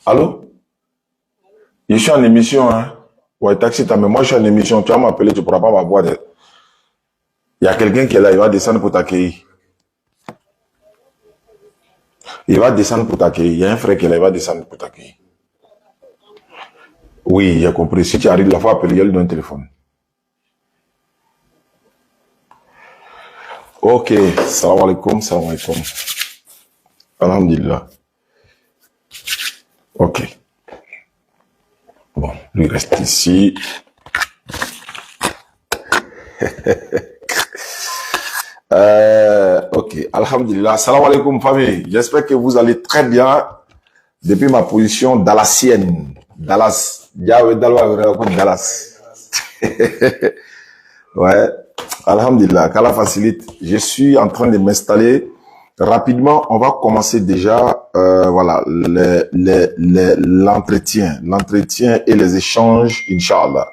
Allô? Je suis en émission, hein. Ouais, taxi, mais moi je suis en émission. Tu vas m'appeler, tu ne pourras pas m'avoir. Il y a quelqu'un qui est là, il va descendre pour t'accueillir. Il va descendre pour t'accueillir. Il y a un frère qui est là, il va descendre pour t'accueillir. Oui, j'ai compris. Si tu arrives, la fois appeler, il lui donne un téléphone. Ok, salam alaikum, salam alaikum. Alhamdulillah. Ok. Bon, lui reste ici. Ok, alhamdulillah. Salam alaikum, famille. J'espère que vous allez très bien depuis ma position dallassienne. Dallas. Dallas. Ouais. Alhamdulillah, qu'Allah facilite. Je suis en train de m'installer. Rapidement, on va commencer déjà, voilà, l'entretien et les échanges, Inch'Allah.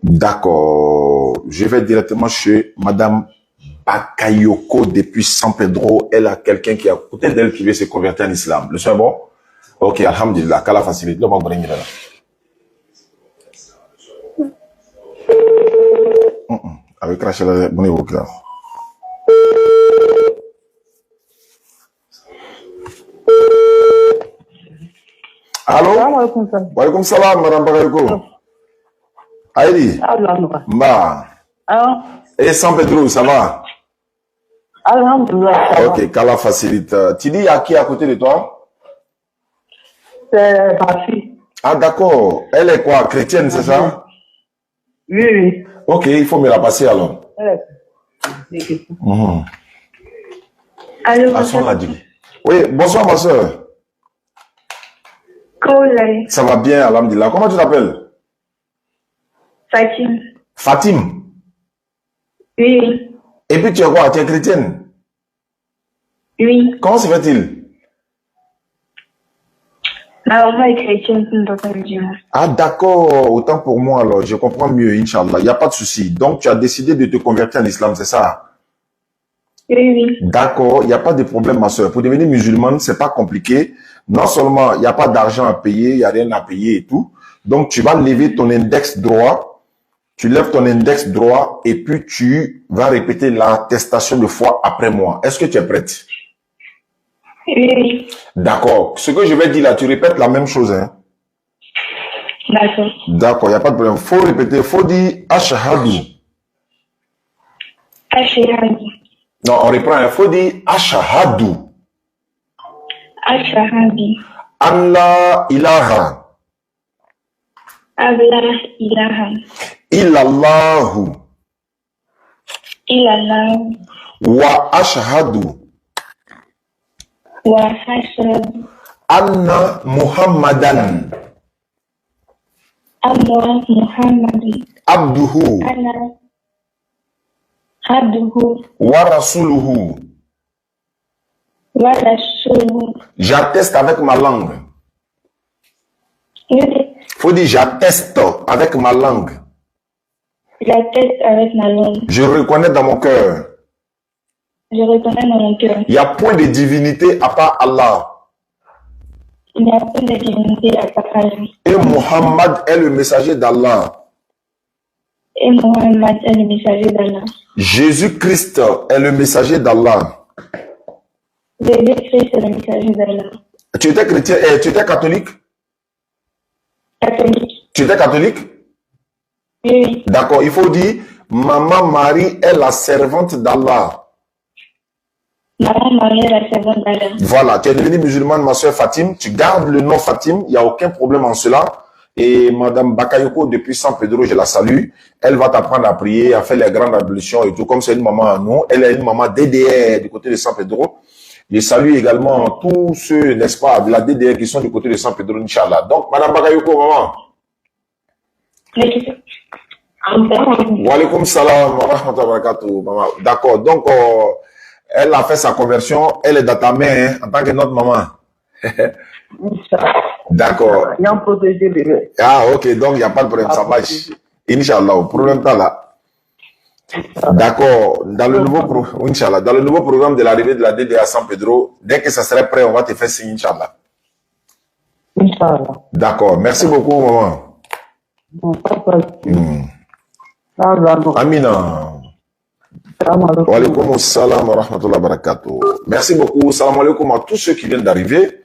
D'accord. Je vais directement chez Madame Bakayoko depuis San Pedro. Elle a quelqu'un qui est à côté d'elle qui veut se convertir en islam. Le soin bon? Ok, alhamdulillah, qu'Allah facilite. Le monde là. Avec Rachel, bon évoqueur. Allô? Wa alaikum salam, Madame Bakayoko. Aïdi? Mba. Et San Pedro, ça va? Alhamdulillah. Ok, qu'Allah facilite. Tu dis à qui à côté de toi? C'est ma fille. Ah, d'accord. Elle est quoi? Chrétienne, c'est ça? Oui, oui. Ok, il faut me la passer alors. Allô, Oui, bonsoir ma soeur. Ça va bien, alhamdulillah. Comment tu t'appelles? Fatim. Fatim. Oui. Et puis tu es quoi? Tu es chrétienne? Oui. Comment se fait-il? Ma maman est chrétienne, c'est une personne musulmane. Ah d'accord, autant pour moi alors, je comprends mieux, Inch'Allah, il n'y a pas de souci. Donc tu as décidé de te convertir en islam, c'est ça? Oui, oui. D'accord, il n'y a pas de problème ma soeur. Pour devenir musulmane, c'est pas compliqué. Non seulement il n'y a pas d'argent à payer, il n'y a rien à payer et tout. Donc tu vas lever ton index droit, tu lèves ton index droit et puis tu vas répéter l'attestation de foi après moi. Est-ce que tu es prête? Oui, oui. D'accord. Ce que je vais dire là, tu répètes la même chose, hein? D'accord. D'accord, il n'y a pas de problème. Faut répéter, faut dire Ashahadu. Ashahadu. Non, on reprend, il faut dire Ashahadu. Ashahadu. Allah ilaha. Allah ilaha. Illallahu. Illallah. Wa ashahadu. Wa ashhadu. Anna Muhammadan. Allah Muhammadin. Abduhu. Allah. Abduhu. Wa rasuluhu. Wa rasuluhu. J'atteste avec ma langue. Oui. Faut dire j'atteste avec ma langue. J'atteste avec ma langue. Je reconnais dans mon cœur. Je reconnais dans mon cœur. Il n'y a point de divinité à part Allah. Il n'y a pas de divinité à part Allah. Et Muhammad est le messager d'Allah. Et Mohammed est le messager d'Allah. Jésus-Christ est le messager d'Allah. Jésus-Christ est le messager d'Allah. Tu étais chrétien, tu étais catholique? Catholique. Tu étais catholique? Oui. D'accord, il faut dire, Maman Marie est la servante d'Allah. Maman Marie est la servante d'Allah. Voilà, tu es devenue musulmane, ma soeur Fatim. Tu gardes le nom Fatim, il n'y a aucun problème en cela. Et Madame Bakayoko, depuis San Pedro, je la salue. Elle va t'apprendre à prier, à faire les grandes ablutions et tout. Comme c'est une maman à nous, elle est une maman DDR du côté de San Pedro. Je salue également tous ceux, n'est-ce pas, de la DDR qui sont du côté de San Pedro, Inch'Allah. Donc, Madame Bakayoko, maman. Wa alaikum salam wa rahmatullahi wa barakatuh, maman. D'accord, donc, elle a fait sa conversion, elle est dans ta main, hein, en tant que notre maman. D'accord. Il y a un protégé bébé. Ah, ok, donc il n'y a pas de problème, ça marche. Inch'Allah, problème pas là. D'accord, dans le nouveau programme de l'arrivée de la DDA San Pedro, dès que ça serait prêt, on va te faire signe, Inch'Allah. Inch'Allah. D'accord. Merci beaucoup, maman. Amina. Wa alaykoum assalam wa rahmatullahi wa barakatuh. Merci beaucoup. Salam alaikum à tous ceux qui viennent d'arriver.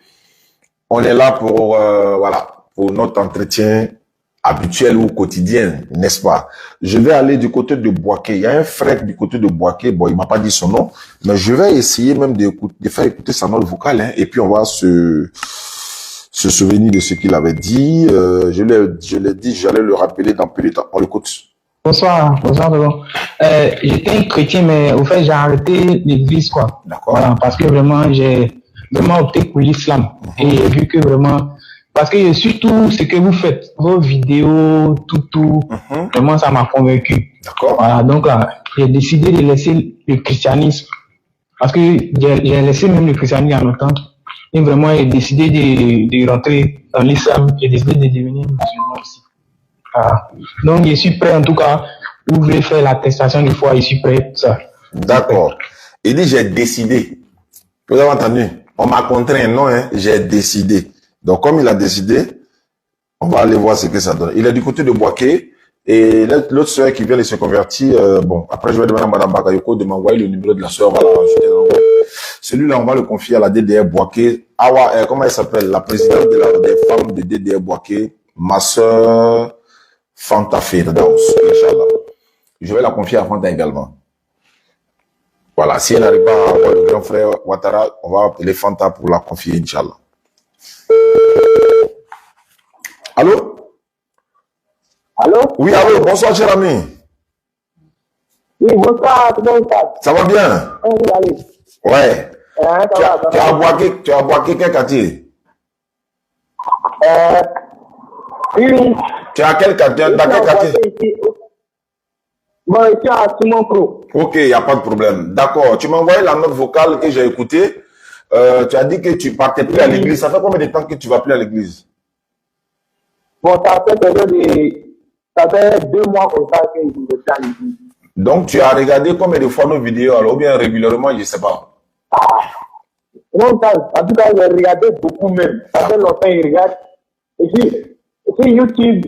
On est là pour, voilà, pour notre entretien habituel ou quotidien, n'est-ce pas? Je vais aller du côté de Boaké. Il y a un frère du côté de Boaké. Bon, il m'a pas dit son nom, mais je vais essayer même de faire écouter sa note vocale, hein, et puis on va se souvenir de ce qu'il avait dit. Je l'ai dit, j'allais le rappeler dans peu de temps. On l'écoute. Bonsoir, bonsoir. J'étais un chrétien, mais au fait, j'ai arrêté l'église, quoi. D'accord. Voilà, parce que vraiment, j'ai vraiment opté pour l'islam. Et vu que vraiment, parce que je suis tout ce que vous faites, vos vidéos, tout, vraiment, ça m'a convaincu. D'accord. Voilà, donc là, j'ai décidé de laisser le christianisme. Parce que j'ai laissé même le christianisme en autant. Et vraiment, j'ai décidé de rentrer dans l'islam. J'ai décidé de devenir musulman aussi. Ah. Donc, je suis prêt, en tout cas, vous voulez faire l'attestation de foi, je suis prêt, tout ça. D'accord. Il dit, j'ai décidé. Vous avez entendu? On m'a contraint, non, hein? J'ai décidé. Donc, comme il a décidé, on va aller voir ce que ça donne. Il est du côté de Boaké, et l'autre soeur qui vient de se convertir, bon, après, je vais demander à Madame Bakayoko de m'envoyer le numéro de la soeur, voilà, celui-là, on va le confier à la DDR Boaké. Awa, comment elle s'appelle? La présidente des femmes de DDR Boaké, ma soeur, Fanta Firdaus, Inch'Allah. Je vais la confier à Fanta également. Voilà, si elle n'arrive pas à avoir le grand frère Ouattara, on va appeler Fanta pour la confier, Inch'Allah. Allô? Allô? Oui, allô, bonsoir, cher ami. Oui, bonsoir, ça va bien? Oui, allez. Ouais. Tu as boaké quel quartier? Oui. Tu as quel quartier? Dans quel quartier? Bon, ici à Simon Pro. Ok, il n'y a pas de problème. D'accord. Tu m'as envoyé la note vocale que j'ai écoutée. Tu as dit que tu partais plus à l'église. Ça fait combien de temps que tu vas plus à l'église? Bon, ça fait 2 mois comme ça que je vais plus à l'église. Donc, tu as regardé combien de fois nos vidéos, alors, ou bien régulièrement, je ne sais pas. Non, en tout cas, j'ai regardé beaucoup même. Ça fait longtemps que je regarde. Et puis, sur YouTube,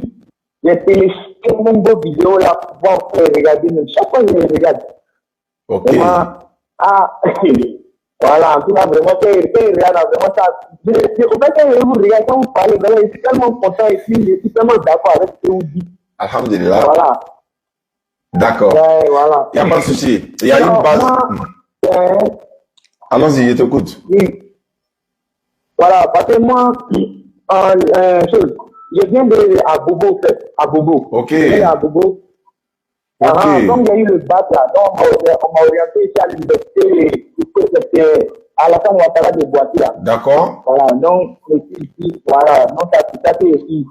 j'ai téléchargé mon beau vidéo là pour pouvoir regarder même. Chaque fois que je regarde. Ok. Vraiment, voilà, en tout cas, vraiment, quand je regarde, vraiment, ça. Au fait, quand je vous regarde, quand vous parlez, vraiment, je suis tellement content et puis je suis tellement d'accord avec ce que vous dites. Alhamdulillah. Voilà. D'accord. Ouais, voilà. Il n'y a pas de souci. Il y a une base. Allons-y, je t'écoute. Oui. Voilà, parce que moi, je viens de Abobo, en fait. Abobo. Ok. Je viens d'Abobo. Ok. Donc, il y a eu le bac là. Donc, on m'a orienté ici à l'université. C'était à la fin Ouattara de Boaké là. D'accord. Voilà, donc, je suis ici. Voilà, donc, ça fait ici.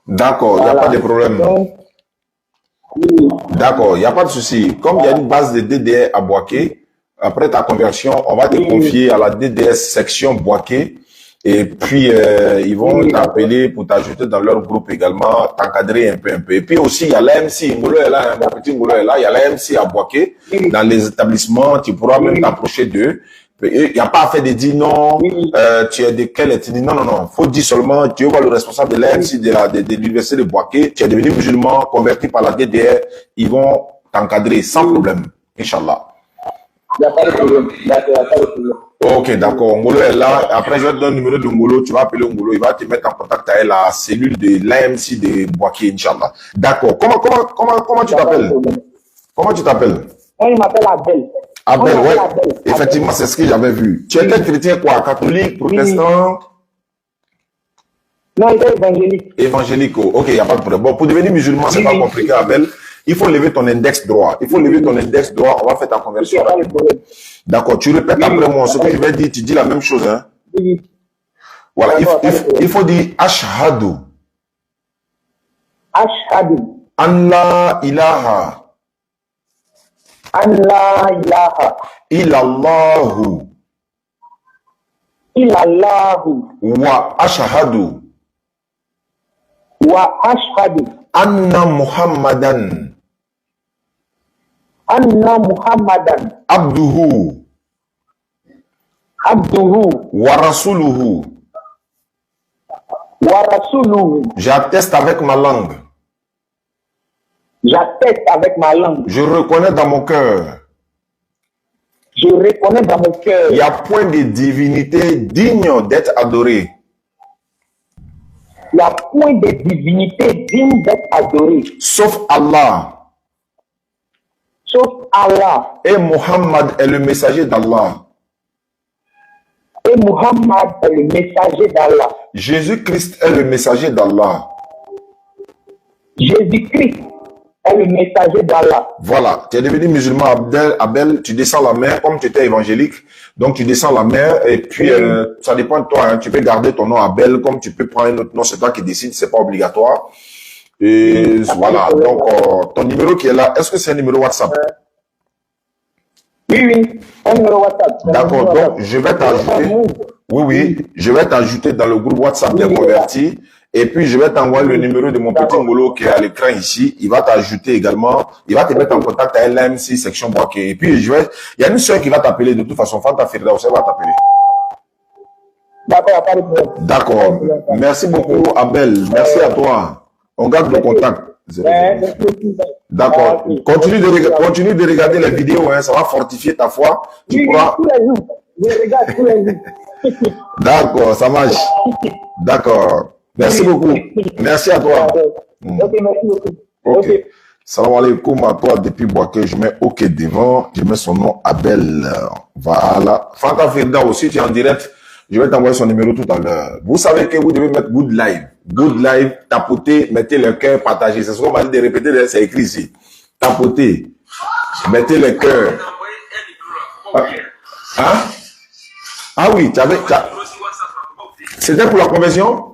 D'accord, il n'y a pas de problème. Donc, oui. D'accord, il n'y a pas de souci. Comme il y a une base de DDR à Boaké, après ta conversion, on va te confier à la DDS section Boaké. Et puis, ils vont t'appeler pour t'ajouter dans leur groupe également, t'encadrer un peu. Et puis aussi, il y a l'AMC, Ngolo est là, mon petit Ngolo est là, il y a l'AMC à Boaké. Dans les établissements, tu pourras même t'approcher d'eux. Il n'y a pas à faire de dire non, tu es de quelle ethnie. Non, non, non. Faut dire seulement, tu es le responsable de l'AMC de l'université de Boaké, tu es devenu musulman, converti par la DDR, ils vont t'encadrer sans problème. Inch'Allah. Il n'y a pas de problème. Il n'y a pas de problème. Ok, d'accord. Ngolo est là. Après, je vais te donner le numéro de Ngolo. Tu vas appeler Ngolo. Il va te mettre en contact avec la cellule de l'AMC de Boaké, Inch'Allah. D'accord. Comment tu t'appelles? Comment tu t'appelles? Il m'appelle Abel. Abel, ouais. Effectivement, c'est ce que j'avais vu. Tu étais chrétien quoi? Catholique, protestant? Non, il était évangélique. Évangélique, ok, il n'y a pas de problème. Bon, pour devenir musulman, c'est pas compliqué, Abel. Il faut lever ton index droit. Il faut lever ton index droit. On va faire ta conversion. D'accord. Tu répètes après moi ce que je vais dire. Tu dis la même chose, hein? Oui. Voilà. Il faut dire Ashhadu. Ashhadu. Allah ilaha. Allah ilaha. Illallahu. Illallahu. Wa ashhadu. Wa ashhadu. Anna Muhammadan. Anna Muhammadan. Abduhu. Abduhu. Wa rasuluhu. Wa Rasuluhu. J'atteste avec ma langue. J'atteste avec ma langue. Je reconnais dans mon cœur. Je reconnais dans mon cœur. Il n'y a point de divinité digne d'être adorée. Il n'y a point de divinité digne d'être adorée. Sauf Allah. Sauf Allah. Et Muhammad est le messager d'Allah. Et Muhammad est le messager d'Allah. Jésus-Christ est le messager d'Allah. Jésus-Christ est le messager d'Allah. Voilà, tu es devenu musulman, Abel, tu descends la mer, comme tu étais évangélique, donc tu descends la mer, et puis ça dépend de toi, hein, tu peux garder ton nom Abel, comme tu peux prendre un autre nom, c'est toi qui décides, c'est pas obligatoire. Et voilà, donc ton numéro qui est là, est-ce que c'est un numéro WhatsApp? Oui, un numéro WhatsApp. D'accord, donc je vais t'ajouter, oui, je vais t'ajouter dans le groupe WhatsApp des convertis. Et puis, je vais t'envoyer le numéro de mon petit Molo qui est à l'écran ici. Il va t'ajouter également. Il va te mettre en contact avec l'AMC section Boaké. Et puis, il y a une soeur qui va t'appeler de toute façon. Fanta Ferida aussi va t'appeler. D'accord, pas de problème. D'accord. Merci beaucoup, Abel. Merci à toi. On garde le contact. D'accord. Continue de regarder les vidéos. Hein. Ça va fortifier ta foi. Tu pourras... tous les jours. Je regarde tous les jours. D'accord, ça marche. D'accord. Merci beaucoup. Merci à toi. Ok, merci beaucoup. Ok. Salam alaikum à toi depuis Boaké. Je mets OK devant. Je mets son nom Abel. Voilà. Fanta Ferida aussi, tu es en direct. Je vais t'envoyer son numéro tout à l'heure. Vous savez que vous devez mettre Good Live. Good Live, tapotez, mettez le cœur, partagez. C'est ce qu'on m'a dit de répéter, c'est écrit ici. Tapotez, mettez le cœur. Hein? Ah oui, c'était pour la conversion?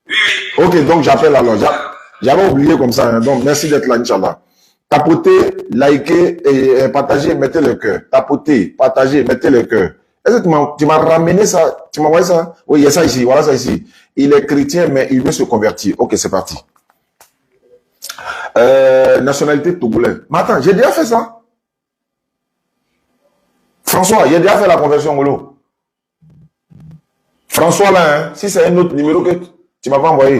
Oui. Ok, donc j'appelle alors. J'avais oublié comme ça. Hein. Donc merci d'être là, Inch'Allah. Tapotez, likez et partagez, mettez le cœur. Tapotez, partagez, mettez le cœur. Est-ce que tu m'as ramené ça? Tu m'as envoyé ça? Oui, il y a ça ici. Voilà ça ici. Il est chrétien, mais il veut se convertir. Ok, c'est parti. Nationalité togolaise. Mais attends, j'ai déjà fait ça. François, j'ai déjà fait la conversion, Molo. François, là, hein, si c'est un autre numéro que tu m'as pas envoyé.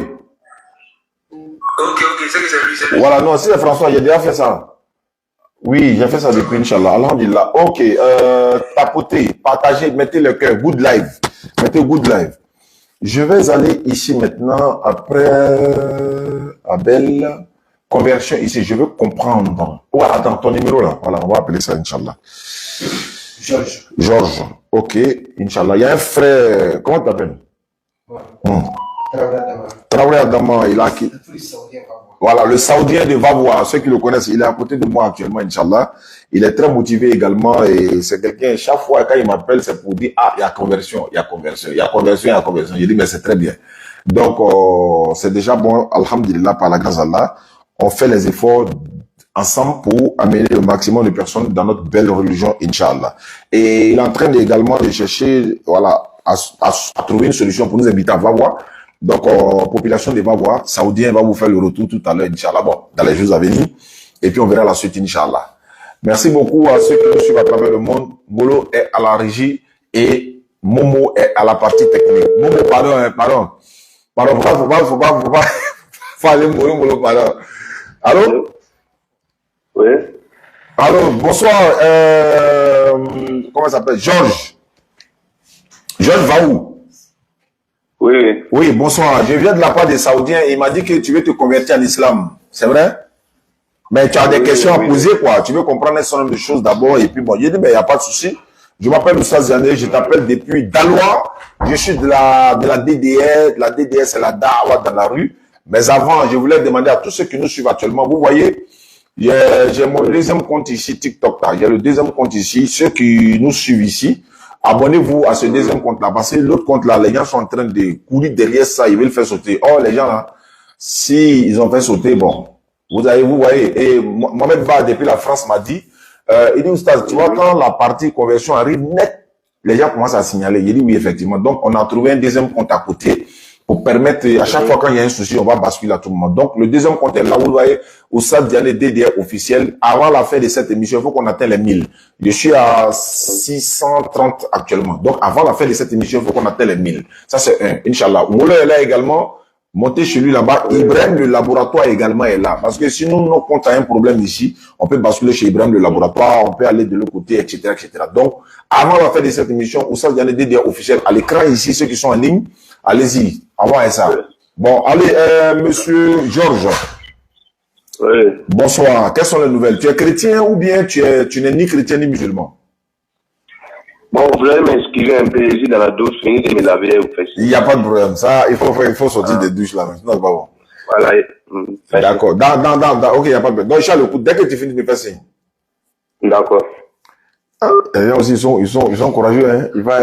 Ok, c'est que c'est lui. Voilà, non, si c'est François, j'ai déjà fait ça. Oui, j'ai fait ça depuis, Inch'Allah. Alhamdulillah. Ok, tapotez, partagez, mettez le cœur. Good live. Mettez good live. Je vais aller ici maintenant, après Abel, conversion ici. Je veux comprendre. Oh, attends, ton numéro là. Voilà, on va appeler ça, Inch'Allah. Georges. Georges. Ok, Inch'Allah. Il y a un frère, comment tu t'appelles? Traoré Adama, il a qui? Voilà, le Saoudien de Vavois, ceux qui le connaissent, il est à côté de moi actuellement, Inch'Allah. Il est très motivé également et c'est quelqu'un, chaque fois quand il m'appelle, c'est pour dire, ah, il y a conversion, il y a conversion, il y a conversion, il y a conversion. Je dis, mais c'est très bien. Donc, c'est déjà bon, alhamdulillah, par la grâce d'Allah. On fait les efforts ensemble pour amener le maximum de personnes dans notre belle religion, Inch'Allah. Et il est en train également de chercher, voilà, à trouver une solution pour nous inviter à Vavois. Donc, population de Vavois, Saoudien va vous faire le retour tout à l'heure, Inch'Allah, bon, dans les jours à venir. Et puis, on verra la suite, Inch'Allah. Merci beaucoup à ceux qui nous suivent à travers le monde. Molo est à la régie et Momo est à la partie technique. Momo, pardon. Faut pas aller mourir, Molo, pardon. Allô? Oui. Allô, bonsoir, comment ça s'appelle? Georges. Georges va où? Oui. Oui, bonsoir. Je viens de la part des Saoudiens et il m'a dit que tu veux te convertir en islam. C'est vrai? Mais tu as des questions à poser, quoi. Tu veux comprendre un certain nombre de choses d'abord et puis bon, j'ai dit, mais il n'y a pas de souci. Je m'appelle Moussa Ziané, je t'appelle depuis Dalois. Je suis de la DDS. La DDS, c'est la Dawa dans la rue. Mais avant, je voulais demander à tous ceux qui nous suivent actuellement, vous voyez, j'ai mon deuxième compte ici, TikTok, là. J'ai le deuxième compte ici. Ceux qui nous suivent ici, abonnez-vous à ce deuxième compte-là. Parce que l'autre compte-là, les gens sont en train de courir derrière ça, ils veulent faire sauter. Oh, les gens là, si ils ont fait sauter, bon, vous voyez, et Mohamed Ba, depuis la France, m'a dit, il dit, Oustaz, tu vois, quand la partie conversion arrive net, les gens commencent à signaler. Il dit oui, effectivement. Donc, on a trouvé un deuxième compte à côté pour permettre, à chaque fois quand il y a un souci, on va basculer à tout moment. Donc, le deuxième compte est là où vous voyez, au Stade Diané DDR officiel. Avant la fin de cette émission, il faut qu'on atteigne les 1000. Je suis à 630 actuellement. Donc, avant la fin de cette émission, il faut qu'on atteigne les 1000. Ça, c'est un. Inch'Allah. Moula est là également. Montez chez lui là-bas. Ibrahim, le laboratoire également est là. Parce que si nous compte a un problème ici, on peut basculer chez Ibrahim, le laboratoire, on peut aller de l'autre côté, etc., etc. Donc, avant la fin de cette émission, au Stade Diané DDR officiel, à l'écran ici, ceux qui sont en ligne, allez-y, avant ça. Bon, allez, monsieur Georges. Oui. Bonsoir. Quelles sont les nouvelles? Tu es chrétien ou bien tu n'es ni chrétien ni musulman? Bon, vous allez m'excuser un peu ici dans la douche, finir de me laver au fait. Il n'y a pas de problème. Ça, il faut sortir des douches là. Sinon, c'est pas bon. Voilà. D'accord. Ok, il n'y a pas de problème. Donc, Charles, dès que tu finis de me faire signe. D'accord. Et aussi, ils sont courageux, hein. Il va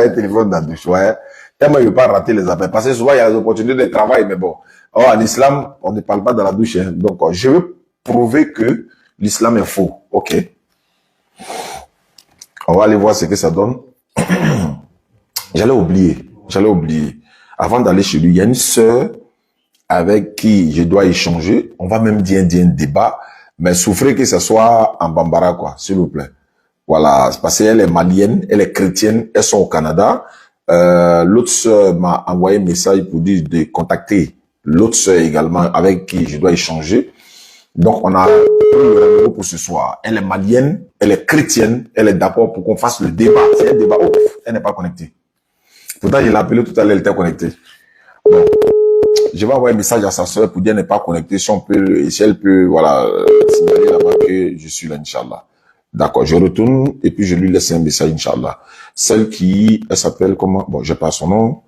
être téléphone dans la douche, ouais. Tellement il ne veut pas rater les appels. Parce que souvent, il y a des opportunités de travail, mais bon. Oh, en islam, on ne parle pas dans la douche, hein. Donc, je veux prouver que l'islam est faux. Ok. On va aller voir ce que ça donne. J'allais oublier. Avant d'aller chez lui, il y a une sœur avec qui je dois échanger. On va même dire un débat. Mais souffrez que ce soit en Bambara, quoi, s'il vous plaît. Voilà, parce qu'elle est malienne, elle est chrétienne, elles sont au Canada. L'autre sœur m'a envoyé un message pour dire de contacter l'autre sœur également avec qui je dois échanger. Donc, on a pris le rendez-vous pour ce soir. Elle est malienne, elle est chrétienne, elle est d'accord pour qu'on fasse le débat. C'est un débat. Oh, elle n'est pas connectée. Pourtant, je l'ai appelée tout à l'heure, elle était connectée. Bon. Je vais envoyer un message à sa sœur pour dire qu'elle n'est pas connectée. Si elle peut, voilà, signaler là-bas que je suis là, Inch'Allah. D'accord, je retourne et puis je lui laisse un message, Inch'Allah. Celle qui, elle s'appelle comment? Bon, j'ai pas son nom.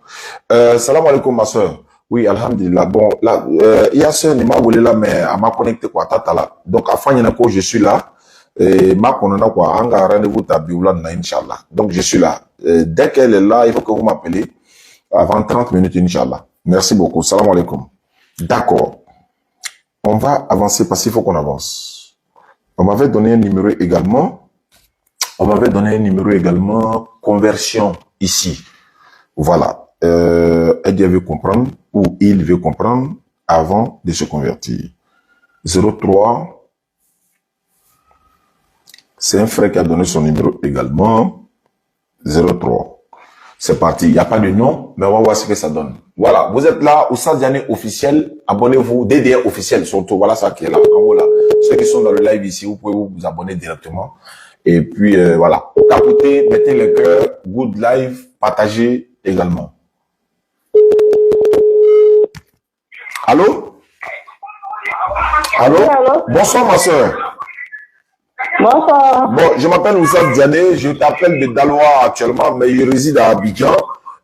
Salam alaikum, ma sœur. Oui, alhamdulillah. Bon, là, il y a sœur, m'a volé là, mais elle m'a connecté, quoi, tata là. Donc, à fin, il y en a quoi, je suis là. Et m'a connecté, quoi, en rendez-vous, ta bioula, Inch'Allah. Donc, je suis là. Dès qu'elle est là, il faut que vous m'appelez avant 30 minutes, Inch'Allah. Merci beaucoup. Salam alaikum. D'accord. On va avancer parce qu'il faut qu'on avance. On m'avait donné un numéro également. Conversion ici. Voilà. Elle veut comprendre ou il veut comprendre avant de se convertir. 03. C'est un frère qui a donné son numéro également. 03. C'est parti. Il n'y a pas de nom, mais on va voir ce que ça donne. Voilà. Vous êtes là au Stade Diané officiel. Abonnez-vous. DDR officiel surtout. Voilà ça qui est là. En haut là. Ceux qui sont dans le live ici, vous pouvez vous abonner directement. Et puis, voilà. Tapotez, mettez le cœur. Good live. Partagez également. Allô? Allô? Allô? Bonsoir ma soeur. Bonsoir. Bon, je m'appelle Oussad Diané, je t'appelle de Daloa actuellement, mais je réside à Abidjan.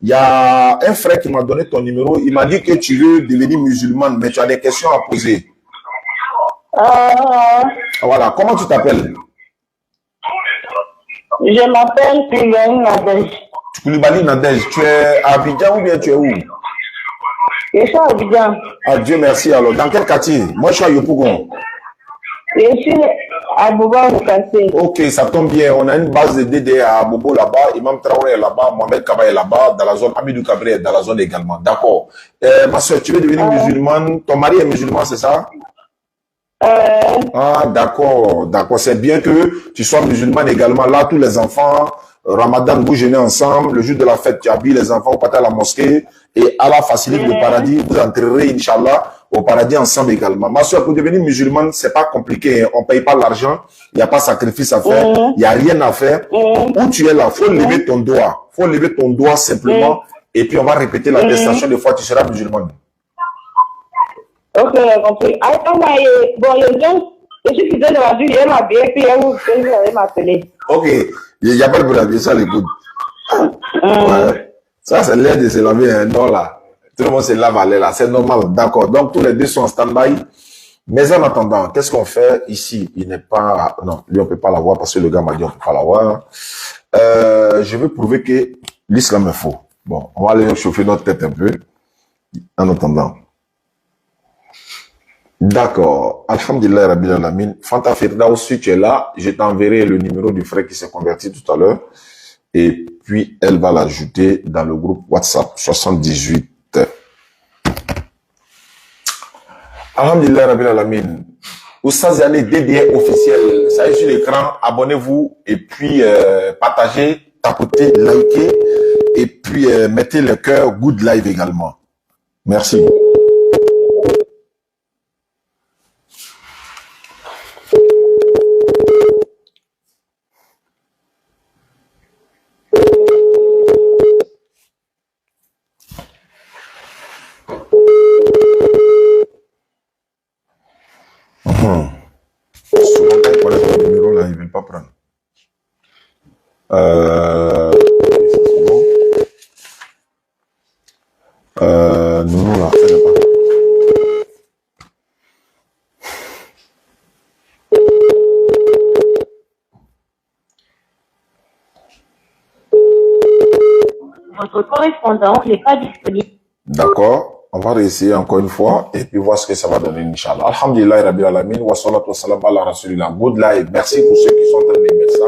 Il y a un frère qui m'a donné ton numéro, il m'a dit que tu veux devenir musulmane, mais tu as des questions à poser. Voilà, comment tu t'appelles? Je m'appelle Koulibaly Nadège. Koulibaly Nadège, tu es à Abidjan ou bien tu es où? Je suis à Abidjan. Ah, Dieu merci alors. Dans quel quartier? Moi je suis à Yopougon. Je suis à Bobo Boukassé. Ok, ça tombe bien. On a une base de DD à Bobo là-bas. Imam Traoré est là-bas. Mohamed Kaba est là-bas. Dans la zone, Amidou Kabré est dans la zone également. D'accord. Ma soeur, tu veux devenir musulmane? Ton mari est musulman, c'est ça? Ah, d'accord. D'accord. C'est bien que tu sois musulmane également. Là, tous les enfants, Ramadan, vous jeûnez ensemble. Le jour de la fête, tu habilles les enfants, vous partez à la mosquée. Et Allah facilite le paradis. Vous entrerez, Inch'Allah, au paradis ensemble également. Ma soeur, pour devenir musulmane, c'est pas compliqué. Hein. On paye pas l'argent. Il n'y a pas de sacrifice à faire. Il n'y a rien à faire. Où tu es là, faut lever ton doigt. Faut lever ton doigt simplement. Et puis, on va répéter l'attestation de fois, tu seras musulmane. Ok, j'ai compris. Bon, je suis fidèle de la vie, je m'habille, puis vous allez m'appeler. Ok. Il n'y a pas de problème. Ça, l'écoute. Ouais. Ça, c'est l'air de se laver un don là. Tout le monde se lave à l'air là. C'est normal. D'accord. Donc, tous les deux sont en stand-by. Mais en attendant, qu'est-ce qu'on fait ici? Il n'est pas... Non, lui, on peut pas l'avoir parce que le gars m'a dit on peut pas l'avoir. Je veux prouver que l'islam est faux. Bon, on va aller chauffer notre tête un peu. En attendant. D'accord. Alhamdulillah Rabbil Alamin. Fanta Firda aussi, tu es là. Je t'enverrai le numéro du frère qui s'est converti tout à l'heure. Et puis elle va l'ajouter dans le groupe WhatsApp 78. Alhamdulillah Rabbil Alamin. Oustaz Yanné DDA officiel. Ça y est sur l'écran. Abonnez-vous et puis partagez, tapotez, likez et puis mettez le cœur good live également. Merci. Souvent, quand ils connaissent le numéro là, ils ne veulent pas prendre. C'est bon. Non, là, elle n'est pas. Votre correspondant n'est pas disponible. D'accord. On va réessayer encore une fois et puis voir ce que ça va donner, Inch'Allah. Alhamdulillah, Rabbil Alamin, wa salatu wa salam ala Rasulillah. Good live. Merci pour ceux qui sont en train d'aimer ça.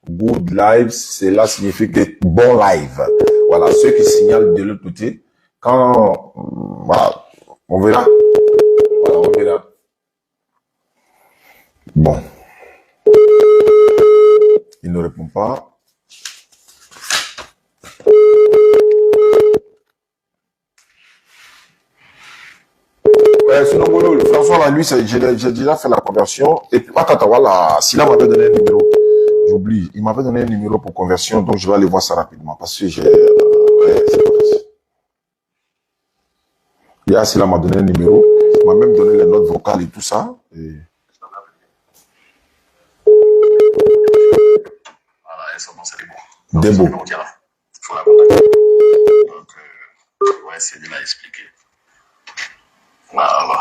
Good live, cela signifie que bon live. Voilà, ceux qui signalent de l'autre côté, quand, voilà, on verra. Voilà, on verra. Bon. Il ne répond pas. Sinon, François, là, lui, j'ai déjà fait la conversion. Et puis, attends, voilà, Silla m'avait donné un numéro. J'oublie. Il m'avait donné un numéro pour conversion, donc je vais aller voir ça rapidement. Parce que j'ai. C'est pas facile. Hier, Silla m'a donné un numéro. Il m'a même donné les notes vocales et tout ça. Et... Voilà, et ça, bon, c'est bon. Des beaux. Il faut la contacter. Donc, on va essayer de la expliquer. Voilà.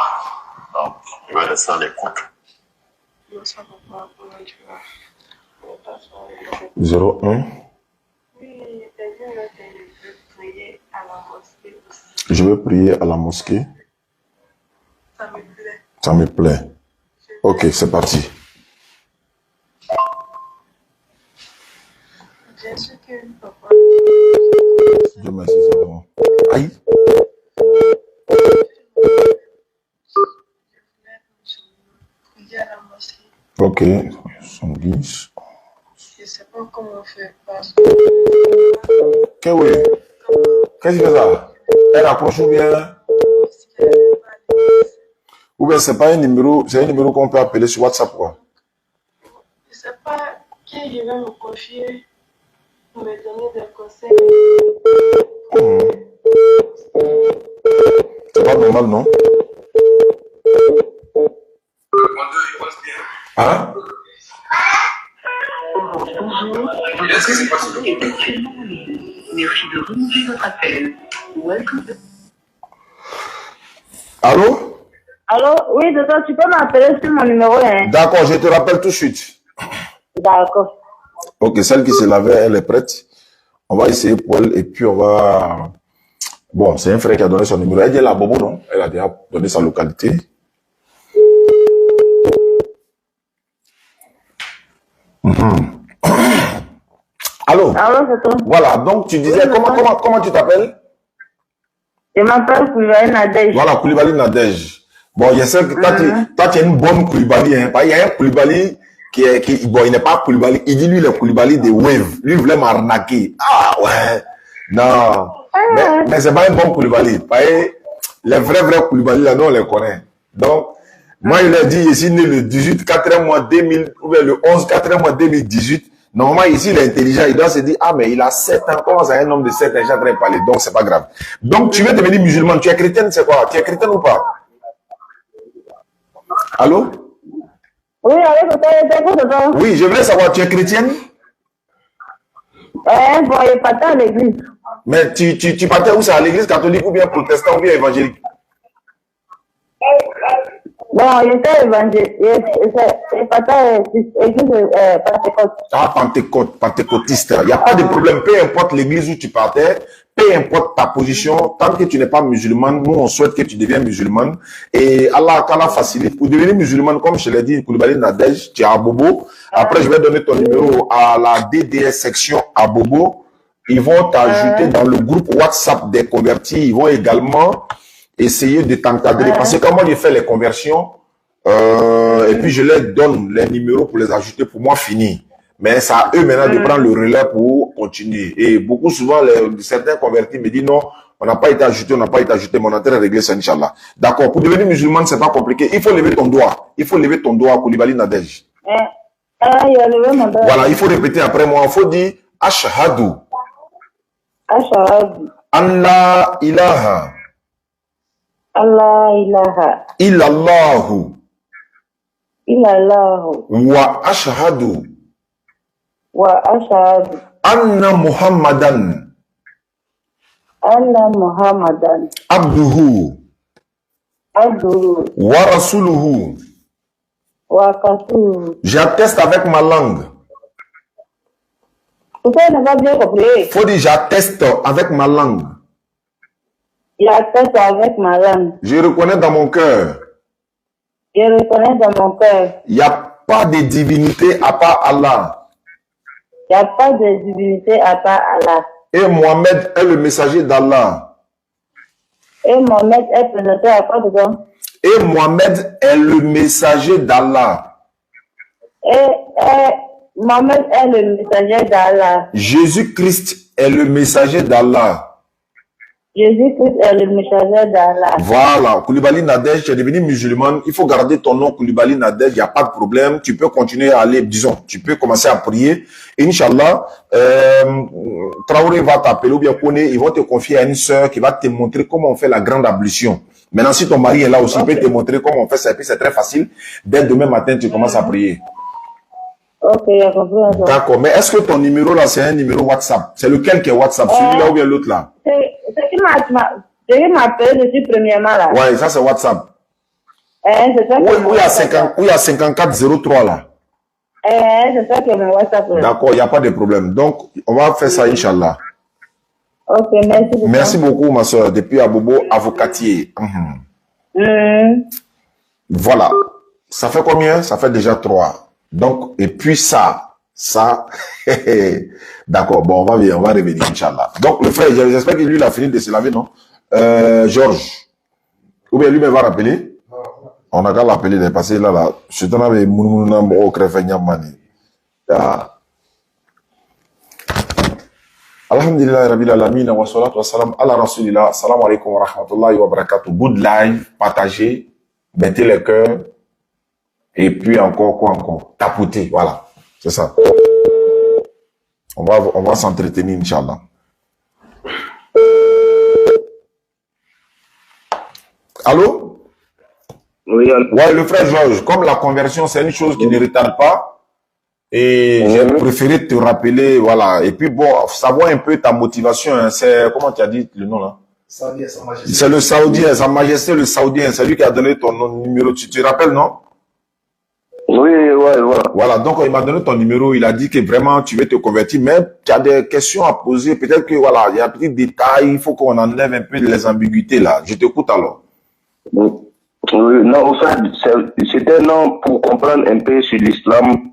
Donc, je vais laisser à l'écoute. 01. Je veux prier à la mosquée. Ça me plaît. Ok, c'est parti. Dieu merci, c'est bon. Aïe. Ok, 70. Je sais pas comment faire parce que oui. Qu'est-ce que c'est ça? Elle approche ou bien? Ou bien c'est pas un numéro, c'est un numéro qu'on peut appeler sur WhatsApp quoi. je sais pas qui je vais me confier pour me donner des conseils. C'est pas normal, non? Hein? Est-ce que c'est possible? Merci de renouveler votre appel. Welcome. Allô? Allô? Oui, docteur, tu peux m'appeler sur mon numéro, hein? D'accord, je te rappelle tout de suite. D'accord. Ok, celle qui se lavait, elle est prête. On va essayer pour elle et puis on va... Bon, c'est un frère qui a donné son numéro. Elle dit la Bobo, non? Elle a déjà donné sa localité. Allô? Allô, c'est toi? Voilà, donc tu disais, comment tu t'appelles? Je m'appelle Koulibaly Nadège. Voilà, Koulibaly Nadège. Bon, je sais que toi, tu es une bonne Koulibaly. Hein. Il y a un Koulibaly bon, il n'est pas Koulibaly. Il dit, lui, le Koulibaly de Wave. Lui, il voulait m'arnaquer. Ah, ouais. Non. Mais c'est pas un bon Koulibaly. Les vrais Koulibaly, là, nous, on les connaît. Donc, moi, il a dit, ici, né le 18, 4e mois 2000, ou bien le 11, 4e mois 2018. Normalement, ici, il est intelligent. Il doit se dire, ah, mais il a 7 ans. Comment ça, un homme de 7 ans, j'ai en train de parler. Donc, c'est pas grave. Donc, tu veux devenir musulman. Tu es chrétienne, c'est quoi? Tu es chrétienne ou pas? Allô? Oui, allô, oui, je voulais savoir, tu es chrétienne? Bon, je partais à l'église. Mais tu partais où ça? À l'église catholique ou bien protestant ou bien évangélique? Bon, j'étais évangélique. Je partais à l'église Pentecôte. Ah, pentecôtiste. Il n'y a pas de problème. Peu importe l'église où tu partais, peu importe ta position, tant que tu n'es pas musulman, nous on souhaite que tu deviennes musulman. Et Allah facilite. Pour devenir musulman, comme je l'ai dit, Koulibaly Nadège, tu es à Bobo. Après, je vais donner ton numéro à la DDS section à Bobo. ils vont t'ajouter dans le groupe WhatsApp des convertis. Ils vont également essayer de t'encadrer. Parce que quand moi, j'ai fait les conversions, et puis je leur donne les numéros pour les ajouter, pour moi, fini. Mais c'est à eux maintenant de prendre le relais pour continuer. Et beaucoup souvent, certains convertis me disent non, on n'a pas été ajouté, mais on est en train de régler ça, Inch'Allah. D'accord, pour devenir musulman, c'est pas compliqué. Il faut lever ton doigt. Il faut lever ton doigt, Koulibaly Nadej. Voilà, il faut répéter après moi. Il faut dire Ashhadu. Ashhadu. Allah ilaha. Allah ilaha. Illallahu. Illallahu. Wa ashhadu. Wa ashhadu. Anna Muhammadan. Anna Muhammadan. Abduhu. Abduhu. Wa rasuluhu. Wa rasuluhu. J'atteste avec ma langue. Pourquoi ne pas bien compris? Faut dire j'atteste avec ma langue. J'atteste avec ma langue. Je reconnais dans mon cœur. Je reconnais dans mon cœur. Il n'y a pas de divinité à part Allah. Il n'y a pas de divinité à part Allah. Et Mohamed est le messager d'Allah. Et Mohamed est présenté à quoi dedans? Et Mohamed est le messager d'Allah. Et Mohamed est le messager d'Allah. Jésus-Christ est le messager d'Allah. Jésus-Christ est le messager d'Allah. Voilà, Koulibaly Nadej, tu es devenu musulman. Il faut garder ton nom Koulibaly Nadej, il n'y a pas de problème. Tu peux continuer à aller, disons, tu peux commencer à prier. Inch'Allah, Traoré va t'appeler ou bien Kone, ils vont te confier à une sœur qui va te montrer comment on fait la grande ablution. Maintenant, si ton mari est là aussi, il peut te montrer comment on fait ça. Et puis, c'est très facile. Dès demain matin, tu commences à prier. Ok, j'ai compris. D'accord, mais est-ce que ton numéro là, c'est un numéro WhatsApp? C'est lequel qui est WhatsApp? Celui-là ou bien l'autre là? C'est qui m'a appelé depuis premièrement là. Ouais, ça c'est WhatsApp. C'est ça il y a 5403 là. C'est ça qui est mon WhatsApp là. D'accord, il n'y a pas de problème. Donc, on va faire ça, Inch'Allah. Ok, merci beaucoup. Merci beaucoup, ma soeur. Depuis Abobo, avocatier. Voilà. Ça fait combien? Ça fait déjà 3. Donc, et puis ça. D'accord, bon, on va revenir, Inch'Allah. Donc, le frère, j'espère que lui, il a fini de se laver, non? Georges. Ou bien lui-même va rappeler? On a qu'à l'appeler, il est passé là. Je t'en avais au Krefenyamani. Alhamdulillah, Rabbil Alamin, wa salatu wa salam ala Rasulillah. Salam alaikum wa rahmatullahi wa barakatuh. Good live, partagez, mettez les cœurs. Et puis encore, quoi encore? Tapoter, voilà. C'est ça. On va s'entretenir, Inch'Allah. Allô? Oui, allô. Ouais, le frère Georges, comme la conversion, c'est une chose qui ne retarde pas, et j'ai préféré te rappeler, voilà. Et puis bon, savoir un peu ta motivation, hein, c'est, comment tu as dit le nom là? C'est le Saoudien, Sa Majesté le Saoudien, c'est lui qui a donné ton numéro. Tu te rappelles, non? Oui, ouais, voilà. Voilà, donc il m'a donné ton numéro, il a dit que vraiment tu veux te convertir, mais tu as des questions à poser, peut-être que voilà, il y a un petit détail, il faut qu'on enlève un peu les ambiguïtés là. Je t'écoute alors. Oui, non, au fait, c'était non pour comprendre un peu sur l'islam.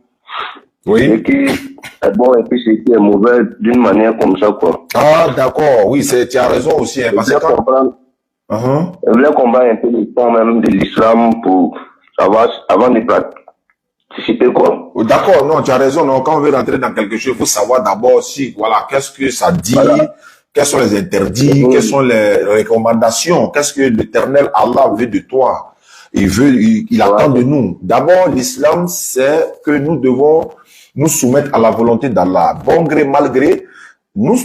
Oui. Et qui est bon et puis c'est qui est mauvais d'une manière comme ça, quoi. Ah, d'accord, oui, tu as raison aussi. Hein, parce que je voulais comprendre un peu le temps même de l'islam pour savoir, avant de participer, quoi. D'accord, non, tu as raison. Non, quand on veut rentrer dans quelque chose, il faut savoir d'abord si, voilà, qu'est-ce que ça dit, voilà. Quels sont les interdits, quelles sont les recommandations, qu'est-ce que l'Éternel Allah veut de toi. Il attend de nous. D'abord, l'islam, c'est que nous devons nous soumettre à la volonté d'Allah. Bon gré, mal gré, nous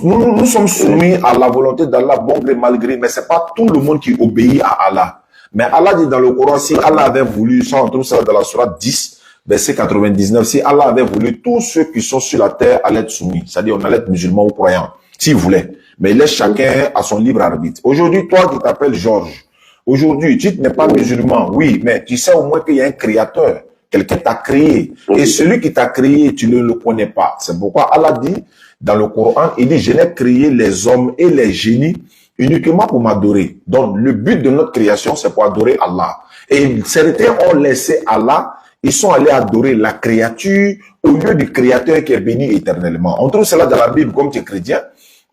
sommes soumis à la volonté d'Allah, bon gré, mal gré, mais c'est pas tout le monde qui obéit à Allah. Mais Allah dit dans le Coran, si Allah avait voulu, ça on trouve ça dans la sourate 10, verset 99, si Allah avait voulu, tous ceux qui sont sur la terre allaient être soumis. C'est-à-dire, on allait être musulmans ou croyants, s'il voulait. Mais il laisse chacun à son libre arbitre. Aujourd'hui, toi qui t'appelles Georges, aujourd'hui, tu n'es pas musulman, oui, mais tu sais au moins qu'il y a un créateur. Quelqu'un t'a créé. Et celui qui t'a créé, tu ne le connais pas. C'est pourquoi Allah dit, dans le Coran, il dit, je n'ai créé les hommes et les génies uniquement pour m'adorer. Donc, le but de notre création, c'est pour adorer Allah. Et certains ont laissé Allah, ils sont allés adorer la créature au lieu du créateur qui est béni éternellement. On trouve cela dans la Bible comme tu es chrétien.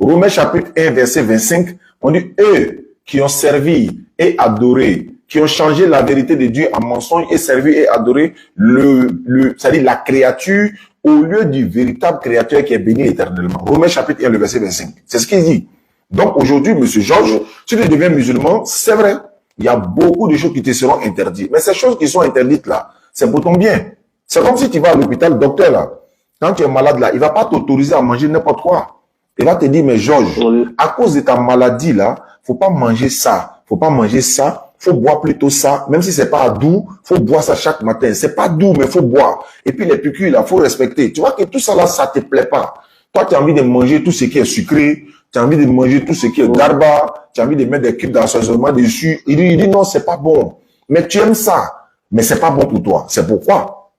Romains chapitre 1, verset 25, on dit, eux qui ont servi et adoré, qui ont changé la vérité de Dieu en mensonge et servi et adoré c'est-à-dire la créature au lieu du véritable créateur qui est béni éternellement. Romains chapitre 1, le verset 25. C'est ce qu'il dit. Donc aujourd'hui, monsieur Georges, si tu deviens musulman, c'est vrai, il y a beaucoup de choses qui te seront interdites. Mais ces choses qui sont interdites là, c'est pour ton bien. C'est comme si tu vas à l'hôpital, docteur là, quand tu es malade là, il va pas t'autoriser à manger n'importe quoi. Il va te dire, mais Georges, à cause de ta maladie là, faut pas manger ça, faut pas manger ça, faut boire plutôt ça, même si c'est pas doux, faut boire ça chaque matin. C'est pas doux, mais faut boire. Et puis les piqûres là, faut respecter. Tu vois que tout ça là, ça te plaît pas. Toi, tu as envie de manger tout ce qui est sucré, tu as envie de manger tout ce qui est garba, tu as envie de mettre des cubes d'assaisonnement dessus. Il dit non, c'est pas bon. Mais tu aimes ça, mais c'est pas bon pour toi. C'est pourquoi,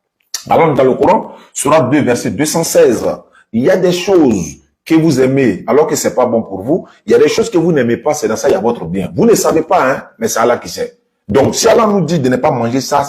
alors dans le Coran, Sourate 2, verset 216, il y a des choses que vous aimez alors que c'est pas bon pour vous. Il y a des choses que vous n'aimez pas, c'est dans ça il y a votre bien. Vous ne savez pas, hein, mais c'est Allah qui sait. Donc, si Allah nous dit de ne pas manger ça,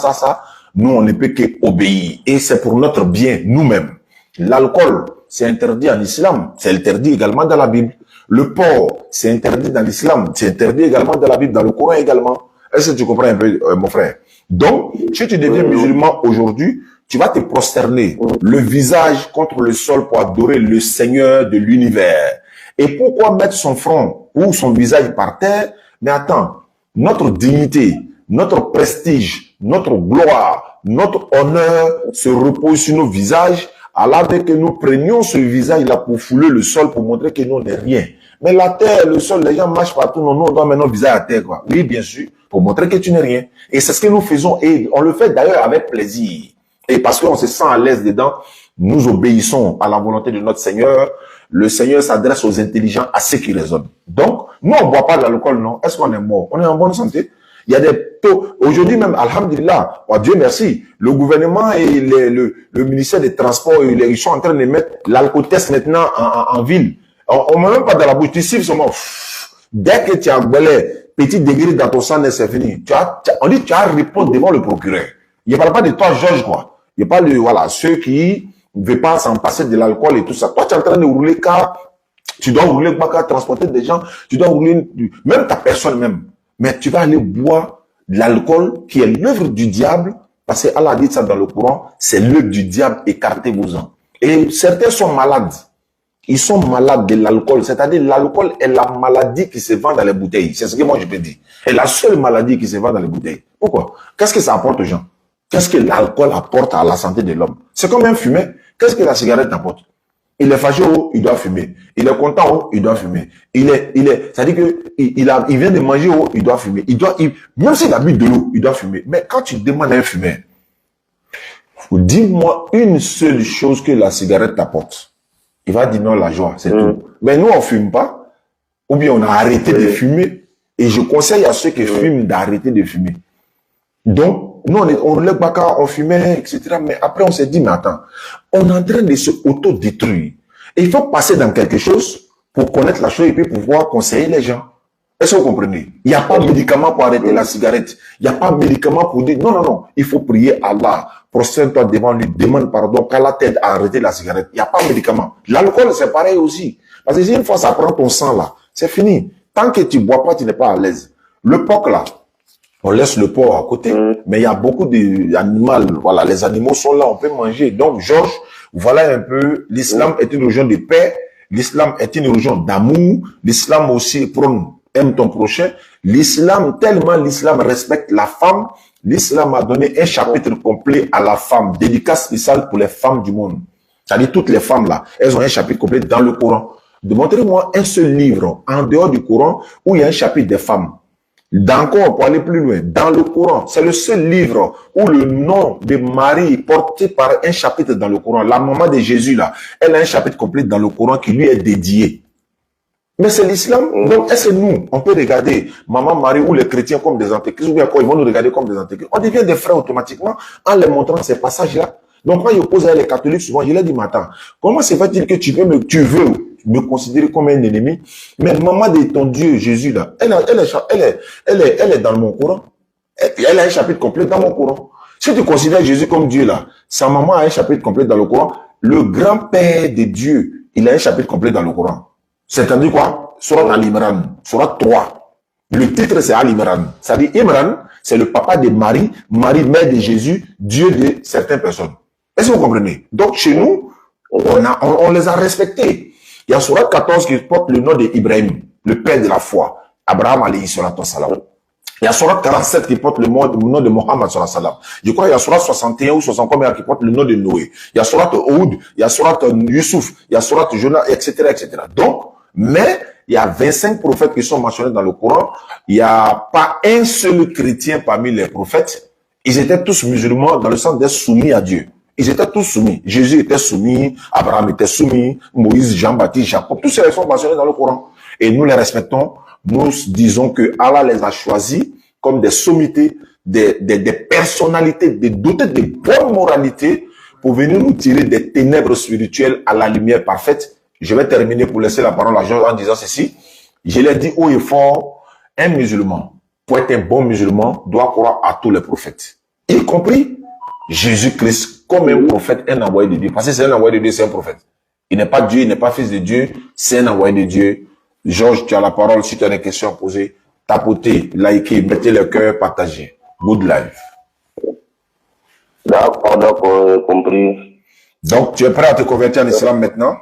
nous, on ne peut qu'obéir. Et c'est pour notre bien, nous-mêmes. L'alcool, c'est interdit en islam. C'est interdit également dans la Bible. Le porc, c'est interdit dans l'islam. C'est interdit également dans la Bible, dans le Coran également. Est-ce que tu comprends un peu, mon frère? Donc, si tu deviens musulman aujourd'hui, tu vas te prosterner le visage contre le sol pour adorer le Seigneur de l'univers. Et pourquoi mettre son front ou son visage par terre? Mais attends, notre dignité, notre prestige, notre gloire, notre honneur se repose sur nos visages, alors que nous prenions ce visage-là pour fouler le sol, pour montrer que nous n'est rien. Mais la terre, le sol, les gens marchent partout, non, on doit mettre nos visages à terre, quoi. Oui, bien sûr, pour montrer que tu n'es rien. Et c'est ce que nous faisons, et on le fait d'ailleurs avec plaisir. Et parce qu'on se sent à l'aise dedans, nous obéissons à la volonté de notre Seigneur. Le Seigneur s'adresse aux intelligents, à ceux qui raisonnent. Donc, nous, on ne boit pas de l'alcool, non. Est-ce qu'on est mort? On est en bonne santé. Il y a des taux. Aujourd'hui même, alhamdulillah, oh, Dieu merci, le gouvernement et le ministère des Transports, ils sont en train de mettre l'alcotest maintenant en ville. On ne met même pas dans la bouche. Tu siffles seulement. Dès que tu as petit degré dans ton sang, c'est fini. On dit que tu as réponse devant le procureur. Il ne parle pas de toi, Georges, quoi. Il parle de, voilà, ceux qui ne veulent pas s'en passer de l'alcool et tout ça. Toi, tu es en train de rouler car, tu dois rouler car transporter des gens, tu dois rouler, même ta personne même. Mais tu vas aller boire de l'alcool qui est l'œuvre du diable, parce que Allah dit ça dans le Coran, c'est l'œuvre du diable, écartez-vous-en. Et certains sont malades. Ils sont malades de l'alcool, c'est-à-dire l'alcool est la maladie qui se vend dans les bouteilles. C'est ce que moi je peux dire. C'est la seule maladie qui se vend dans les bouteilles. Pourquoi? Qu'est-ce que ça apporte aux gens? Qu'est-ce que l'alcool apporte à la santé de l'homme? C'est comme un fumet. Qu'est-ce que la cigarette apporte? Il est fâché, il doit fumer. Il est content, il doit fumer. C'est-à-dire que il vient de manger, il doit fumer. Même s'il a bu de l'eau, il doit fumer. Mais quand tu demandes à un fumeur, dis-moi une seule chose que la cigarette t'apporte. Il va dire non, la joie, c'est tout. Mais nous, on fume pas. Ou bien on a arrêté de fumer. Et je conseille à ceux qui fument d'arrêter de fumer. Donc, nous, on relève pas quand on fumait, etc. Mais après, on s'est dit, mais attends, on est en train de se auto-détruire. Et il faut passer dans quelque chose pour connaître la chose et puis pouvoir conseiller les gens. Est-ce que vous comprenez? Il n'y a pas de médicament pour arrêter la cigarette. Il n'y a pas de médicament pour dire, non. Il faut prier Allah. Prosterne-toi devant lui, demande pardon, qu'Allah t'aide à arrêter la cigarette. Il n'y a pas de médicament. L'alcool, c'est pareil aussi. Parce que si une fois ça prend ton sang là, c'est fini. Tant que tu bois pas, tu n'es pas à l'aise. Le porc là, on laisse le porc à côté, mais il y a beaucoup d'animaux, voilà, les animaux sont là, on peut manger. Donc, Georges, voilà un peu, l'islam est une religion de paix, l'islam est une religion d'amour, l'islam aussi prône, aime ton prochain. L'islam, tellement l'islam respecte la femme, l'islam a donné un chapitre complet à la femme, dédicace spéciale pour les femmes du monde. C'est-à-dire toutes les femmes là, elles ont un chapitre complet dans le Coran. Montrez-moi un seul livre en dehors du Coran où il y a un chapitre des femmes. Encore, pour aller plus loin, dans le Coran, c'est le seul livre où le nom de Marie est porté par un chapitre dans le Coran. La maman de Jésus, là, elle a un chapitre complet dans le Coran qui lui est dédié. Mais c'est l'islam. Donc, est-ce que nous, on peut regarder Maman Marie ou les chrétiens comme des antéchrists, ou bien quoi, ils vont nous regarder comme des antéchrists? On devient des frères automatiquement en les montrant ces passages-là. Donc, quand ils posent à les catholiques, souvent, je leur dis, mais attends, comment se fait-il que tu veux me considérer comme un ennemi? Mais maman de ton Dieu, Jésus, là, elle est dans mon Coran. Elle a un chapitre complet dans mon Coran. Si tu considères Jésus comme Dieu, là, sa maman a un chapitre complet dans le Coran. Le grand-père de Dieu, il a un chapitre complet dans le Coran. C'est-à-dire quoi? Surat Al-Imran, Surat 3. Le titre, c'est Al-Imran. Ça dit Imran, c'est le papa de Marie, Marie, mère de Jésus, Dieu de certaines personnes. Est-ce que vous comprenez? Donc, chez nous, on les a respectés. Il y a Surat 14 qui porte le nom d'Ibrahim, le père de la foi. Abraham alayhi salatu wassalam. Il y a Surat 47 qui porte le nom de Mohammed sallallahu alayhi wa sallam. Je crois qu'il y a Surat 61 ou 60 combien qui porte le nom de Noé. Il y a Surat Oud, il y a Surat Yusuf, il y a Surat Jonah, etc., etc. Donc, mais il y a 25 prophètes qui sont mentionnés dans le Coran. Il n'y a pas un seul chrétien parmi les prophètes. Ils étaient tous musulmans dans le sens d'être soumis à Dieu. Ils étaient tous soumis. Jésus était soumis, Abraham était soumis, Moïse, Jean-Baptiste, Jacob. Tous ces sont mentionnés dans le Coran. Et nous les respectons. Nous disons que Allah les a choisis comme des sommités, des personnalités, des dotés de bonne moralité pour venir nous tirer des ténèbres spirituelles à la lumière parfaite. Je vais terminer pour laisser la parole à Georges en disant ceci. Je l'ai dit haut et fort, un musulman, pour être un bon musulman, doit croire à tous les prophètes. Y compris Jésus-Christ comme un prophète, un envoyé de Dieu. Parce que c'est un envoyé de Dieu, c'est un prophète. Il n'est pas Dieu, il n'est pas fils de Dieu, c'est un envoyé de Dieu. Georges, tu as la parole. Si tu as des questions à poser, tapotez, likez, mettez le cœur, partagez. Good life. D'accord, compris. Donc, tu es prêt à te convertir en islam maintenant?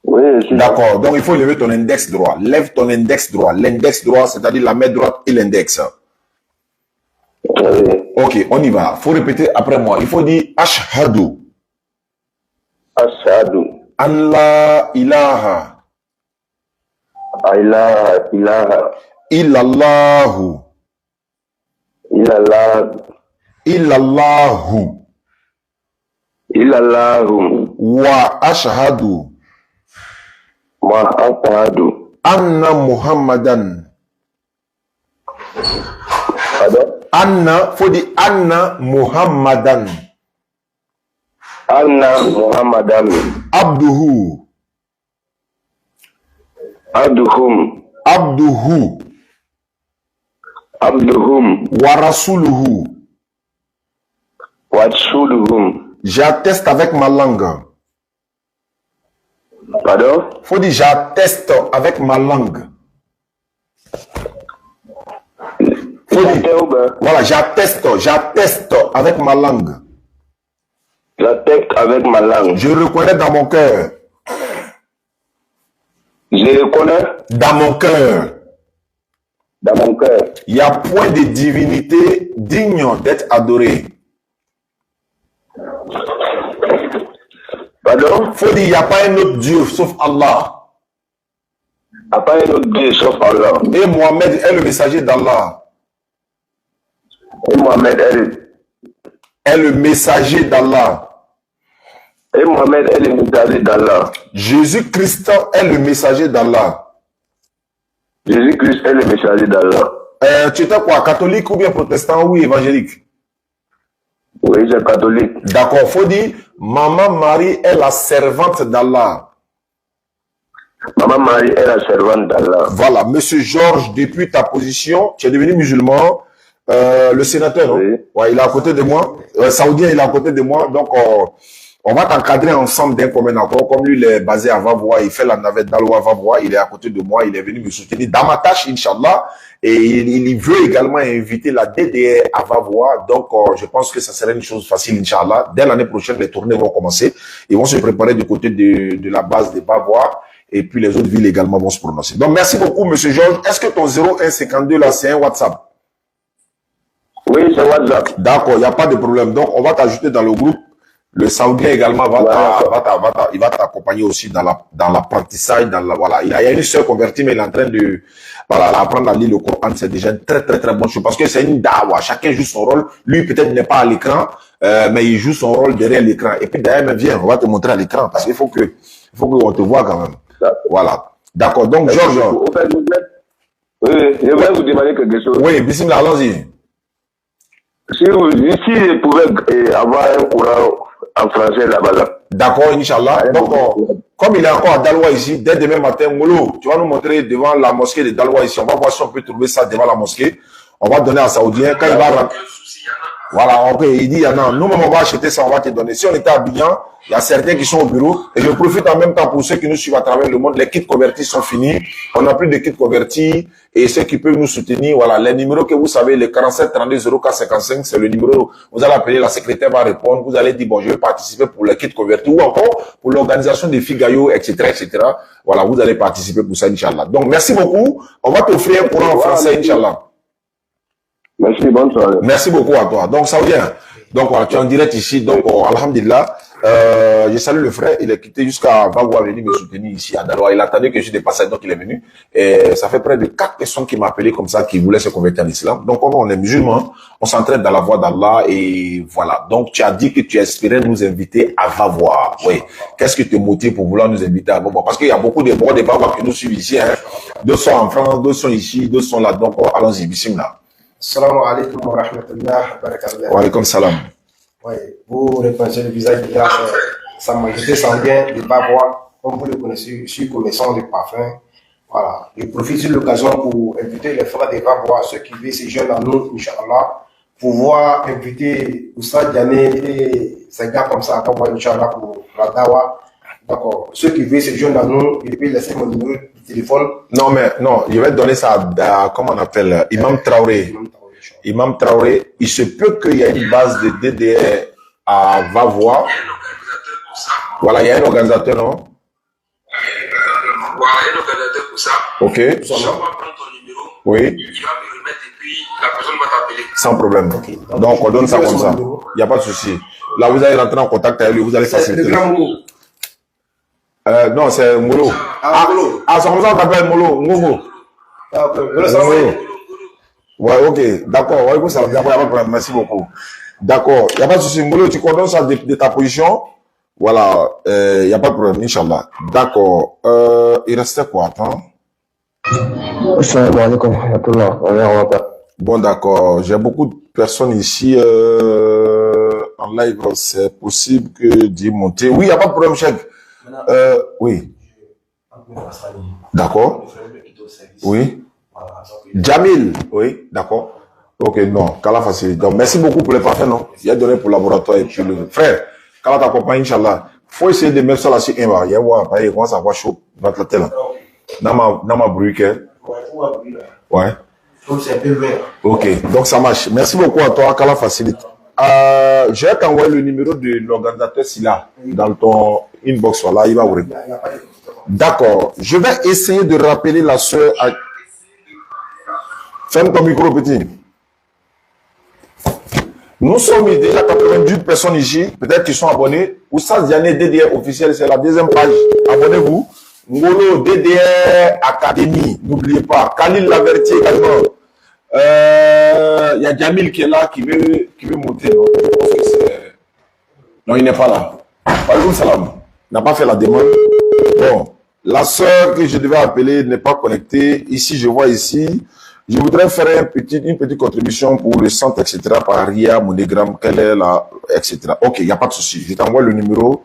Oui, je suis d'accord. Donc, il faut lever ton index droit. Lève ton index droit. L'index droit, c'est-à-dire la main droite et l'index. Oui. Ok, on y va. Il faut répéter après moi. Il faut dire Ashhadu. Ashhadu. Allah ilaha. Ilaha. Illallahu. Illallahu. Wa ashhadu. Anna Muhammadan. Anna, faut dire Anna Muhammadan. Abduhu. Wa rasuluhu. J'atteste avec ma langue. Pardon? Faut dire j'atteste avec ma langue. Voilà, j'atteste avec ma langue. J'atteste avec ma langue. Je reconnais dans mon cœur. Je reconnais dans mon cœur. Dans mon cœur. Il n'y a point de divinité digne d'être adorée. Pardon? Faut dire il n'y a pas un autre Dieu sauf Allah. Il n'y a pas un autre Dieu sauf Allah. Et Mohamed est le messager d'Allah. Et Mohamed est le messager d'Allah. Et Mohamed est le messager d'Allah. Jésus-Christ est le messager d'Allah. Jésus-Christ est le messager d'Allah. Tu étais quoi, catholique ou bien protestant ou évangélique? Oui, j'ai catholique. D'accord, faut dire, Maman Marie est la servante d'Allah. Maman Marie est la servante d'Allah. Voilà, Monsieur Georges, depuis ta position, tu es devenu musulman. Le sénateur, oui. Ouais, il est à côté de moi. Saoudien, il est à côté de moi. Donc, on va t'encadrer ensemble d'un commun accord. Comme lui, il est basé à Vavois, il fait la navette d'Aloua à Vavois, il est à côté de moi, il est venu me soutenir dans ma tâche, Inch'Allah. Et il veut également inviter la DDR à Vavois. Donc, je pense que ça serait une chose facile, Inch'Allah. Dès l'année prochaine, les tournées vont commencer. Ils vont se préparer du côté de la base de Vavois. Et puis, les autres villes également vont se prononcer. Donc, merci beaucoup, Monsieur Georges. Est-ce que ton 0152, là, c'est un WhatsApp? Oui, c'est WhatsApp. D'accord, il n'y a pas de problème. Donc, on va t'ajouter dans le groupe. Le Saoudien également il va t'accompagner aussi dans l'apprentissage. Voilà. Il y a une sœur convertie, mais il est en train de apprendre à lire le Coran. C'est déjà une très, très, très bonne chose parce que c'est une dawa. Chacun joue son rôle. Lui, peut-être, n'est pas à l'écran, mais il joue son rôle derrière l'écran. Et puis, d'ailleurs, viens, on va te montrer à l'écran parce qu'il faut qu'on te voit quand même. Voilà. D'accord. Donc, Georges. Oui, je voulais vous demander quelque chose. Oui, bismillah, allons-y. Si je pouvais avoir un courant en français là-bas. Là. D'accord, Inch'Allah. Donc, comme il est encore à Daloa ici, dès demain matin, Molo, tu vas nous montrer devant la mosquée de Daloa ici. On va voir si on peut trouver ça devant la mosquée. On va donner à Saoudien. Quand il va rentrer. Voilà, ok, il dit, non, nous-mêmes, on va acheter ça, on va te donner. Si on était à Abidjan, il y a certains qui sont au bureau, et je profite en même temps pour ceux qui nous suivent à travers le monde, les kits convertis sont finis, on n'a plus de kits convertis, et ceux qui peuvent nous soutenir, voilà, les numéros que vous savez, le 47 32 0455, c'est le numéro, vous allez appeler, la secrétaire va répondre, vous allez dire, bon, je vais participer pour les kits convertis, ou encore pour l'organisation des Figayo, etc., etc. Voilà, vous allez participer pour ça, Inch'Allah. Donc, merci beaucoup, on va t'offrir un courant en français, Inch'Allah. Merci, bonne soirée. Merci beaucoup à toi. Donc, ça vient. Donc, voilà, tu es en direct ici. Donc, alhamdulillah, je salue le frère. Il est quitté jusqu'à Vagua venir me soutenir ici à Daroua. Il attendait que je dépasse, donc il est venu. Et ça fait près de 4 personnes qui m'ont appelé comme ça, qui voulaient se convertir en islam. Donc, on est musulmans, on s'entraîne dans la voie d'Allah et voilà. Donc, tu as dit que tu espérais nous inviter à Vavois. Oui. Qu'est-ce qui te motive pour vouloir nous inviter à Vavois? Parce qu'il y a beaucoup de bons de Vavois qui nous suivent ici, hein. Deux sont en France, deux sont ici, deux sont là. Donc, allons-y, bismillah. Assalamu alaikum wa rahmatullahi wa barakatuh. Wa alaikum salam. Oui, vous reconnaissez le visage de sa majesté sanguine de Vavois, comme vous le connaissez, je suis commerçant de parfum. Voilà, je profite de l'occasion pour inviter les frères de Vavois, ceux qui veulent se joindre à nous, Inch'Allah, pouvoir inviter Oustad Diané et ces gars comme ça à Vavois, Inch'Allah, pour la Dawa. D'accord, ceux qui veulent se joindre à nous, je peux laisser mon numéro de téléphone. Non, mais non, je vais donner ça à comment on appelle, Imam Traoré. Imam Traoré, il se peut qu'il y ait une base de DDR à Vavois. Voilà, il y a un organisateur, non? Voilà, il y a un organisateur pour ça. Ok. Je vais prendre ton numéro. Oui. Il va me remettre et puis la personne va t'appeler. Sans problème. Okay. Donc, on donne ça comme ça. Il n'y a pas de souci. Là, vous allez rentrer en contact avec lui, vous allez faciliter. C'est le grand Molo. Non, c'est Molo. Molo. Ah, c'est comme ça qu'on appelle Molo. Molo. Ah, ok. Molo. Ouais, ok, d'accord, ouais, ça, il n'y a pas de problème, merci beaucoup. D'accord, il n'y a pas de souci, Molo, tu condamnes ça de ta position. Voilà, il n'y a pas de problème, Inch'Allah. D'accord, il restait quoi, attends? Bon, d'accord, j'ai beaucoup de personnes ici en live, c'est possible que d'y monter. Oui, il n'y a pas de problème, chef. Oui. D'accord. Oui. Jamil, oui, d'accord. Ok, non, Kala facilite. Donc, merci beaucoup pour les parfaits, non? Il a donné pour le laboratoire et puis le frère. Kala t'accompagne, Inch'Allah. Faut essayer de mettre ça là sur un bar. Il y a voir, il commence à avoir chaud. Va te la tête là. Dans ma briquette. Ouais. C'est un peu vert. Ok, donc ça marche. Merci beaucoup à toi, Kala facilite. Je vais t'envoyer le numéro de l'organisateur Silla dans ton inbox. Voilà, il va ouvrir. D'accord. Je vais essayer de rappeler la soeur. Ferme ton micro, petit. Nous sommes déjà 98 personnes ici, peut-être qui sont abonnés. Oustad Diané DDR officiel, c'est la deuxième page. Abonnez-vous. Ngolo DDR Académie, n'oubliez pas. Khalil Lavertier également. Il y a Jamil qui est là, qui veut monter. Non, non, il n'est pas là. Walikoum salam. Il n'a pas fait la demande. Bon, la sœur que je devais appeler n'est pas connectée. Ici, je vois ici. Je voudrais faire une petite contribution pour le centre, etc. par RIA, Monogramme, quelle est la, etc. Ok, il n'y a pas de souci. Je t'envoie le numéro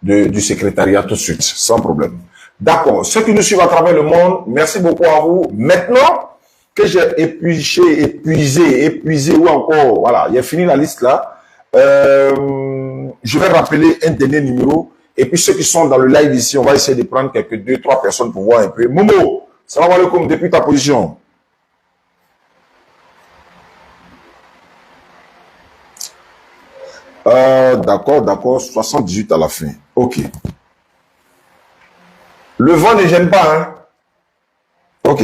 du secrétariat tout de suite, sans problème. D'accord. Ceux qui nous suivent à travers le monde, merci beaucoup à vous. Maintenant que j'ai épuisé ou encore, voilà, il a fini la liste là, je vais rappeler un dernier numéro. Et puis ceux qui sont dans le live ici, on va essayer de prendre quelques 2-3 personnes pour voir un peu. Momo, salam alaikum, depuis ta position. D'accord, 78 à la fin. Ok. Le vent ne gêne pas, hein? Ok.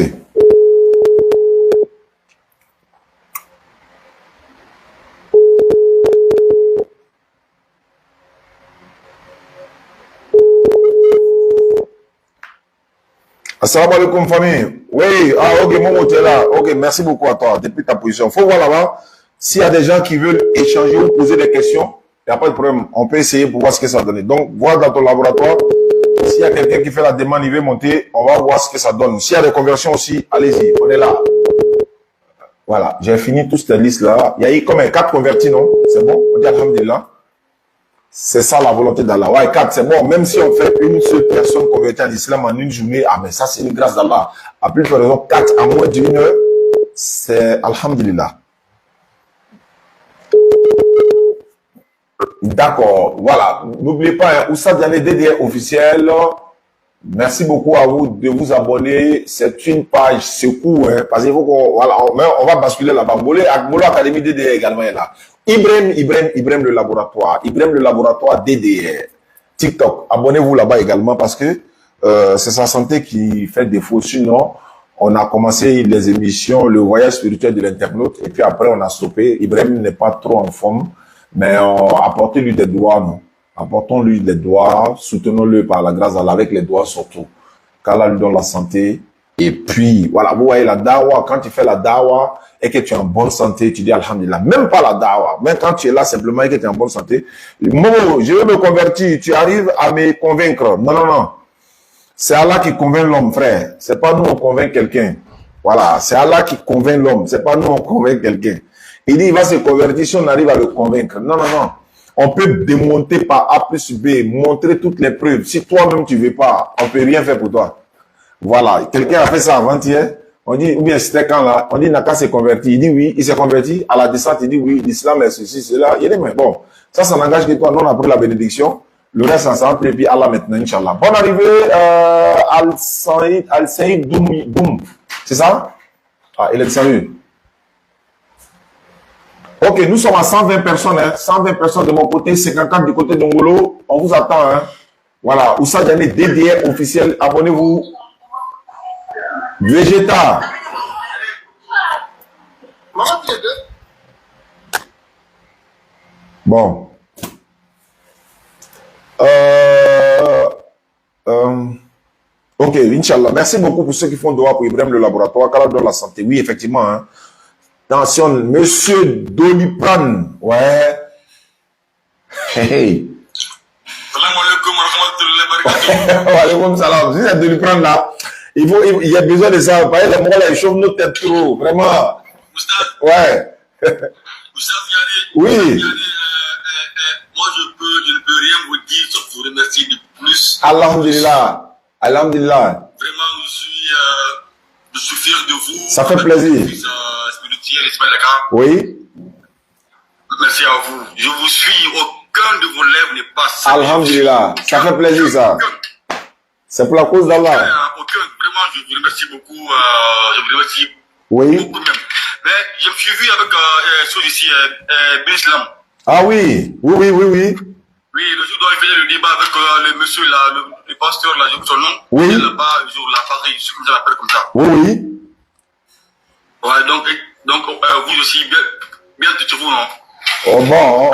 Assalamu alaikum, famille. Oui, ok, Momo, tu es là. Ok, merci beaucoup à toi, depuis ta position. Faut voir là-bas. S'il y a des gens qui veulent échanger ou poser des questions, il n'y a pas de problème. On peut essayer pour voir ce que ça donne. Donc, vois dans ton laboratoire. S'il y a quelqu'un qui fait la demande, il veut monter, on va voir ce que ça donne. S'il y a des conversions aussi, allez-y, on est là. Voilà, j'ai fini toute cette liste-là. Il y a eu comme 4 convertis, non? C'est bon? On dit alhamdulillah. C'est ça la volonté d'Allah. Ouais, 4, c'est bon. Même si on fait une seule personne convertie à l'islam en une journée, ah, mais ça, c'est une grâce d'Allah. À plus de raison, 4 en moins d'une heure, c'est alhamdulillah. D'accord, voilà. N'oubliez pas, hein, Oussa Diané DDR officiel. Merci beaucoup à vous de vous abonner. C'est une page secours, hein, parce qu'il faut qu'on, voilà, on va basculer là-bas. Molo Académie DDR également est là. Ibrahim le laboratoire. Ibrahim le laboratoire DDR. TikTok. Abonnez-vous là-bas également parce que c'est sa santé qui fait défaut. Sinon, on a commencé les émissions, le voyage spirituel de l'internaute, et puis après on a stoppé. Ibrahim n'est pas trop en forme, mais apportez-lui des doigts, non. Apportons-lui des doigts, soutenons-le par la grâce d'Allah avec les doigts surtout. Qu'Allah lui donne la santé. Et puis, voilà, vous voyez la dawa, quand tu fais la dawa et que tu es en bonne santé, tu dis alhamdulillah. Même pas la dawa, même quand tu es là simplement et que tu es en bonne santé. Moi, je vais me convertir, tu arrives à me convaincre. Non, non, non. C'est Allah qui convainc l'homme, frère. C'est pas nous on convainc quelqu'un. Voilà, c'est Allah qui convainc l'homme. C'est pas nous on convainc quelqu'un. Il dit il va se convertir si on arrive à le convaincre. Non, non, non. On peut démonter par A plus B, montrer toutes les preuves. Si toi-même tu veux pas, on peut rien faire pour toi. Voilà. Quelqu'un a fait ça avant-hier. On dit, ou bien c'était quand là, on dit Naka s'est converti. Il dit oui, il s'est converti. À la descente, il dit oui, l'islam est ceci, cela. Il dit mais bon, ça n'engage que toi. Nous on a pris la bénédiction. Le reste ensemble, et puis Allah maintenant, Inch'Allah. Bonne arrivée, Al-Saïd Doum. C'est ça? Ah, il est sérieux. Ok, nous sommes à 120 personnes, hein. 120 personnes de mon côté, 54 du côté d'Ongolo. On vous attend, hein. Voilà, Oussa Diané DDR officiel. Abonnez-vous. Végéta. Bon. Ok, Inch'Allah. Merci beaucoup pour ceux qui font doigt pour Ibrahim le laboratoire. Qu'Allah donne la santé. Oui, effectivement. Hein. Attention, monsieur Doliprane. Ouais. Hey. Salam. Salam. Si c'est Doliprane là, il y a besoin de ça. Parce que les morts là, ils chauffent nos têtes trop. Vraiment. Ouais. Oui. Moi, je ne peux rien vous dire sauf vous remercier de plus. Alhamdulillah. Alhamdulillah. Vraiment, je suis fier de vous. Ça fait plaisir. Oui. Merci à vous. Je vous suis. Aucun de vos lèvres n'est pas. Alhamdulillah. Ça fait plaisir, ça. C'est pour la cause d'Allah. Aucun. Vraiment, je vous remercie beaucoup. Je vous remercie beaucoup même. Mais je me suis vu avec ceux ici, Bislam. Ah oui, oui. Oui, le jour où il faisait le débat avec le monsieur là, le pasteur là, j'ai son nom. Oui. Il est là-bas, le jour la Paris, je sais comment ça l'appelle comme ça. Oui. Ouais, donc vous aussi, bien de vous, non? Oh bon,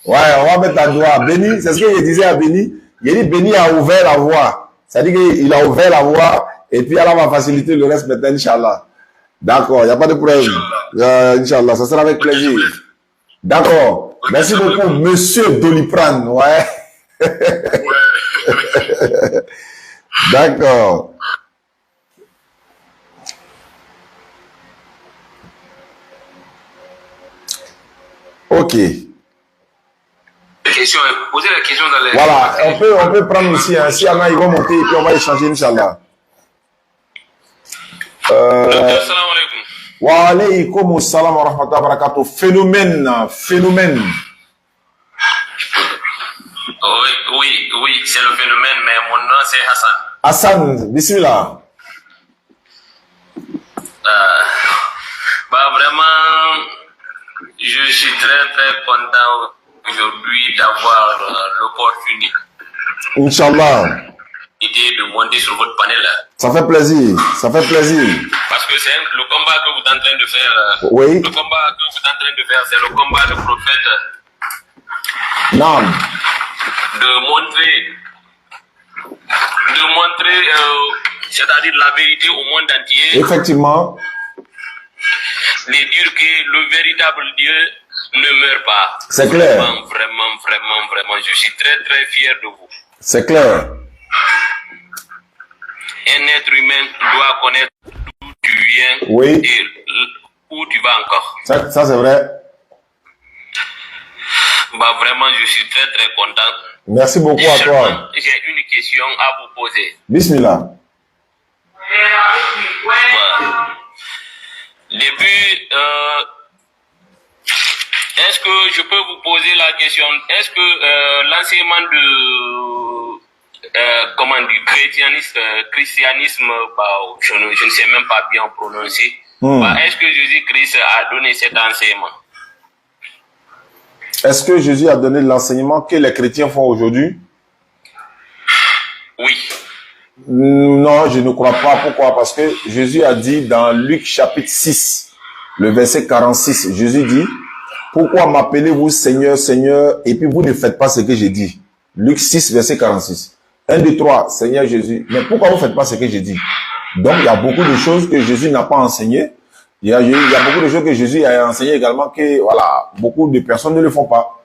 ouais, on va mettre un doigt. Béni, c'est ce que je disais à Béni. Il dit Béni a ouvert la voie. C'est-à-dire qu'il a ouvert la voie et puis Allah va faciliter le reste maintenant, Inch'Allah. D'accord, il n'y a pas de problème. Inch'Allah, ça sera avec plaisir. D'accord. Merci beaucoup, monsieur Doliprane. Ouais. D'accord. Ok. Posez la question dans les... Voilà, on peut prendre aussi, hein, si Anna, ils vont monter et puis on va échanger, Inch'Allah. Salam alaikum. Wa alaykum salam wa rahmatullahi wa barakatuh. Phénomène. Oui, c'est le phénomène, mais mon nom c'est Hassan. Hassan, bismillah. Vraiment, je suis très content aujourd'hui d'avoir l'opportunité. Inch'Allah. De monter sur votre panel. Ça fait plaisir. Parce que c'est le combat que vous êtes en train de faire. Oui. Le combat que vous êtes en train de faire, c'est le combat du prophète. Non. De montrer, c'est-à-dire la vérité au monde entier. Effectivement. De dire que le véritable Dieu ne meurt pas. C'est clair. Vraiment, je suis très fier de vous. C'est clair. Un être humain doit connaître d'où tu viens et où tu vas encore. Ça c'est vrai. Vraiment, je suis très content. Merci beaucoup à toi. J'ai une question à vous poser. Bismillah. Depuis, est-ce que je peux vous poser la question. Est-ce que l'enseignement du christianisme, je ne sais même pas bien prononcer, est-ce que Jésus-Christ a donné cet enseignement? Est-ce que Jésus a donné l'enseignement que les chrétiens font aujourd'hui? Oui. Non, je ne crois pas. Pourquoi? Parce que Jésus a dit dans Luc chapitre 6, le verset 46, Jésus dit, pourquoi m'appelez-vous Seigneur, Seigneur, et puis vous ne faites pas ce que j'ai dit? Luc 6, verset 46. 1, 2, 3, Seigneur Jésus. Mais pourquoi vous ne faites pas ce que j'ai dit? Donc, il y a beaucoup de choses que Jésus n'a pas enseignées. Il y a beaucoup de choses que Jésus a enseigné également que, voilà, beaucoup de personnes ne le font pas.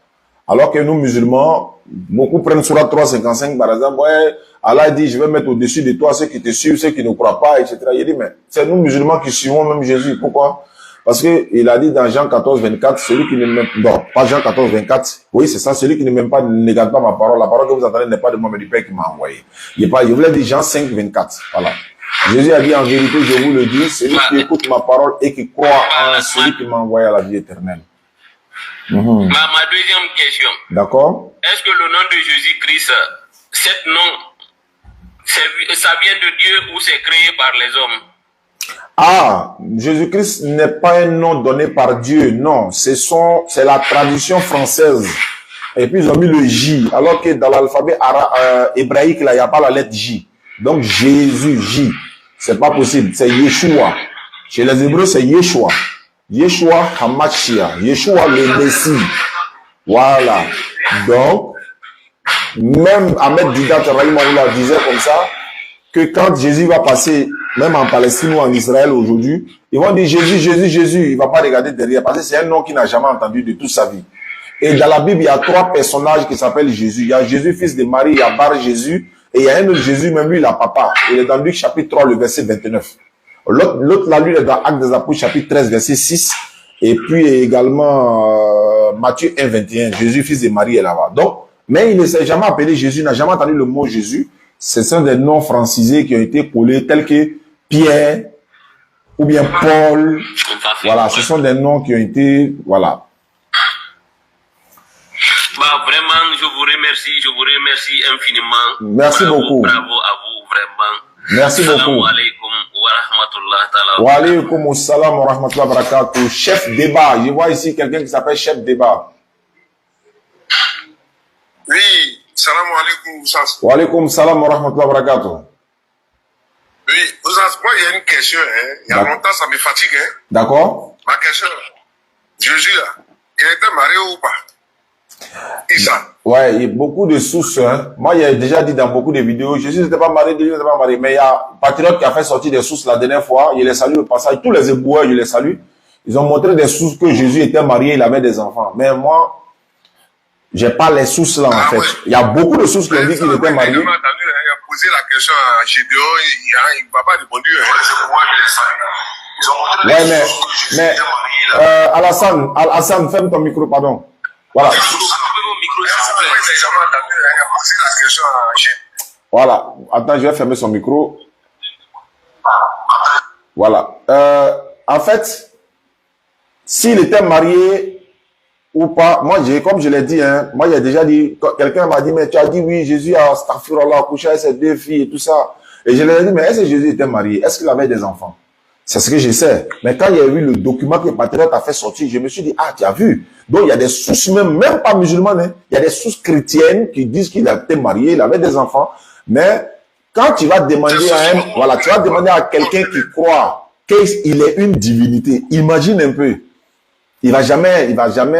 Alors que nous, musulmans, beaucoup prennent Surat 355, par exemple, ouais, Allah dit, je vais mettre au-dessus de toi ceux qui te suivent, ceux qui ne croient pas, etc. Il dit, mais c'est nous, musulmans, qui suivons même Jésus. Pourquoi? Parce que il a dit dans Jean 14, 24, celui qui ne m'aime pas, non, pas Jean 14, 24, oui, c'est ça, celui qui ne m'aime pas, ne garde pas ma parole. La parole que vous entendez n'est pas de moi, mais du Père qui m'a envoyé. Il voulait dire Jean 5, 24. Voilà. Jésus a dit, en vérité, je vous le dis, celui qui écoute ma parole et qui croit en celui qui m'a envoyé à la vie éternelle. Ma deuxième question. D'accord. Est-ce que le nom de Jésus-Christ, cet nom, ça vient de Dieu ou c'est créé par les hommes? Ah, Jésus-Christ n'est pas un nom donné par Dieu, non, c'est la tradition française. Et puis ils ont mis le J, alors que dans l'alphabet hébraïque, là, il n'y a pas la lettre J. Donc Jésus, J, c'est pas possible, c'est Yeshua. Chez les Hébreux, c'est Yeshua. Yeshua Hamashia, Yeshua le Messie. Voilà. Donc, même Ahmed Didat Rahimahullah disait comme ça, que quand Jésus va passer, même en Palestine ou en Israël aujourd'hui, ils vont dire Jésus, Jésus, Jésus. Il ne va pas regarder derrière parce que c'est un nom qu'il n'a jamais entendu de toute sa vie. Et dans la Bible, il y a 3 personnages qui s'appellent Jésus. Il y a Jésus, fils de Marie, il y a Bar Jésus, et il y a un autre Jésus, même lui, il a papa. Il est dans Luc chapitre 3, le verset 29. L'autre là, lui, il est dans Actes des Apôtres, chapitre 13, verset 6. Et puis également Matthieu 1, 21. Jésus, fils de Marie, est là-bas. Donc, mais il ne s'est jamais appelé Jésus, il n'a jamais entendu le mot Jésus. Ce sont des noms francisés qui ont été collés, tels que Pierre ou bien Paul. Voilà, ce sont des noms qui ont été, voilà. Bah, vraiment, je vous remercie infiniment. Merci beaucoup. Bravo à vous, vraiment. Merci beaucoup. Assalamu alaikum wa rahmatullah ta'ala. Wa alaikum assalam wa rahmatullah wa barakatuh. Chef débat. Je vois ici quelqu'un qui s'appelle chef débat. Oui, salam alaikum. Wa alaikum salam wa rahmatullah wa barakatuh. Oui, moi il y a une question. Il y a longtemps, ça me fatigue. D'accord. Ma question, Jésus, il était marié ou pas? Ouais, il y a beaucoup de sources. Hein. Moi, il a déjà dit dans beaucoup de vidéos, Jésus n'était pas marié, Jésus n'était pas marié. Mais il y a un patriote qui a fait sortir des sources la dernière fois. Il les salue au passage. Tous les éboueurs, je les salue. Ils ont montré des sources que Jésus était marié, il avait des enfants. Mais moi, j'ai pas les sources là, en fait. Ouais. Il y a beaucoup de sources qui ont dit qu'il était marié. Il a posé la question à Gédéon, il ne va pas répondre. Ouais, mais Alassane, ferme ton micro, pardon. Voilà. Voilà. Attends, je vais fermer son micro. Voilà. En fait, s'il était marié ou pas, moi, comme je l'ai dit, hein, moi, il a déjà dit, quelqu'un m'a dit, mais tu as dit oui, Jésus a couché avec ses 2 filles et tout ça. Et je lui ai dit, mais est-ce que Jésus était marié? Est-ce qu'il avait des enfants? C'est ce que je sais. Mais quand il y a eu le document que le patriote a fait sortir, je me suis dit, ah, tu as vu. Donc, il y a des sources même pas musulmanes, hein. Il y a des sources chrétiennes qui disent qu'il a été marié, il avait des enfants. Mais quand tu vas demander tu vas demander à quelqu'un qui croit qu'il est une divinité, imagine un peu. Il va jamais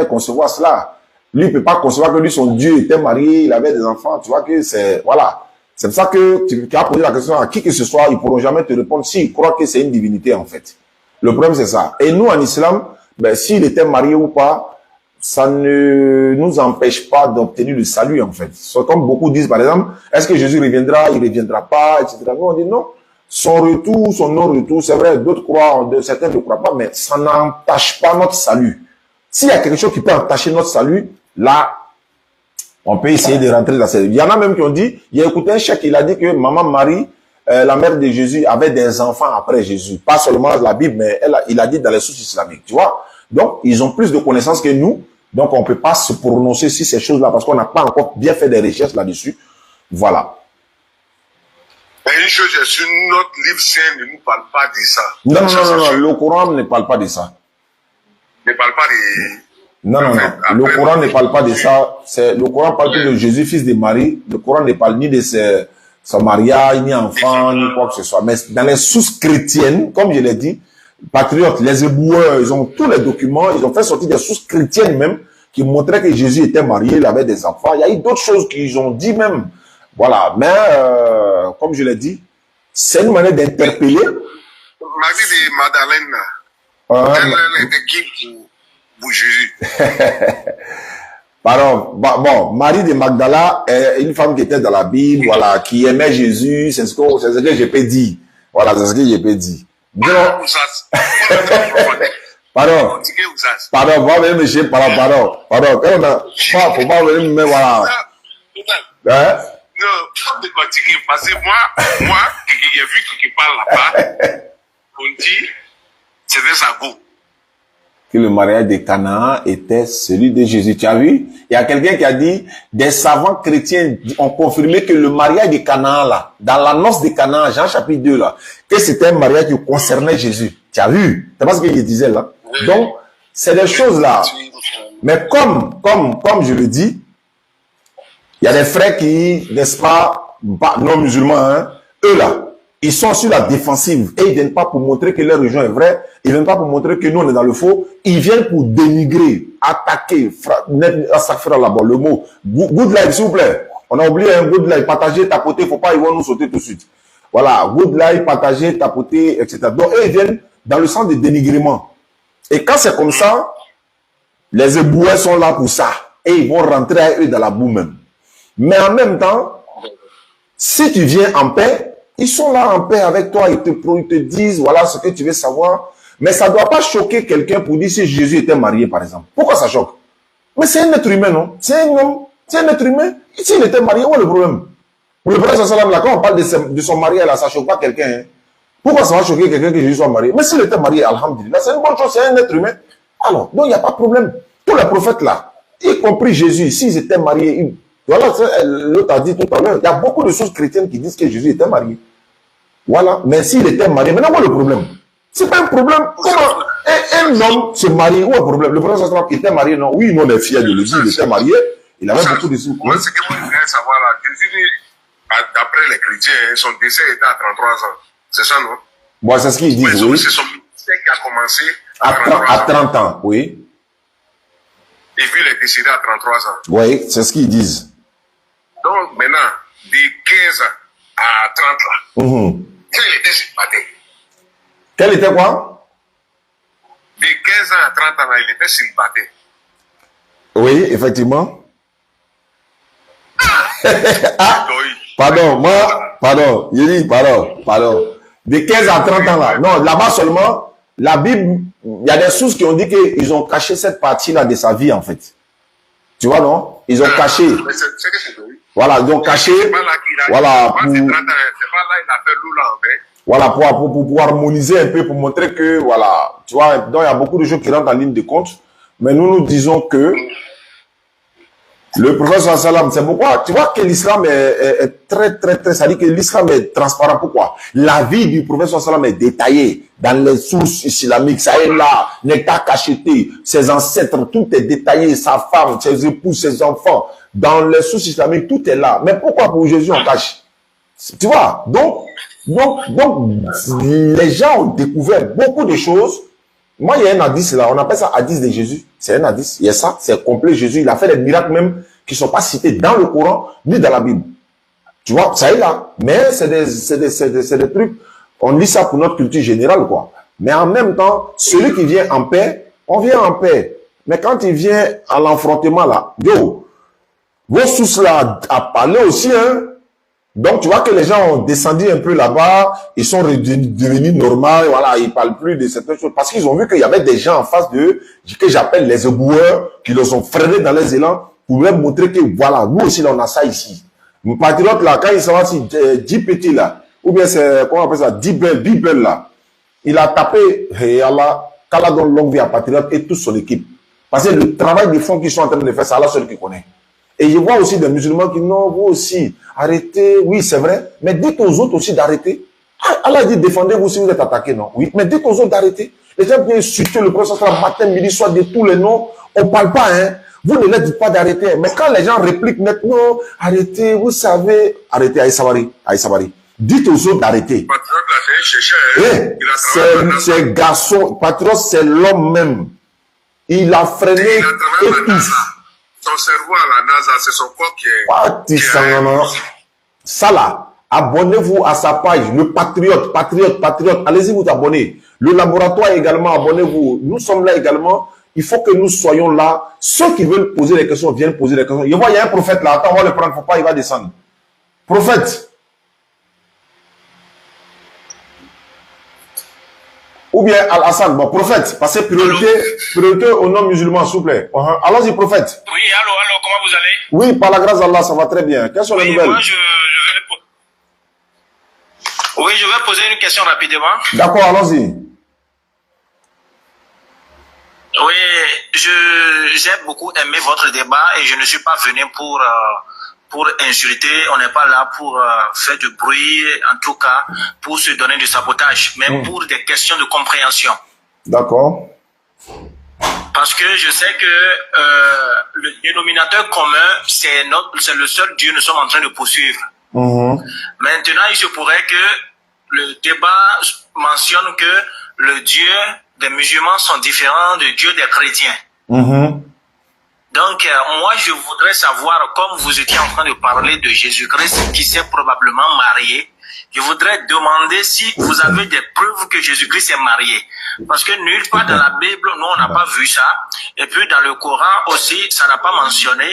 concevoir cela. Lui, il peut pas concevoir que lui, son Dieu était marié, il avait des enfants. Tu vois que c'est, voilà. C'est pour ça que tu as posé la question à qui que ce soit, ils pourront jamais te répondre s'ils croient que c'est une divinité, en fait. Le problème, c'est ça. Et nous, en islam, ben, s'il était marié ou pas, ça ne nous empêche pas d'obtenir le salut, en fait. C'est comme beaucoup disent, par exemple, est-ce que Jésus reviendra, il reviendra pas, etc. Nous, on dit non. Son retour, son non-retour, c'est vrai, d'autres croient, certains ne croient pas, mais ça n'entache pas notre salut. S'il y a quelque chose qui peut entacher notre salut, là, on peut essayer de rentrer dans cette... Il y en a même qui ont dit, il y a écouté un cheikh, il a dit que maman Marie, la mère de Jésus, avait des enfants après Jésus. Pas seulement la Bible, mais il a dit dans les sources islamiques, tu vois. Donc, ils ont plus de connaissances que nous. Donc, on ne peut pas se prononcer sur ces choses-là parce qu'on n'a pas encore bien fait des recherches là-dessus. Voilà. Mais une chose, sur notre livre saint ne nous parle pas de ça. Non, le Coran ne parle pas de ça. Ne parle pas de... Non, le Coran ne parle pas de ça. Le Coran parle de Jésus, fils de Marie. Le Coran ne parle ni de son mariage, ni enfant, ni quoi que ce soit. Mais dans les sources chrétiennes, comme je l'ai dit, patriotes, les éboueurs, ils ont tous les documents, ils ont fait sortir des sources chrétiennes même, qui montraient que Jésus était marié, il avait des enfants. Il y a eu d'autres choses qu'ils ont dit même. Voilà. Mais, comme je l'ai dit, c'est une manière d'interpeller. Marie de Madeleine, elle était qui pour Jésus? Pardon. Bon, Marie de Magdala est une femme qui était dans la Bible, voilà, qui aimait Jésus, c'est ce que je peux dire. Voilà, c'est ce que je peux dire. Pardon, va venir me chier, pardon. Faut pas venir me, voilà. Hein? Non, faut décortiquer, parce que moi, j'ai vu qui parle là-bas, on dit, c'était sa go. Que le mariage de Canaan était celui de Jésus. Tu as vu? Il y a quelqu'un qui a dit, des savants chrétiens ont confirmé que le mariage de Canaan là, dans la noce de Canaan, Jean chapitre 2 là, que c'était un mariage qui concernait Jésus. Tu as vu? C'est pas ce qu'il disait là. Donc, c'est des choses là. Mais comme je le dis, il y a des frères qui, n'est-ce pas, non musulmans, hein, eux là, ils sont sur la défensive et ils viennent pas pour montrer que leur religion est vraie, ils viennent pas pour montrer que nous on est dans le faux, ils viennent pour dénigrer, attaquer, ça fait là-bas le mot. Good life, s'il vous plaît. On a oublié un good life, partager, tapoter, faut pas, ils vont nous sauter tout de suite. Voilà, good life, partager, tapoter, etc. Donc, eux, ils viennent dans le sens de dénigrement. Et quand c'est comme ça, les éboueurs sont là pour ça. Et ils vont rentrer avec eux dans la boue même. Mais en même temps, si tu viens en paix, ils sont là en paix avec toi, ils te disent, voilà ce que tu veux savoir. Mais ça ne doit pas choquer quelqu'un pour dire si Jésus était marié, par exemple. Pourquoi ça choque? Mais c'est un être humain, non? C'est un homme, c'est un être humain. S'il était marié, où est le problème? Pour le prophète sallam, là, quand on parle de son marié, là, ça ne choque pas quelqu'un. Hein? Pourquoi ça va choquer quelqu'un que Jésus soit marié? Mais s'il était marié, alhamdulillah, c'est une bonne chose, c'est un être humain. Alors, donc il n'y a pas de problème. Tous les prophètes là, y compris Jésus, s'ils étaient mariés, voilà, l'autre a dit tout à l'heure, il y a beaucoup de choses chrétiennes qui disent que Jésus était marié. Voilà, mais s'il était marié, maintenant où est le problème? C'est pas un problème. Comment un homme se marie, où est le problème? Le prophète sallam était marié, non? Oui, non, on est fiers de le dire, il était marié, il avait beaucoup de sous. Moi, ce que moi je voulais savoir là, Jésus, d'après les chrétiens, son décès était à 33 ans. C'est ça, non? Bon, c'est ce qu'ils disent, oui. C'est son ministère qui a commencé à 30 ans, oui. Et puis il est décédé à 33 ans. Oui, c'est ce qu'ils disent. Donc maintenant, de 15 ans à 30 ans, quel était célibataire? Quel était quoi? De 15 ans à 30 ans, il était célibataire. Oui, effectivement. Ah, pardon, pardon. De 15 à 30 ans là. Non, là-bas seulement, la Bible, il y a des sources qui ont dit qu'ils ont caché cette partie-là de sa vie en fait. Tu vois, non? Ils ont caché. Voilà, ils ont caché. Voilà, pour harmoniser un peu, pour montrer que, voilà, tu vois, donc il y a beaucoup de choses qui rentrent en ligne de compte. Mais nous disons que le prophète sallam, c'est pourquoi, tu vois que l'islam est très, ça dit que l'islam est transparent. Pourquoi? La vie du prophète sallam est détaillée dans les sources islamiques. Ça est là, n'est pas cacheté. Ses ancêtres, tout est détaillé. Sa femme, ses épouses, ses enfants. Dans les sources islamiques, tout est là. Mais pourquoi pour Jésus on cache? Tu vois? Donc, les gens ont découvert beaucoup de choses. Moi, il y a un hadith là, on appelle ça hadith de Jésus. C'est un hadith, il y a ça, c'est complet. Jésus, il a fait des miracles même qui ne sont pas cités dans le Coran, ni dans la Bible. Tu vois, ça est là. Mais c'est des trucs, on lit ça pour notre culture générale, quoi. Mais en même temps, celui qui vient en paix, on vient en paix. Mais quand il vient à l'affrontement là, vos sources là à parler aussi, hein. Donc, tu vois que les gens ont descendu un peu là-bas, ils sont devenus normaux, voilà, ils parlent plus de certaines choses, parce qu'ils ont vu qu'il y avait des gens en face d'eux, que j'appelle les éboueurs, qui les ont freinés dans les élans, pour leur montrer que, voilà, nous aussi, là, on a ça ici. Mon patriote, là, quand il s'en va sur 10 petits, là, ou bien c'est, comment on appelle ça, 10 belles, là, il a tapé, et Allah, qu'Allah donne longue vie à patriote et toute son équipe. Parce que le travail de fond qu'ils sont en train de faire, c'est Allah seul qui connaît. Et je vois aussi des musulmans qui non, vous aussi, arrêtez. Oui, c'est vrai. Mais dites aux autres aussi d'arrêter. Allah dit défendez-vous si vous êtes attaqué, non? Oui. Mais dites aux autres d'arrêter. Les gens viennent insulter le prophète matin, midi, soir, de tous les noms. On ne parle pas, hein. Vous ne leur dites pas d'arrêter. Mais quand les gens répliquent maintenant, arrêtez, vous savez, arrêtez, Aïsabari. Dites aux autres d'arrêter. C'est garçon, Patriot, c'est l'homme même. Il a freiné et tout. Son cerveau à la NASA, c'est son corps qui est... Ça là, abonnez-vous à sa page, le Patriote. Allez-y vous abonner. Le laboratoire également, abonnez-vous. Nous sommes là également. Il faut que nous soyons là. Ceux qui veulent poser des questions viennent poser des questions. Il y a un prophète là. Attends, on va le prendre. Faut pas, il va descendre. Prophète. Ou bien Al-Hassan, bon, prophète, passez priorité au nom musulman, s'il vous plaît. Allons-y, prophète. Oui, allô, comment vous allez? Oui, par la grâce d'Allah, ça va très bien. Quelles sont les nouvelles? Moi, je vais poser une question rapidement. D'accord, allons-y. Oui, j'ai beaucoup aimé votre débat et je ne suis pas venu pour insulter, on n'est pas là pour faire du bruit, en tout cas, pour se donner du sabotage, mais pour des questions de compréhension. D'accord. Parce que je sais que le dénominateur commun, c'est le seul Dieu que nous sommes en train de poursuivre. Maintenant, il se pourrait que le débat mentionne que le Dieu des musulmans sont différents du Dieu des chrétiens. Donc, moi, je voudrais savoir, comme vous étiez en train de parler de Jésus-Christ qui s'est probablement marié, je voudrais demander si vous avez des preuves que Jésus-Christ est marié. Parce que nulle part dans la Bible, nous, on n'a pas vu ça. Et puis, dans le Coran aussi, ça n'a pas mentionné.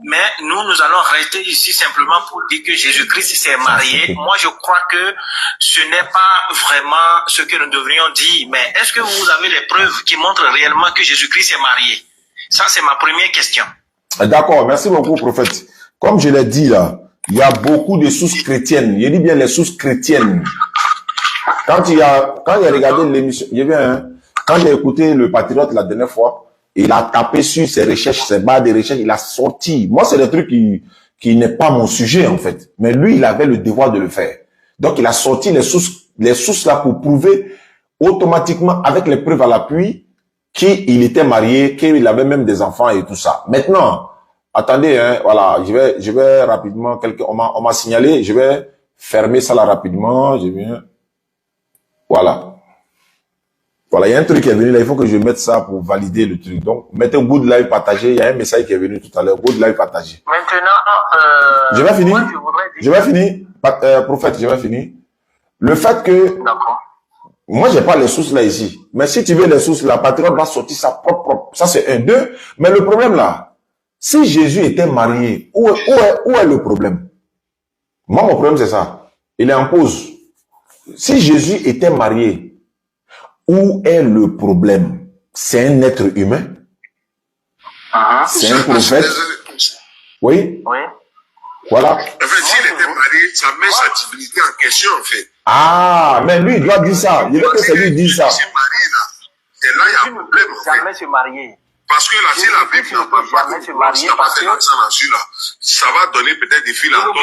Mais nous allons rester ici simplement pour dire que Jésus-Christ s'est marié. Moi, je crois que ce n'est pas vraiment ce que nous devrions dire. Mais est-ce que vous avez des preuves qui montrent réellement que Jésus-Christ est marié? Ça, c'est ma première question. D'accord, merci beaucoup, prophète. Comme je l'ai dit là, il y a beaucoup de sources chrétiennes. Je dis bien les sources chrétiennes. Quand il a regardé l'émission, quand il a écouté le Patriote la dernière fois, il a tapé sur ses recherches, ses barres de recherche, il a sorti. Moi, c'est des trucs qui n'est pas mon sujet, en fait. Mais lui, il avait le devoir de le faire. Donc, il a sorti les sources là pour prouver automatiquement, avec les preuves à l'appui, qu'il était marié, qu'il avait même des enfants et tout ça. Maintenant, attendez, hein, voilà, je vais rapidement, on m'a signalé, je vais fermer ça là rapidement, voilà. Voilà, il y a un truc qui est venu là, il faut que je mette ça pour valider le truc. Donc, mettez good live partagé, il y a un message qui est venu tout à l'heure, good live partagé. Maintenant, je vais finir. Prophète, je vais finir. Le fait que, moi, j'ai pas les sources là ici. Mais si tu veux les sources, la Patriote va sortir sa propre. Ça, c'est 1, 2. Mais le problème là, si Jésus était marié, où est le problème? Moi, mon problème, c'est ça. Il est en pause. Si Jésus était marié, où est le problème? C'est un être humain? C'est un prophète? Oui? Oui. Voilà. En fait, s'il était marié, ça met sa divinité en question, en fait. Ah, mais lui, il doit dire ça. Il veut que c'est lui qui dit ça. C'est là, il y a un problème, en fait. Jamais se marier. Parce que là, si la Bible n'a pas jamais se marier, parce que ça va donner peut-être des fils à d'autres.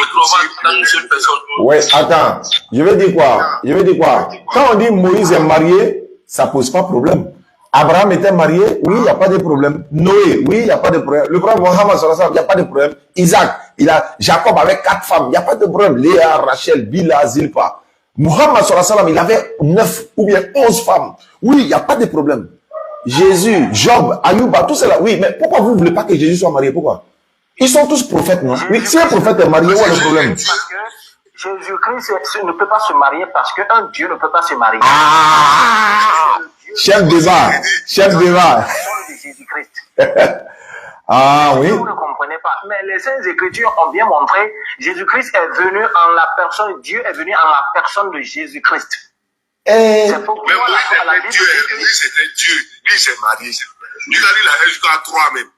Oui, attends. Je vais dire quoi? Quand on dit Moïse est marié, ça pose pas problème. Abraham était marié, oui, il n'y a pas de problème. Noé, oui, il n'y a pas de problème. Le prophète Mohammed, il n'y a pas de problème. Isaac, Jacob avec 4 femmes, il n'y a pas de problème. Léa, Rachel, Bila, Zilpa. Mohammed, il avait 9 ou bien 11 femmes. Oui, il n'y a pas de problème. Jésus, Job, Ayouba, tout cela, oui, mais pourquoi vous ne voulez pas que Jésus soit marié? Pourquoi? Ils sont tous prophètes, non? Oui, si un prophète est marié, où est le problème? Jésus-Christ ne peut pas se marier parce qu'un Dieu ne peut pas se marier. Ah! Chef débat. Ah oui. Vous ne comprenez pas. Mais les Saintes Écritures ont bien montré, Jésus-Christ est venu en la personne, Dieu est venu en la personne de Jésus-Christ. C'est pourquoi lui c'était Dieu, lui c'est marié. Lui il a jusqu'à 3 même.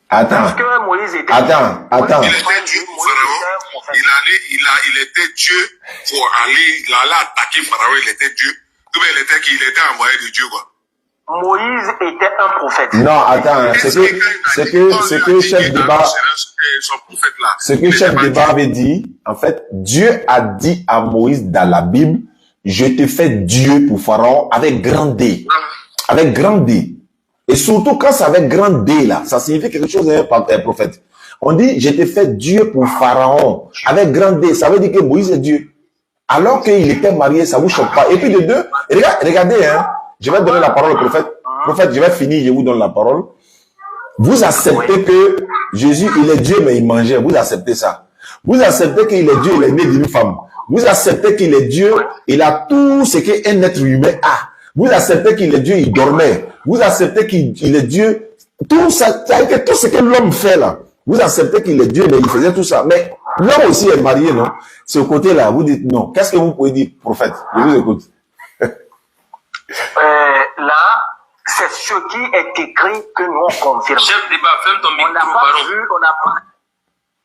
Attends. Moïse était Attends. Il était Dieu pour Pharaon. Il était Dieu pour aller, il allait attaquer Pharaon, il était Dieu. Il était envoyé de Dieu, quoi. Moïse était un prophète. Non, attends, ce que chef débat, ce que chef débat avait dit, en fait, Dieu a dit à Moïse dans la Bible, je te fais Dieu pour Pharaon avec grand D. Avec grand D. Et surtout quand c'est avec grand D là, ça signifie quelque chose un prophète. On dit, je te fais Dieu pour Pharaon avec grand D. Ça veut dire que Moïse est Dieu. Alors qu'il était marié, ça vous choque pas. Et puis de deux, regardez, hein, je vais donner la parole au prophète. Prophète, je vais finir, je vous donne la parole. Vous acceptez que Jésus, il est Dieu, mais il mangeait. Vous acceptez ça. Vous acceptez qu'il est Dieu, il est né d'une femme. Vous acceptez qu'il est Dieu, il a tout ce qu'un être humain a. Vous acceptez qu'il est Dieu, il dormait. Vous acceptez qu'il est Dieu, tout ça, tout ce que l'homme fait là. Vous acceptez qu'il est Dieu, mais il faisait tout ça. Mais l'homme aussi est marié, non? Ce côté-là, vous dites non. Qu'est-ce que vous pouvez dire, prophète? Je vous écoute. Là, c'est ce qui est écrit que nous on confirme. Chef débat, ferme ton micro. On n'a pas vu,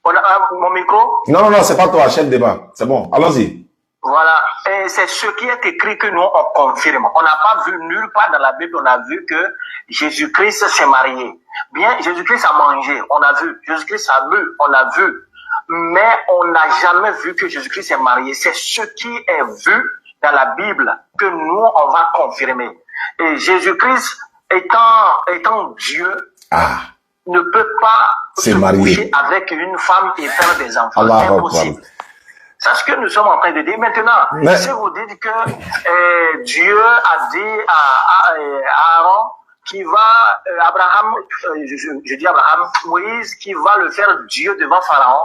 on n'a pas... mon micro? Non, c'est pas toi, chef débat. C'est bon, allons-y. Voilà, et c'est ce qui est écrit que nous on confirme. On n'a pas vu nulle part dans la Bible, on a vu que Jésus-Christ s'est marié. Bien, Jésus-Christ a mangé, on a vu. Jésus-Christ a bu, on a vu. Mais on n'a jamais vu que Jésus-Christ est marié. C'est ce qui est vu dans la Bible que nous on va confirmer. Et Jésus-Christ étant Dieu, ne peut pas se coucher avec une femme et faire des enfants. C'est impossible. C'est ce que nous sommes en train de dire. Maintenant, si vous dites que Dieu a dit à Aaron qui va, Abraham, je dis Abraham, Moïse qui va le faire Dieu devant Pharaon,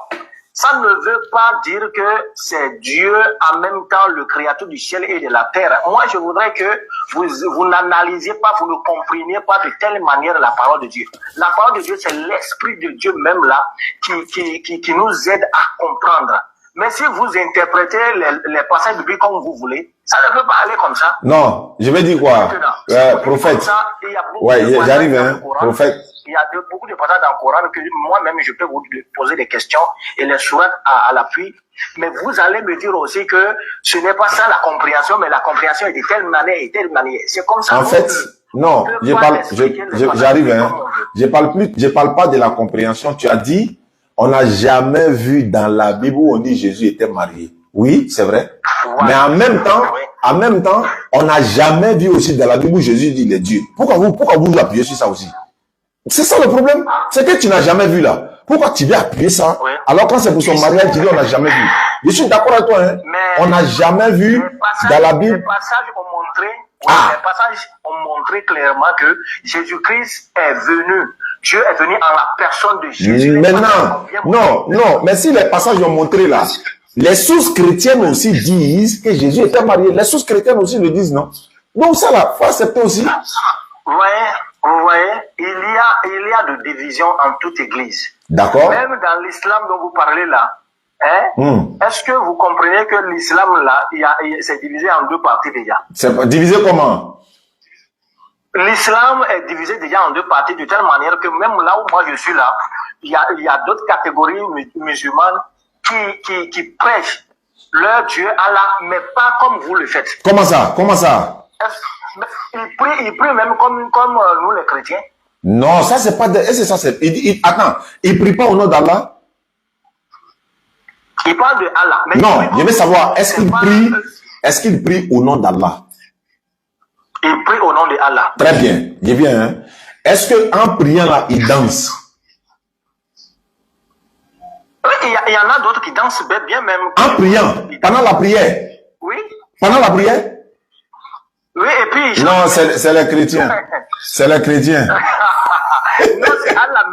ça ne veut pas dire que c'est Dieu en même temps le créateur du ciel et de la terre. Moi, je voudrais que vous n'analysez pas, vous ne compreniez pas de telle manière la parole de Dieu. La parole de Dieu, c'est l'Esprit de Dieu même là qui nous aide à comprendre. Mais si vous interprétez les passages bibliques comme vous voulez, ça ne peut pas aller comme ça. Non, je vais dire quoi? Prophète. Ouais, j'arrive, hein, prophète. Il y a beaucoup de passages dans le Coran que moi-même, je peux vous poser des questions et les sourates à l'appui. Mais vous allez me dire aussi que ce n'est pas ça la compréhension, mais la compréhension est de telle manière et telle manière. C'est comme ça. En fait, non, j'arrive, hein. Je parle pas de la compréhension. Tu as dit, on n'a jamais vu dans la Bible où on dit Jésus était marié. Oui, c'est vrai. Ouais. Mais en même temps, on n'a jamais vu aussi dans la Bible où Jésus dit il est Dieu. Pourquoi vous appuyez sur ça aussi? C'est ça le problème. C'est que tu n'as jamais vu là. Pourquoi tu viens appuyer ça? Ouais. Alors quand c'est pour son mariage, tu dis on n'a jamais vu. Je suis d'accord avec toi, hein. Mais on n'a jamais vu dans la Bible. Les passages ont montré clairement que Jésus-Christ est venu. Dieu est venu en la personne de Jésus. Non, mais si les passages ont montré là, les sources chrétiennes aussi disent que Jésus était marié. Les sources chrétiennes aussi le disent, non? Donc ça là, faut accepter aussi. Vous voyez, il y a de divisions en toute église. D'accord. Même dans l'islam dont vous parlez là, est-ce que vous comprenez que l'islam là, c'est divisé en deux parties déjà? C'est divisé comment? L'islam est divisé déjà en deux parties de telle manière que même là où moi je suis là, il y a d'autres catégories musulmanes qui prêchent leur Dieu Allah, mais pas comme vous le faites. Comment ça? Ils prient même comme nous les chrétiens. Non, ça c'est pas... Est-ce que ça c'est... Attends, ils prient pas au nom d'Allah? Ils parlent de Allah. Mais non, je veux savoir, est-ce qu'ils prient au nom d'Allah? Ils prient au nom de Allah. Très bien, je viens. Hein. Est-ce qu'en priant là, ils dansent? Oui, il y en a d'autres qui dansent bien même. En priant? Pendant la prière? Oui. Pendant la prière? Oui, et puis... Non, c'est les chrétiens. C'est les chrétiens. Non, c'est Allah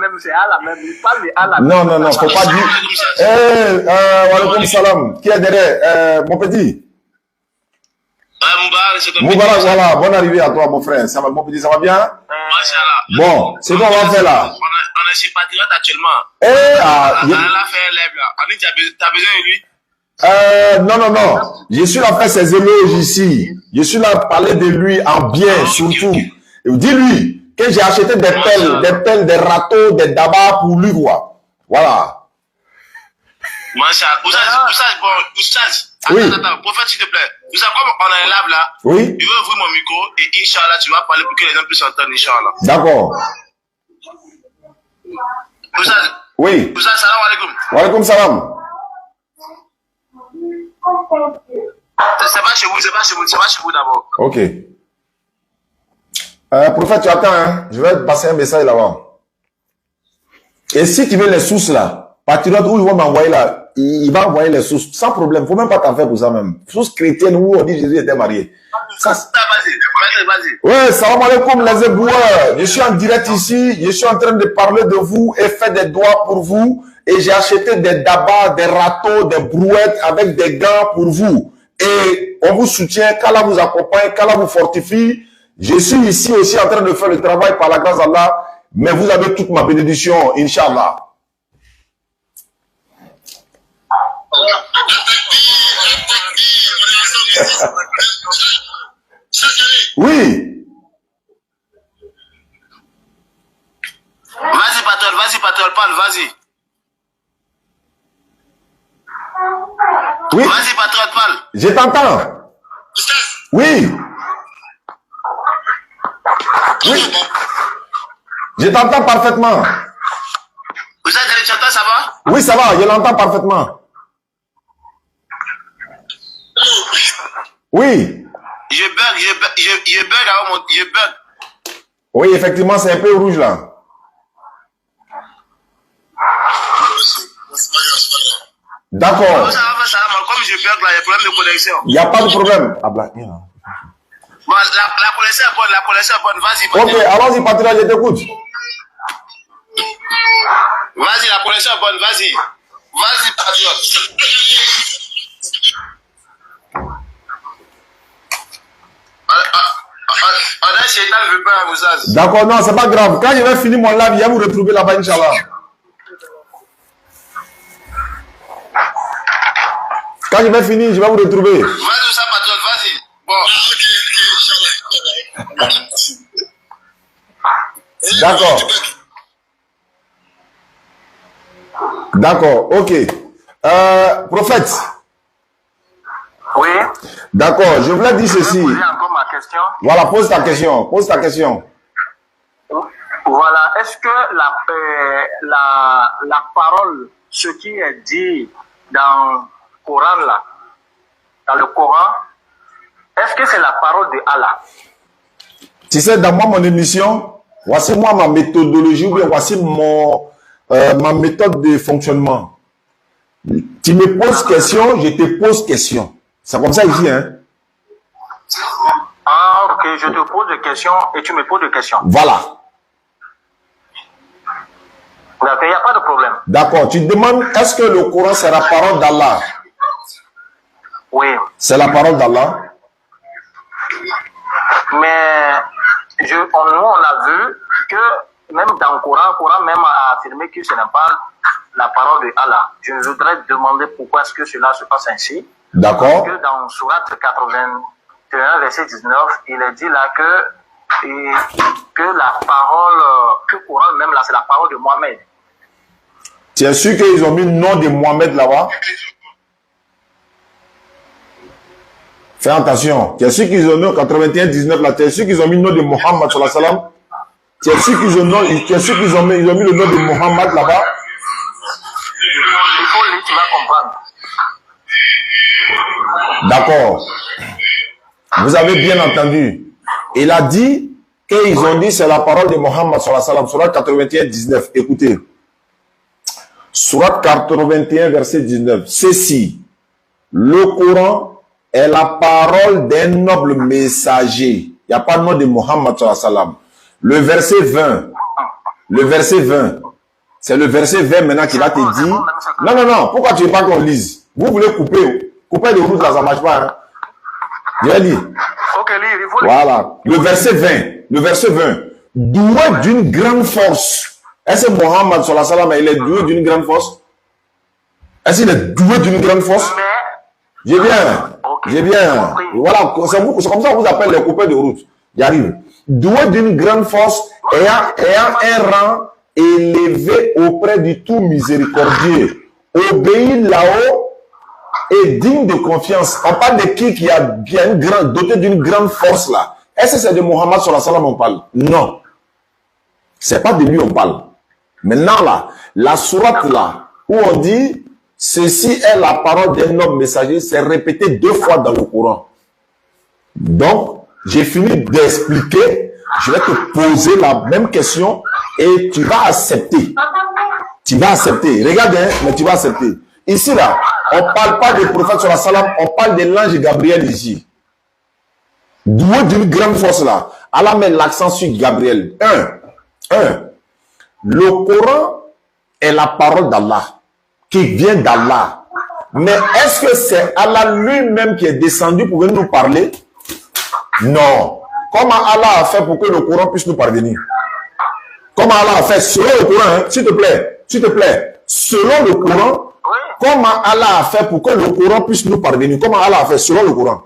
même. Il parle de Allah. Non, faut pas dire... Walaikum salam. Qui est derrière? Mon petit? Moubarak, voilà, bonne arrivée à toi, mon frère. Ça va, mon petit, ça va bien? Bon, c'est quoi on va faire là? On est chez Patriote actuellement. Allah fait un lève là. T'as besoin de lui? Non. Je suis là à faire ses éloges ici. Je suis là à parler de lui en bien, surtout. Okay. Dis-lui que j'ai acheté des pelles, des râteaux, des dabas pour lui, quoi. Voilà. Oustaz, oui. Attends, prophète, s'il te plaît. Vous savez, comme on est live là, oui. Je vais ouvrir mon micro et Inch'Allah, tu vas parler pour que les gens puissent entendre, Inch'Allah. D'accord. Oui. Salam alaikum. Wa alaikum salam. C'est pas chez vous d'abord. Ok. Prophète, tu attends, hein? Je vais te passer un message là-bas. Et si tu veux les sources là, patriote, où ils vont m'envoyer là, il va envoyer les sources, sans problème. Faut même pas t'en faire pour ça même. Sources chrétiennes où on dit Jésus était marié. Vas-y. Ouais, salam alaikum les éboueurs. Je suis en direct ici, je suis en train de parler de vous et faire des doigts pour vous. Et j'ai acheté des dabas, des râteaux, des brouettes avec des gants pour vous. Et on vous soutient, qu'Allah vous accompagne, qu'Allah vous fortifie. Je suis ici aussi en train de faire le travail par la grâce d'Allah, mais vous avez toute ma bénédiction, Inch'Allah. Oui. Vas-y, patron, parle, vas-y. Oui. Vas-y, patron, parle. Je t'entends. Oui. Oui. Je t'entends parfaitement. Vous êtes allé chanter, ça va? Oui, ça va, je l'entends parfaitement. Oui. Je bug. Oui, effectivement, c'est un peu rouge là. D'accord. Comme je bug là, il y a problème de connexion. Il n'y a pas de problème. Ah, bah, bon, la connexion est bonne, vas-y. Ok, allons-y, patriote, je t'écoute. Vas-y, la connexion est bonne, vas-y. Vas-y, patriote. D'accord, non, c'est pas grave. Quand je vais finir mon live, je vais vous retrouver là-bas, Inch'Allah. Quand je vais finir, je vais vous retrouver. Vas-y, ça, patriote, vas-y. Bon. D'accord. D'accord, ok. Prophète. Oui. D'accord, je voulais dire ceci. Poser encore ma question. Voilà, pose ta question. Pose ta question. Voilà, est-ce que la parole, ce qui est dit dans le Coran là, dans le Coran, est-ce que c'est la parole de Allah? Tu sais, dans mon émission, voici moi ma méthodologie, ou bien voici ma méthode de fonctionnement. Tu me poses question, je te pose question. C'est comme ça ici, hein? Ah, ok, je te pose des questions et tu me poses des questions. Voilà. D'accord, il n'y a pas de problème. D'accord, tu demandes, est-ce que le Coran c'est la parole d'Allah? Oui. C'est la parole d'Allah? Mais nous, on a vu que même dans le Coran même a affirmé que ce n'est pas la parole de Allah. Je voudrais demander pourquoi est-ce que cela se passe ainsi. D'accord. Parce que dans Sourate 81, verset 19, il est dit là que la parole, que le Coran même là, c'est la parole de Mohamed. Tu es sûr qu'ils ont mis le nom de Mohamed là-bas? Fais attention. Tu es sûr qu'ils ont mis 81, 19 là? Tu es sûr qu'ils ont mis le nom de Mohammed sallallahu alayhi wa sallam? Tu es sûr qu'ils ont mis le nom de Mohammed là-bas? Il faut lire, tu vas comprendre. D'accord. Vous avez bien entendu. Il a dit qu'ils ont dit c'est la parole de Mohammed sallallahu alayhi wa sallam. Surat 81, 19. Écoutez. Surat 81, verset 19. Ceci, le Coran est la parole d'un noble messager. Il n'y a pas de nom de Mohammed sallallahu alayhi wa sallam. Le verset 20, c'est le verset 20 maintenant qui va te dire. Non, pourquoi tu ne veux pas qu'on lise? Vous voulez couper de route là, ça ne marche pas. Hein? Je vais dire. Ok, il faut voilà, le verset 20. Doué d'une grande force. Est-ce que Mohammed sallallahu alayhi wa sallam, il est doué d'une grande force? Est-ce qu'il est doué d'une grande force? J'ai bien. Voilà, c'est comme ça qu'on vous appelle les coupeurs de route. J'arrive. Doué d'une grande force, ayant un rang élevé auprès du tout miséricordieux. Obéit là-haut est digne de confiance. On parle de qui a doté d'une grande force là. Est-ce que c'est de Mohammed sallallahu alayhi wa sallam on parle? Non. C'est pas de lui on parle. Maintenant là, la sourate là, où on dit, ceci est la parole d'un homme messager, c'est répété 2 fois dans le Coran. Donc, j'ai fini d'expliquer, je vais te poser la même question et tu vas accepter. Tu vas accepter. Regarde, hein, mais tu vas accepter. Ici là, on ne parle pas du prophète sallallahu alayhi wa sallam, on parle de l'ange Gabriel ici. Doué d'une grande force là. Allah met l'accent sur Gabriel. Le Coran est la parole d'Allah, qui vient d'Allah. Mais est-ce que c'est Allah lui-même qui est descendu pour venir nous parler? Non. Comment Allah a fait pour que le Coran puisse nous parvenir? Comment Allah a fait selon le Coran, hein? S'il te plaît, selon le Coran, comment Allah a fait pour que le Coran puisse nous parvenir? Comment Allah a fait selon le Coran?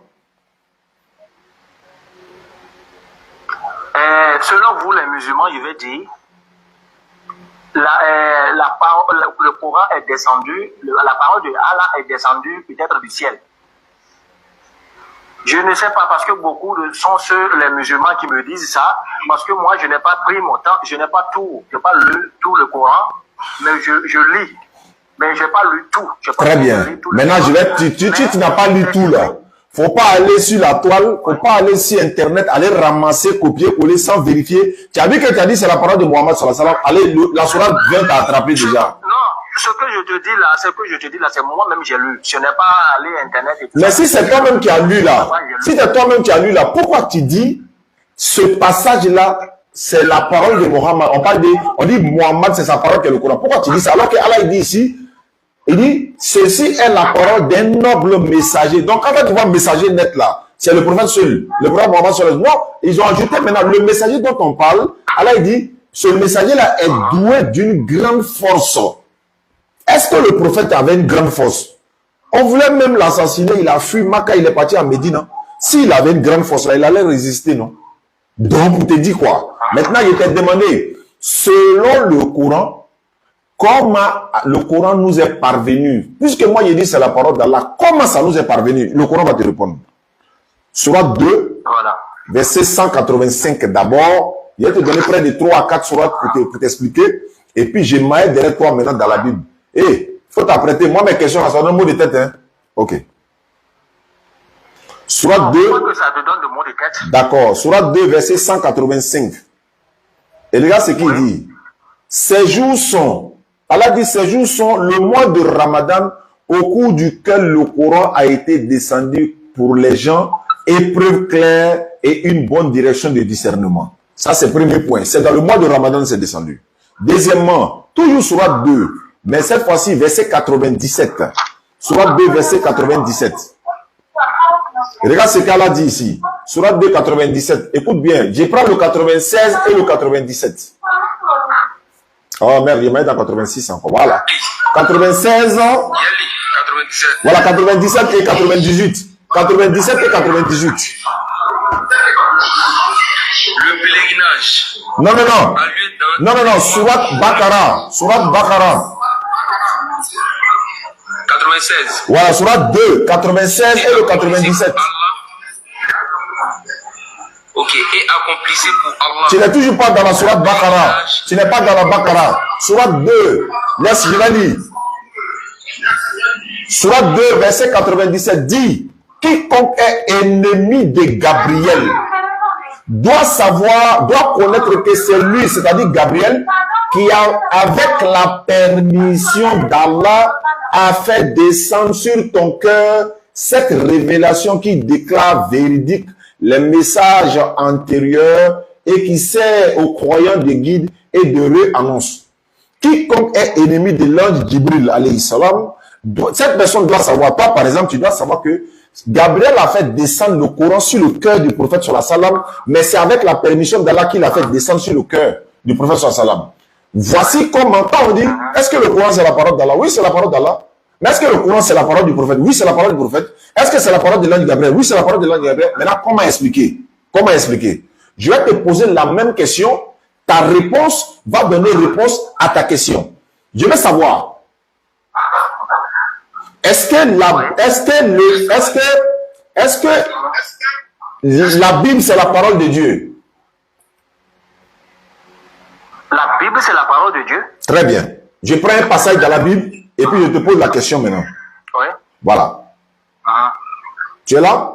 Selon vous, les musulmans, je vais dire, le Coran est descendu, la parole de Allah est descendue peut-être du ciel. Je ne sais pas, parce que beaucoup sont ceux, les musulmans, qui me disent ça, parce que moi, je n'ai pas pris mon temps, je n'ai pas tout, je n'ai pas lu tout le Coran, mais je lis. Mais je n'ai pas lu tout. Très bien. Maintenant, tu n'as pas lu tout là. Faut pas aller sur la toile, faut pas aller sur Internet, aller ramasser, copier, coller sans vérifier. Tu as vu que tu as dit c'est la parole de Mohammed sallallahu alayhi wa sallam. Allez, la sourate vient t'attraper déjà. Non, ce que je te dis là, c'est moi-même j'ai lu. Je n'ai pas allé Internet et tout. Mais si c'est toi-même qui as lu là, pourquoi tu dis ce passage-là, c'est la parole de Mohammed? On dit Mohammed, c'est sa parole qui est le Coran. Pourquoi tu dis ça? Alors que Allah il dit ici, il dit, ceci est la parole d'un noble messager. Donc, quand tu vois messager net là, c'est le prophète seul. Le prophète Mohammed seul. Non, ils ont ajouté maintenant le messager dont on parle. Allah il dit, ce messager là est doué d'une grande force. Est-ce que le prophète avait une grande force? On voulait même l'assassiner, il a fui Makkah, il est parti à Médine. S'il avait une grande force là, il allait résister, non? Donc, on te dit quoi? Maintenant, il t'a demandé, selon le Coran, comment le Coran nous est parvenu? Puisque moi, je dis c'est la parole d'Allah. Comment ça nous est parvenu? Le Coran va te répondre. Sourate 2, verset 185 d'abord. Je vais te donner près de 3 à 4 sourates pour t'expliquer. Et puis, je m'aide derrière toi maintenant dans la Bible. Et faut t'apprêter. Moi, mes questions, ça donne un mot de tête. Hein? Ok. Sourate 2. D'accord. Sourate 2, verset 185. Et regarde ce qu'il dit. Ces jours sont... Allah dit, ces jours sont le mois de Ramadan au cours duquel le Coran a été descendu pour les gens, épreuve claire et une bonne direction de discernement. Ça, c'est le premier point. C'est dans le mois de Ramadan que c'est descendu. Deuxièmement, toujours Sourate 2, mais cette fois-ci, verset 97. Sourate 2, verset 97. Et regarde ce qu'Allah dit ici. Sourate 2, 97. Écoute bien, je prends le 96 et le 97. Oh merde, il m'a dans 86 encore. Voilà. 96. Voilà, 97 et 98. 97 et 98. Le pèlerinage. Non. Sourate Baqara. 96. Voilà, Sourate 2, 96 et le 97. Ok, et accomplissez pour Allah. Tu n'es toujours pas dans la Sourate Baqara. Tu n'es pas dans la Baqara. Sourate 2, laisse, je vais lire. Sourate 2, verset 97 dit, quiconque est ennemi de Gabriel doit connaître que c'est lui, c'est-à-dire Gabriel, qui a, avec la permission d'Allah, a fait descendre sur ton cœur cette révélation qui déclare véridique les messages antérieurs et qui sert aux croyants de guide et de réannonce. Quiconque est ennemi de l'ange Jibril, alayhi salam, cette personne doit savoir, toi par exemple, tu dois savoir que Gabriel a fait descendre le Coran sur le cœur du prophète sallallahu alayhi wa sallam, mais c'est avec la permission d'Allah qu'il a fait descendre sur le cœur du prophète sallallahu alayhi wa sallam. Voici comment, quand on dit, est-ce que le Coran c'est la parole d'Allah? Oui, c'est la parole d'Allah. Mais est-ce que le Coran c'est la parole du prophète? Oui, c'est la parole du prophète. Est-ce que c'est la parole de l'ange Gabriel? Oui, c'est la parole de l'ange Gabriel. Maintenant, comment expliquer? Je vais te poser la même question. Ta réponse va donner réponse à ta question. Je veux savoir, est-ce que la Bible c'est la parole de Dieu? La Bible c'est la parole de Dieu. Très bien. Je prends un passage dans la Bible et puis je te pose la question maintenant. Oui. Voilà. Tu es là?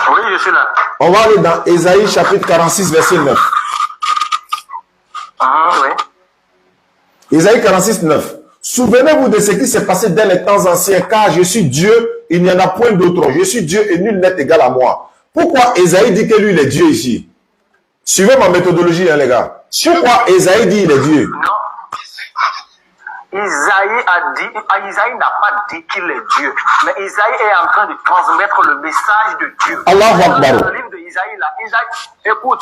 Oui, je suis là. On va aller dans Ésaïe chapitre 46 verset 9. Oui. Ésaïe 46, 9. Souvenez-vous de ce qui s'est passé dès les temps anciens, car je suis Dieu, il n'y en a point d'autre. Je suis Dieu et nul n'est égal à moi. Pourquoi Ésaïe dit que lui, il est Dieu ici? Suivez ma méthodologie, hein, les gars. Pourquoi Ésaïe dit il est Dieu? Non. Isaïe n'a pas dit qu'il est Dieu, mais Isaïe est en train de transmettre le message de Dieu. Allahu Akbar. Dans le livre d'Isaïe, là, écoute,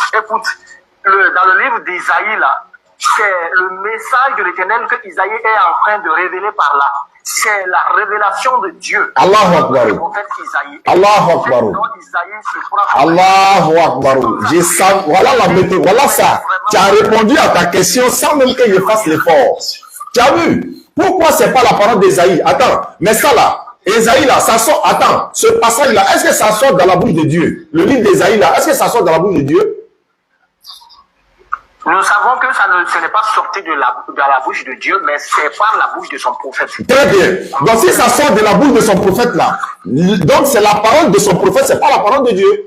dans le livre d'Isaïe, là, c'est le message de l'Éternel que Isaïe est en train de révéler par là. C'est la révélation de Dieu. Allahu Akbar. Allahu Akbar. Allahu Akbar. Voilà la méthode. Voilà ça. Tu as répondu à ta question sans même que je fasse l'effort. Tu as vu? Pourquoi c'est pas la parole d'Ésaïe? Attends, mais ça là, Ésaïe là, ça sort. Attends, ce passage là, est-ce que ça sort dans la bouche de Dieu? Le livre d'Ésaïe là, est-ce que ça sort dans la bouche de Dieu? Nous savons que ce n'est pas sorti de la bouche de Dieu, mais c'est par la bouche de son prophète. Très bien. Donc si ça sort de la bouche de son prophète là, donc c'est la parole de son prophète, c'est pas la parole de Dieu.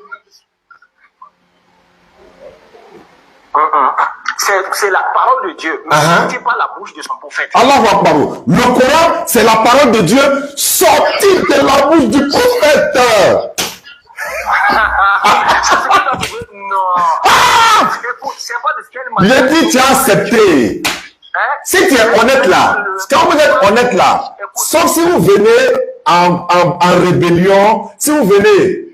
C'est la parole de Dieu, mais ce n'est pas la bouche de son prophète. Allahu Akbar. Le Coran, c'est la parole de Dieu sortie de la bouche du prophète. Non. J'ai dit, tu as accepté. Si tu es honnête là, quand vous êtes honnête là, sauf si vous venez en rébellion, si vous venez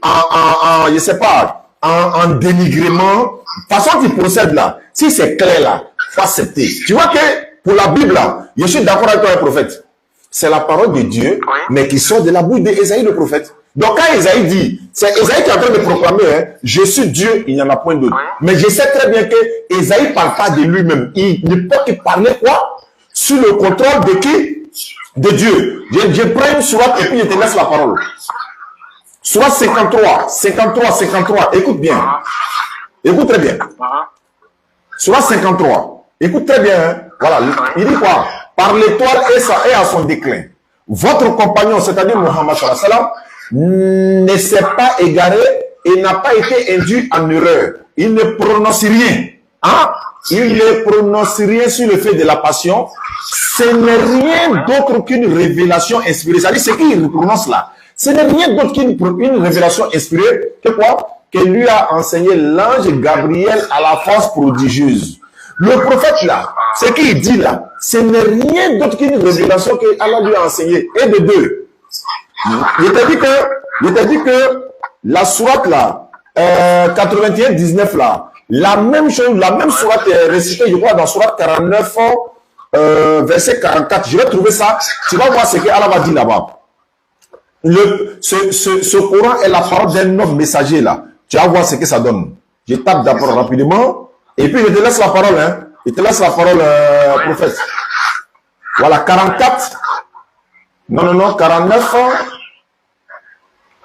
je sais pas, en dénigrement, de toute façon tu procèdes là, si c'est clair là, il faut accepter. Tu vois que pour la Bible là, je suis d'accord avec toi, le prophète. C'est la parole de Dieu, mais qui sort de la bouche d'Ésaïe le prophète. Donc quand Ésaïe dit, c'est Ésaïe qui est en train de proclamer, hein, je suis Dieu, il n'y en a point d'autre. Mais je sais très bien que Ésaïe ne parle pas de lui-même. Il ne peut que parler quoi? Sous le contrôle de qui? De Dieu. Je prends une sourate et puis je te laisse la parole. Sourate 53. Écoute bien. Écoute très bien. Sourate 53. Écoute très bien. Hein. Voilà. Il dit quoi? Par l'étoile et à son déclin. Votre compagnon, c'est-à-dire Muhammad sallallahu alayhi wa sallam, ne s'est pas égaré et n'a pas été induit en erreur. Il ne prononce rien. Hein? Il ne prononce rien sur le fait de la passion. Ce n'est rien d'autre qu'une révélation inspirée. C'est-à-dire ce qu'il prononce là. Ce n'est rien d'autre qu'une révélation inspirée. Que quoi? Que lui a enseigné l'ange Gabriel à la force prodigieuse. Le prophète là, ce qu'il dit là, ce n'est rien d'autre qu'une révélation que Allah lui a enseigné. Et de deux. Je t'ai dit que la sourate là, 81-19 là, la même chose, la même sourate est récitée, je crois, dans sourate 49, verset 44. Je vais trouver ça. Tu vas voir ce que Allah va dire là-bas. Ce Coran est la parole d'un homme messager là. Tu vas voir ce que ça donne. Je tape d'abord rapidement et puis je te laisse la parole. Hein. Je te laisse la parole, prophète. Voilà, 44. Non, 49.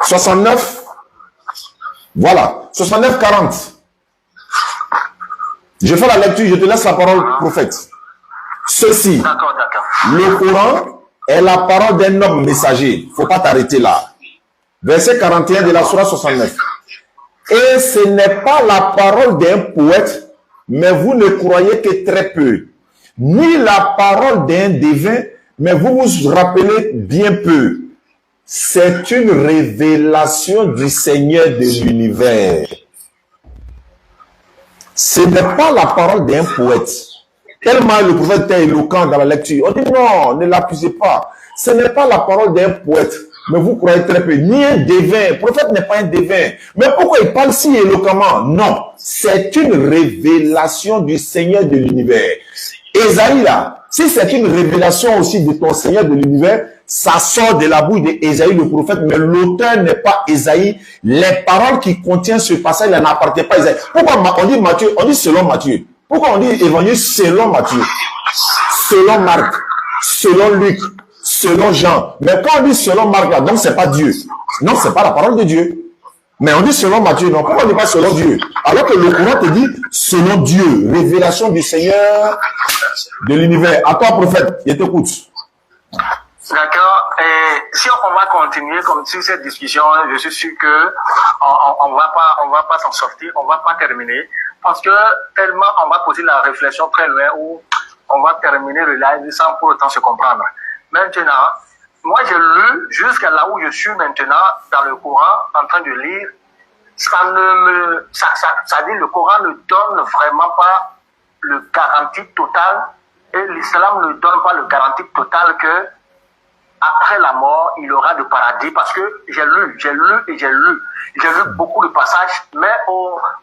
69. Voilà, 69, 40. Je fais la lecture, je te laisse la parole, prophète. Ceci, le Coran est la parole d'un homme messager. Il ne faut pas t'arrêter là. Verset 41 de la sourate 69. Et ce n'est pas la parole d'un poète, mais vous ne croyez que très peu. Ni la parole d'un divin, mais vous vous rappelez bien peu. C'est une révélation du Seigneur de l'univers. Ce n'est pas la parole d'un poète. Tellement le prophète est éloquent dans la lecture. On dit non, ne l'accusez pas. Ce n'est pas la parole d'un poète, mais vous croyez très peu. Ni un devin. Le prophète n'est pas un devin. Mais pourquoi il parle si éloquemment? Non, c'est une révélation du Seigneur de l'univers. Ésaïe là, si c'est une révélation aussi de ton Seigneur de l'univers, ça sort de la bouche d'Ésaïe le prophète, mais l'auteur n'est pas Ésaïe. Les paroles qui contiennent ce passage là n'appartiennent pas à Ésaïe. Pourquoi on dit Matthieu, on dit selon Matthieu? Pourquoi on dit évangile selon Matthieu? Selon Marc, selon Luc, selon Jean. Mais quand on dit selon Marc, là, donc c'est pas Dieu. Non, c'est pas la parole de Dieu. Mais on dit selon Matthieu, non. Pourquoi on ne dit pas selon Dieu? Alors que le Coran te dit selon Dieu. Révélation du Seigneur de l'univers. À toi, prophète, je t'écoute. D'accord. Et si on va continuer comme sur cette discussion, je suis sûr que on va pas s'en sortir, on va pas terminer, parce que tellement on va poser la réflexion très loin où on va terminer le live sans pour autant se comprendre. Maintenant, moi j'ai lu jusqu'à là où je suis maintenant dans le Coran en train de lire. Ça dit le Coran ne donne vraiment pas le garantie totale et l'islam ne donne pas le garantie totale que après la mort, il y aura du paradis, parce que j'ai lu beaucoup de passages, mais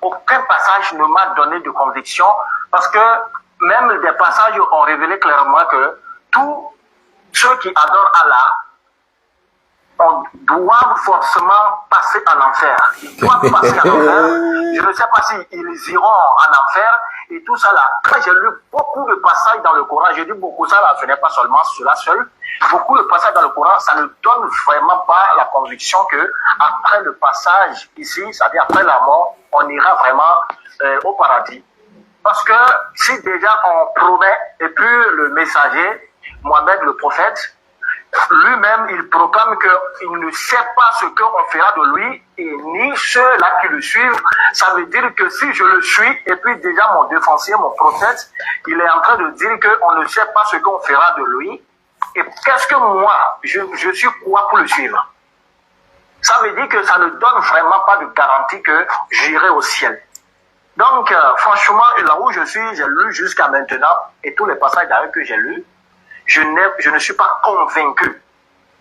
aucun passage ne m'a donné de conviction, parce que même des passages ont révélé clairement que tous ceux qui adorent Allah doivent forcément passer en enfer. Ils doivent passer en enfer. Je ne sais pas s'ils iront en enfer et tout ça là. J'ai lu beaucoup de passages dans le Coran. Je dis beaucoup ça là, ce n'est pas seulement cela seul. Beaucoup de passages dans le Coran, ça ne donne vraiment pas la conviction que après le passage ici, c'est-à-dire après la mort, on ira vraiment au paradis. Parce que si déjà on promet, et puis le messager, Mohamed le prophète, lui-même, il proclame qu'il ne sait pas ce qu'on fera de lui, et ni ceux-là qui le suivent. Ça veut dire que si je le suis, et puis déjà mon défenseur, mon prophète, il est en train de dire qu'on ne sait pas ce qu'on fera de lui. Et qu'est-ce que moi, je suis quoi pour le suivre? Ça veut dire que ça ne donne vraiment pas de garantie que j'irai au ciel. Donc, franchement, là où je suis, j'ai lu jusqu'à maintenant, et tous les passages d'ailleurs que j'ai lus, je ne suis pas convaincu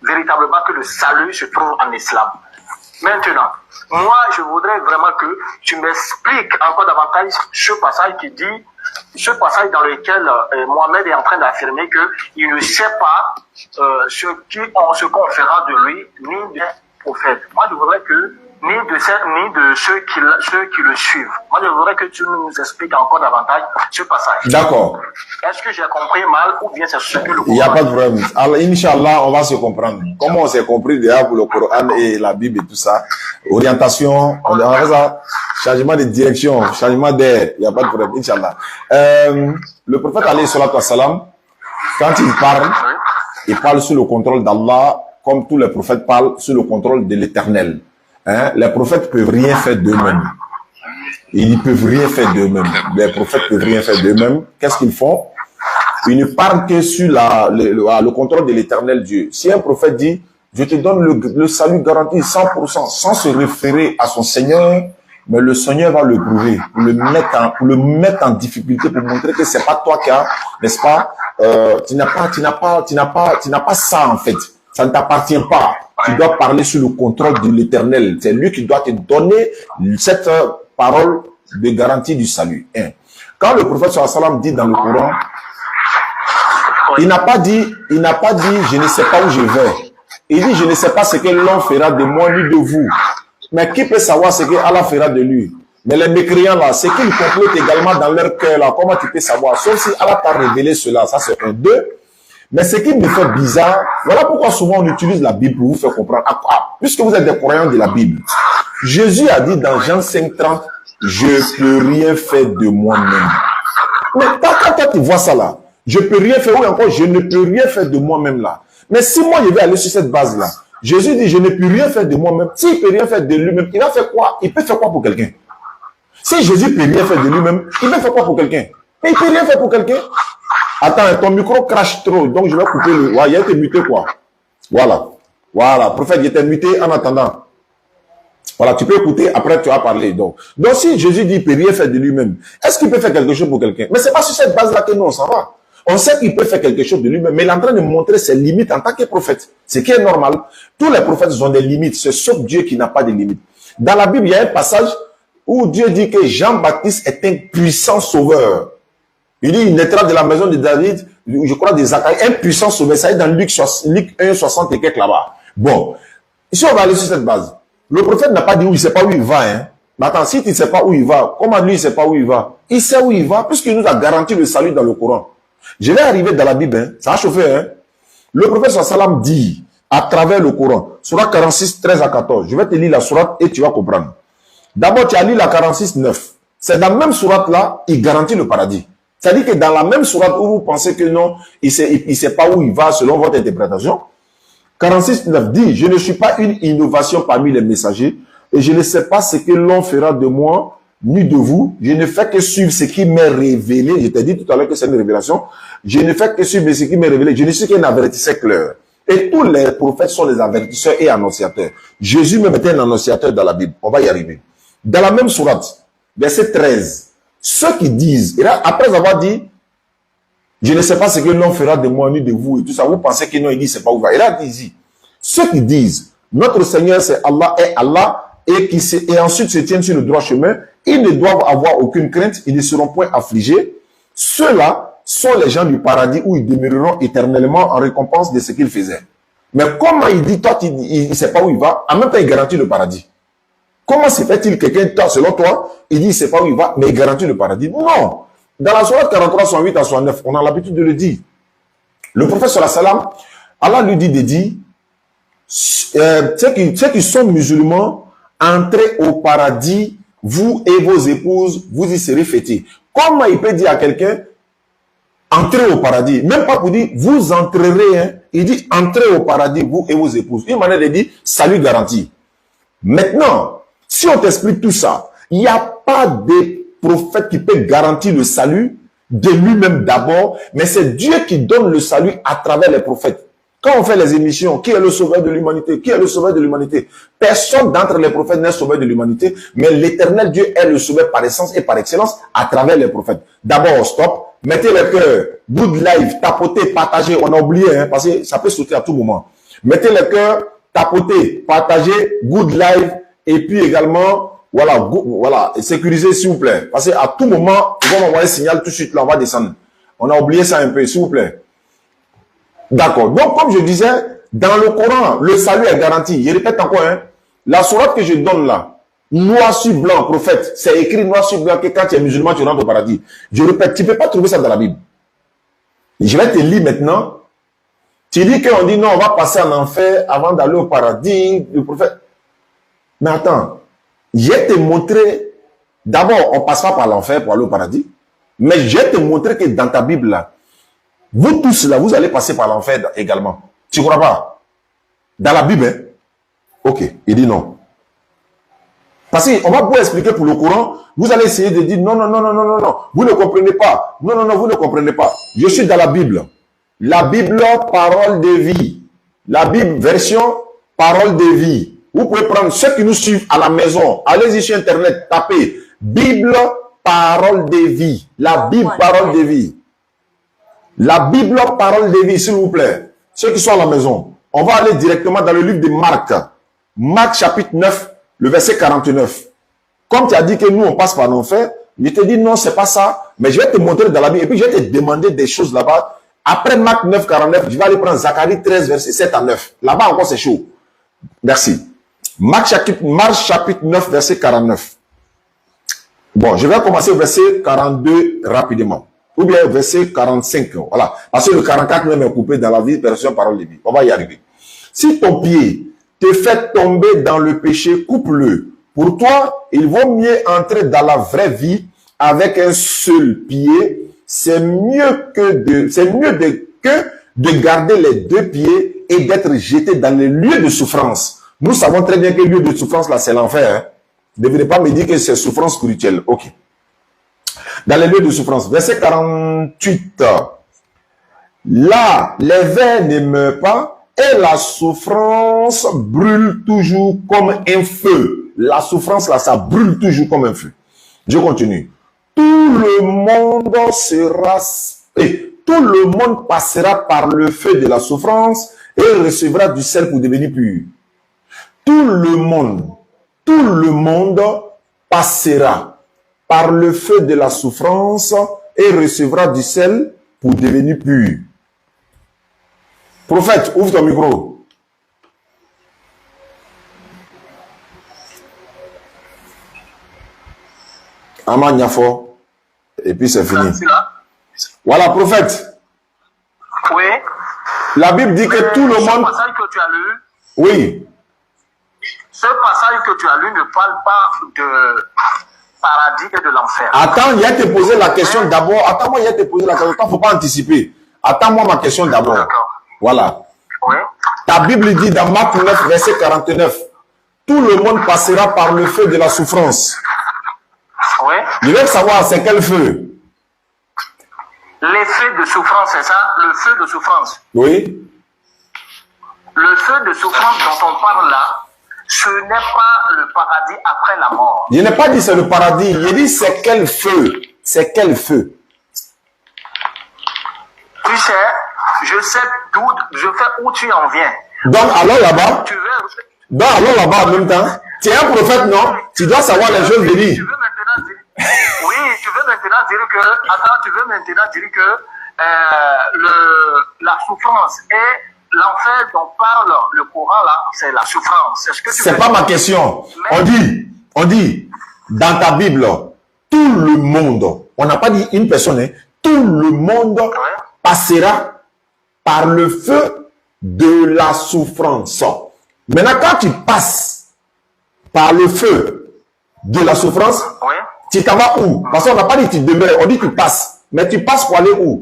véritablement que le salut se trouve en islam. Maintenant, moi, je voudrais vraiment que tu m'expliques encore davantage ce passage qui dit, ce passage dans lequel Mohamed est en train d'affirmer qu'il ne sait pas ce qu'on fera de lui, ni des prophètes. Moi, je voudrais que ni de ceux qui le suivent. Moi, je voudrais que tu nous expliques encore davantage ce passage. D'accord. Est-ce que j'ai compris mal ou bien c'est ce que le Coran... Il n'y a pas de problème. Alors, Inch'Allah, on va se comprendre. Comment on s'est compris déjà pour le Coran et la Bible et tout ça. Orientation, on a ça, changement de direction, changement d'air. Il n'y a pas de problème. Inch'Allah. Le prophète alayhi salatu wassalam, quand il parle sous le contrôle d'Allah, comme tous les prophètes parlent sous le contrôle de l'Éternel. Hein? Les prophètes peuvent rien faire d'eux-mêmes. Ils ne peuvent rien faire d'eux-mêmes. Les prophètes peuvent rien faire d'eux-mêmes. Qu'est-ce qu'ils font? Ils ne parlent que sur le contrôle de l'Éternel Dieu. Si un prophète dit, je te donne le salut garanti 100%, sans se référer à son Seigneur, mais le Seigneur va le prouver, pour le mettre en difficulté, pour montrer que c'est pas toi qui as, n'est-ce pas, tu n'as pas ça en fait. Ça ne t'appartient pas. Tu dois parler sous le contrôle de l'Éternel. C'est lui qui doit te donner cette parole de garantie du salut. Quand le prophète sallallahu alayhi wa sallam dit dans le Coran, il n'a pas dit, je ne sais pas où je vais. Il dit, je ne sais pas ce que l'on fera de moi ni de vous. Mais qui peut savoir ce que Allah fera de lui? Mais les mécréants là, c'est qu'ils complotent également dans leur cœur là. Comment tu peux savoir? Sauf si Allah t'a révélé cela. Ça c'est un. Deux. Mais ce qui me fait bizarre, voilà pourquoi souvent on utilise la Bible pour vous faire comprendre. Puisque vous êtes des croyants de la Bible. Jésus a dit dans Jean 5:30, je peux rien faire de moi-même. Mais quand toi tu vois ça là, je peux rien faire, ou encore je ne peux rien faire de moi-même là. Mais si moi je vais aller sur cette base là, Jésus dit je ne peux rien faire de moi-même. S'il peut rien faire de lui-même, il va faire quoi? Il peut faire quoi pour quelqu'un? Si Jésus peut rien faire de lui-même, il va faire quoi pour quelqu'un? Mais il peut rien faire pour quelqu'un. Attends, ton micro crache trop, donc je vais couper le... Ouais, il a été muté quoi. Voilà, prophète, il était muté en attendant. Voilà, tu peux écouter, après tu vas parler. Donc si Jésus dit qu'il peut rien faire de lui-même, est-ce qu'il peut faire quelque chose pour quelqu'un? Mais c'est pas sur cette base-là que nous on s'en va. On sait qu'il peut faire quelque chose de lui-même, mais il est en train de montrer ses limites en tant que prophète. Ce qui est normal. Tous les prophètes ont des limites, c'est sauf Dieu qui n'a pas de limites. Dans la Bible, il y a un passage où Dieu dit que Jean-Baptiste est un puissant sauveur. Il dit, il naîtra de la maison de David, je crois des Zacharie, un puissant sauveur. Ça est dans Luc 1, 60 et quelques là-bas. Bon. Ici, on va aller sur cette base. Le prophète n'a pas dit où il ne sait pas où il va, hein. Mais attends, si tu ne sais pas où il va, comment lui il ne sait pas où il va? Il sait où il va, puisqu'il nous a garanti le salut dans le Coran. Je vais arriver dans la Bible, hein. Ça a chauffé, hein. Le prophète sallam dit, à travers le Coran, Sourate 46, 13 à 14, je vais te lire la sourate et tu vas comprendre. D'abord, tu as lu la 46, 9. C'est dans la même sourate-là, il garantit le paradis. C'est-à-dire que dans la même sourate où vous pensez que non, il sait pas où il va selon votre interprétation, 46, 9 dit, je ne suis pas une innovation parmi les messagers et je ne sais pas ce que l'on fera de moi ni de vous. Je ne fais que suivre ce qui m'est révélé. Je t'ai dit tout à l'heure que c'est une révélation. Je ne fais que suivre ce qui m'est révélé. Je ne suis qu'un avertisseur clair. Et tous les prophètes sont des avertisseurs et annonciateurs. Jésus même était un annonciateur dans la Bible. On va y arriver. Dans la même sourate, verset 13, ceux qui disent, et là, après avoir dit, je ne sais pas ce que l'on fera de moi ni de vous et tout ça, vous pensez que non, il dit, c'est pas où il va. Et là, il dit, ceux qui disent, notre Seigneur c'est Allah et Allah, et ensuite se tiennent sur le droit chemin, ils ne doivent avoir aucune crainte, ils ne seront point affligés. Ceux-là sont les gens du paradis où ils demeureront éternellement en récompense de ce qu'ils faisaient. Mais comment il dit, toi, il ne sait pas où il va, en même temps, il garantit le paradis. Comment se fait-il quelqu'un, selon toi, il dit, il ne sait pas où il va, mais il garantit le paradis? Non. Dans la sourate 43, 108 à 109, on a l'habitude de le dire. Le prophète sallallahu alayhi wa sallam, Allah lui dit de dire, ceux qui sont musulmans, entrez au paradis, vous et vos épouses, vous y serez fêtés. Comment il peut dire à quelqu'un, entrez au paradis? Même pas pour dire, vous entrerez, hein. Il dit, entrez au paradis, vous et vos épouses. Une manière de dire, salut garanti. Maintenant, si on t'explique tout ça, il n'y a pas de prophète qui peut garantir le salut de lui-même d'abord, mais c'est Dieu qui donne le salut à travers les prophètes. Quand on fait les émissions, qui est le sauveur de l'humanité? Qui est le sauveur de l'humanité? Personne d'entre les prophètes n'est sauveur de l'humanité, mais l'éternel Dieu est le sauveur par essence et par excellence à travers les prophètes. D'abord, stop, mettez le cœur, good live, tapotez, partagez, on a oublié, hein, parce que ça peut sauter à tout moment. Mettez le cœur, tapotez, partagez, good live, et puis également, voilà, sécurisez s'il vous plaît. Parce qu'à tout moment, ils vont m'envoyer un signal tout de suite, là, on va descendre. On a oublié ça un peu, s'il vous plaît. D'accord. Donc, comme je disais, dans le Coran, le salut est garanti. Je répète encore, hein, la sourate que je donne là, noir sur blanc, prophète, c'est écrit noir sur blanc que quand tu es musulman, tu rentres au paradis. Je répète, tu ne peux pas trouver ça dans la Bible. Je vais te lire maintenant. Tu dis qu'on dit non, on va passer en enfer avant d'aller au paradis, le prophète. Mais attends, je vais te montrer, d'abord, on passera par l'enfer pour aller au paradis, mais je vais te montrer que dans ta Bible là, vous tous là, vous allez passer par l'enfer également. Tu ne crois pas? Dans la Bible, hein? Ok, il dit non. Parce qu'on va vous expliquer pour le Coran, vous allez essayer de dire non, non, non, non, non, non, non, vous ne comprenez pas. Non, non, non, vous ne comprenez pas. Je suis dans la Bible. La Bible, parole de vie. La Bible, version, parole de vie. Vous pouvez prendre ceux qui nous suivent à la maison. Allez-y sur Internet, tapez Bible, parole de vie. La Bible, parole de vie. La Bible, parole de vie, s'il vous plaît. Ceux qui sont à la maison. On va aller directement dans le livre de Marc. Marc chapitre 9, le verset 49. Comme tu as dit que nous, on passe par l'enfer, je te dis non, c'est pas ça. Mais je vais te montrer dans la Bible et puis je vais te demander des choses là-bas. Après Marc 9, 49, je vais aller prendre Zacharie 13, verset 7 à 9. Là-bas encore, c'est chaud. Merci. Marc chapitre 9, verset 49. Bon, je vais commencer au verset 42 rapidement. Ou bien au verset 45. Voilà. Parce que le 44 même est coupé dans la vie, version parole de vie. On va y arriver. Si ton pied te fait tomber dans le péché, coupe-le. Pour toi, il vaut mieux entrer dans la vraie vie avec un seul pied. C'est mieux que de garder les deux pieds et d'être jeté dans les lieux de souffrance. Nous savons très bien que le lieu de souffrance, là, c'est l'enfer. Hein? Vous ne devrez pas me dire que c'est souffrance spirituelle. Ok. Dans les lieux de souffrance. Verset 48. Là, les vers ne meurent pas et la souffrance brûle toujours comme un feu. La souffrance, là, ça brûle toujours comme un feu. Je continue. Tout le monde passera par le feu de la souffrance et recevra du sel pour devenir pur. Tout le monde passera par le feu de la souffrance et recevra du sel pour devenir pur. Prophète, ouvre ton micro. Aman Niafo. Et puis c'est fini. Voilà, prophète. Oui. La Bible dit que tout le monde... Ce passage que tu as lu, oui. Ce passage que tu as lu ne parle pas de paradis et de l'enfer. Attends, il y a te poser la question d'abord. Attends-moi, il y a te poser la question. Il ne faut pas anticiper. Attends-moi ma question d'abord. Voilà. Oui. Ta Bible dit dans Marc 9, verset 49, tout le monde passera par le feu de la souffrance. Oui. Je veux savoir, c'est quel feu? L'effet de souffrance, c'est ça? Le feu de souffrance. Oui. Le feu de souffrance dont on parle là, ce n'est pas le paradis après la mort. Je n'ai pas dit c'est le paradis. Je dis c'est quel feu? C'est quel feu? Tu sais, je sais où tu en viens. Donc, allons là-bas. Donc, allons là-bas en même temps. Tu es un prophète, non? Tu dois savoir les choses venir. Tu veux maintenant dire, oui, tu veux maintenant dire que, attends, tu veux maintenant dire que la souffrance et l'enfer dont parle le Coran là, c'est la souffrance. C'est ce que tu c'est pas ma question. Mais... On dit, dans ta Bible, tout le monde, on n'a pas dit une personne, hein, tout le monde passera par le feu de la souffrance. Maintenant, quand tu passes par le feu de la souffrance, tu t'en vas où? Parce qu'on n'a pas dit tu demeures, on dit tu passes. Mais tu passes pour aller où?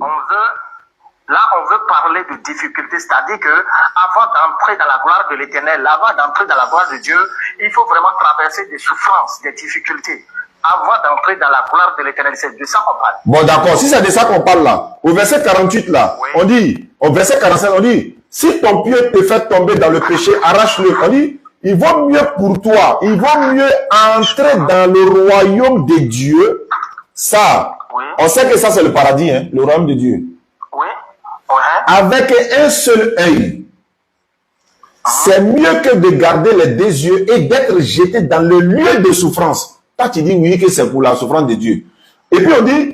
Là, on veut parler de difficultés, c'est-à-dire que avant d'entrer dans la gloire de l'Éternel, avant d'entrer dans la gloire de Dieu, il faut vraiment traverser des souffrances, des difficultés. Avant d'entrer dans la gloire de l'Éternel, c'est de ça qu'on parle. Bon, d'accord, si c'est de ça qu'on parle là, au verset 48 là, on dit, au verset 45, on dit, si ton pied te fait tomber dans le péché, arrache-le. On dit, il vaut mieux pour toi, il vaut mieux entrer dans le royaume de Dieu. Ça, on sait que ça c'est le paradis, hein, le royaume de Dieu. Avec un seul œil. C'est mieux que de garder les deux yeux et d'être jeté dans le lieu de souffrance. Quand tu dis oui que c'est pour la souffrance de Dieu. Et puis on dit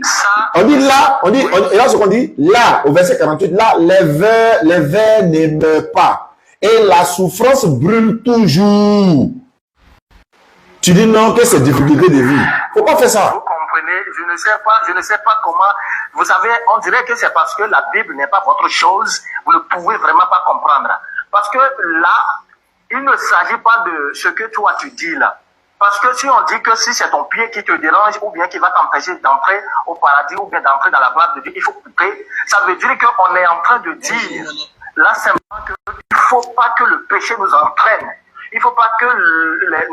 là, et là ce qu'on dit, là, au verset 48, là, les vers ne meurent pas. Et la souffrance brûle toujours. Tu dis non, que c'est difficulté de vie. Faut pas faire ça. Vous comprenez, je ne sais pas comment. Vous savez, on dirait que c'est parce que la Bible n'est pas votre chose, vous ne pouvez vraiment pas comprendre. Parce que là, il ne s'agit pas de ce que toi tu dis là. Parce que si on dit que si c'est ton pied qui te dérange ou bien qui va t'empêcher d'entrer au paradis ou bien d'entrer dans la gloire de Dieu, il faut couper. Ça veut dire qu'on est en train de dire là simplement qu'il ne faut pas que le péché nous entraîne. Il ne faut pas que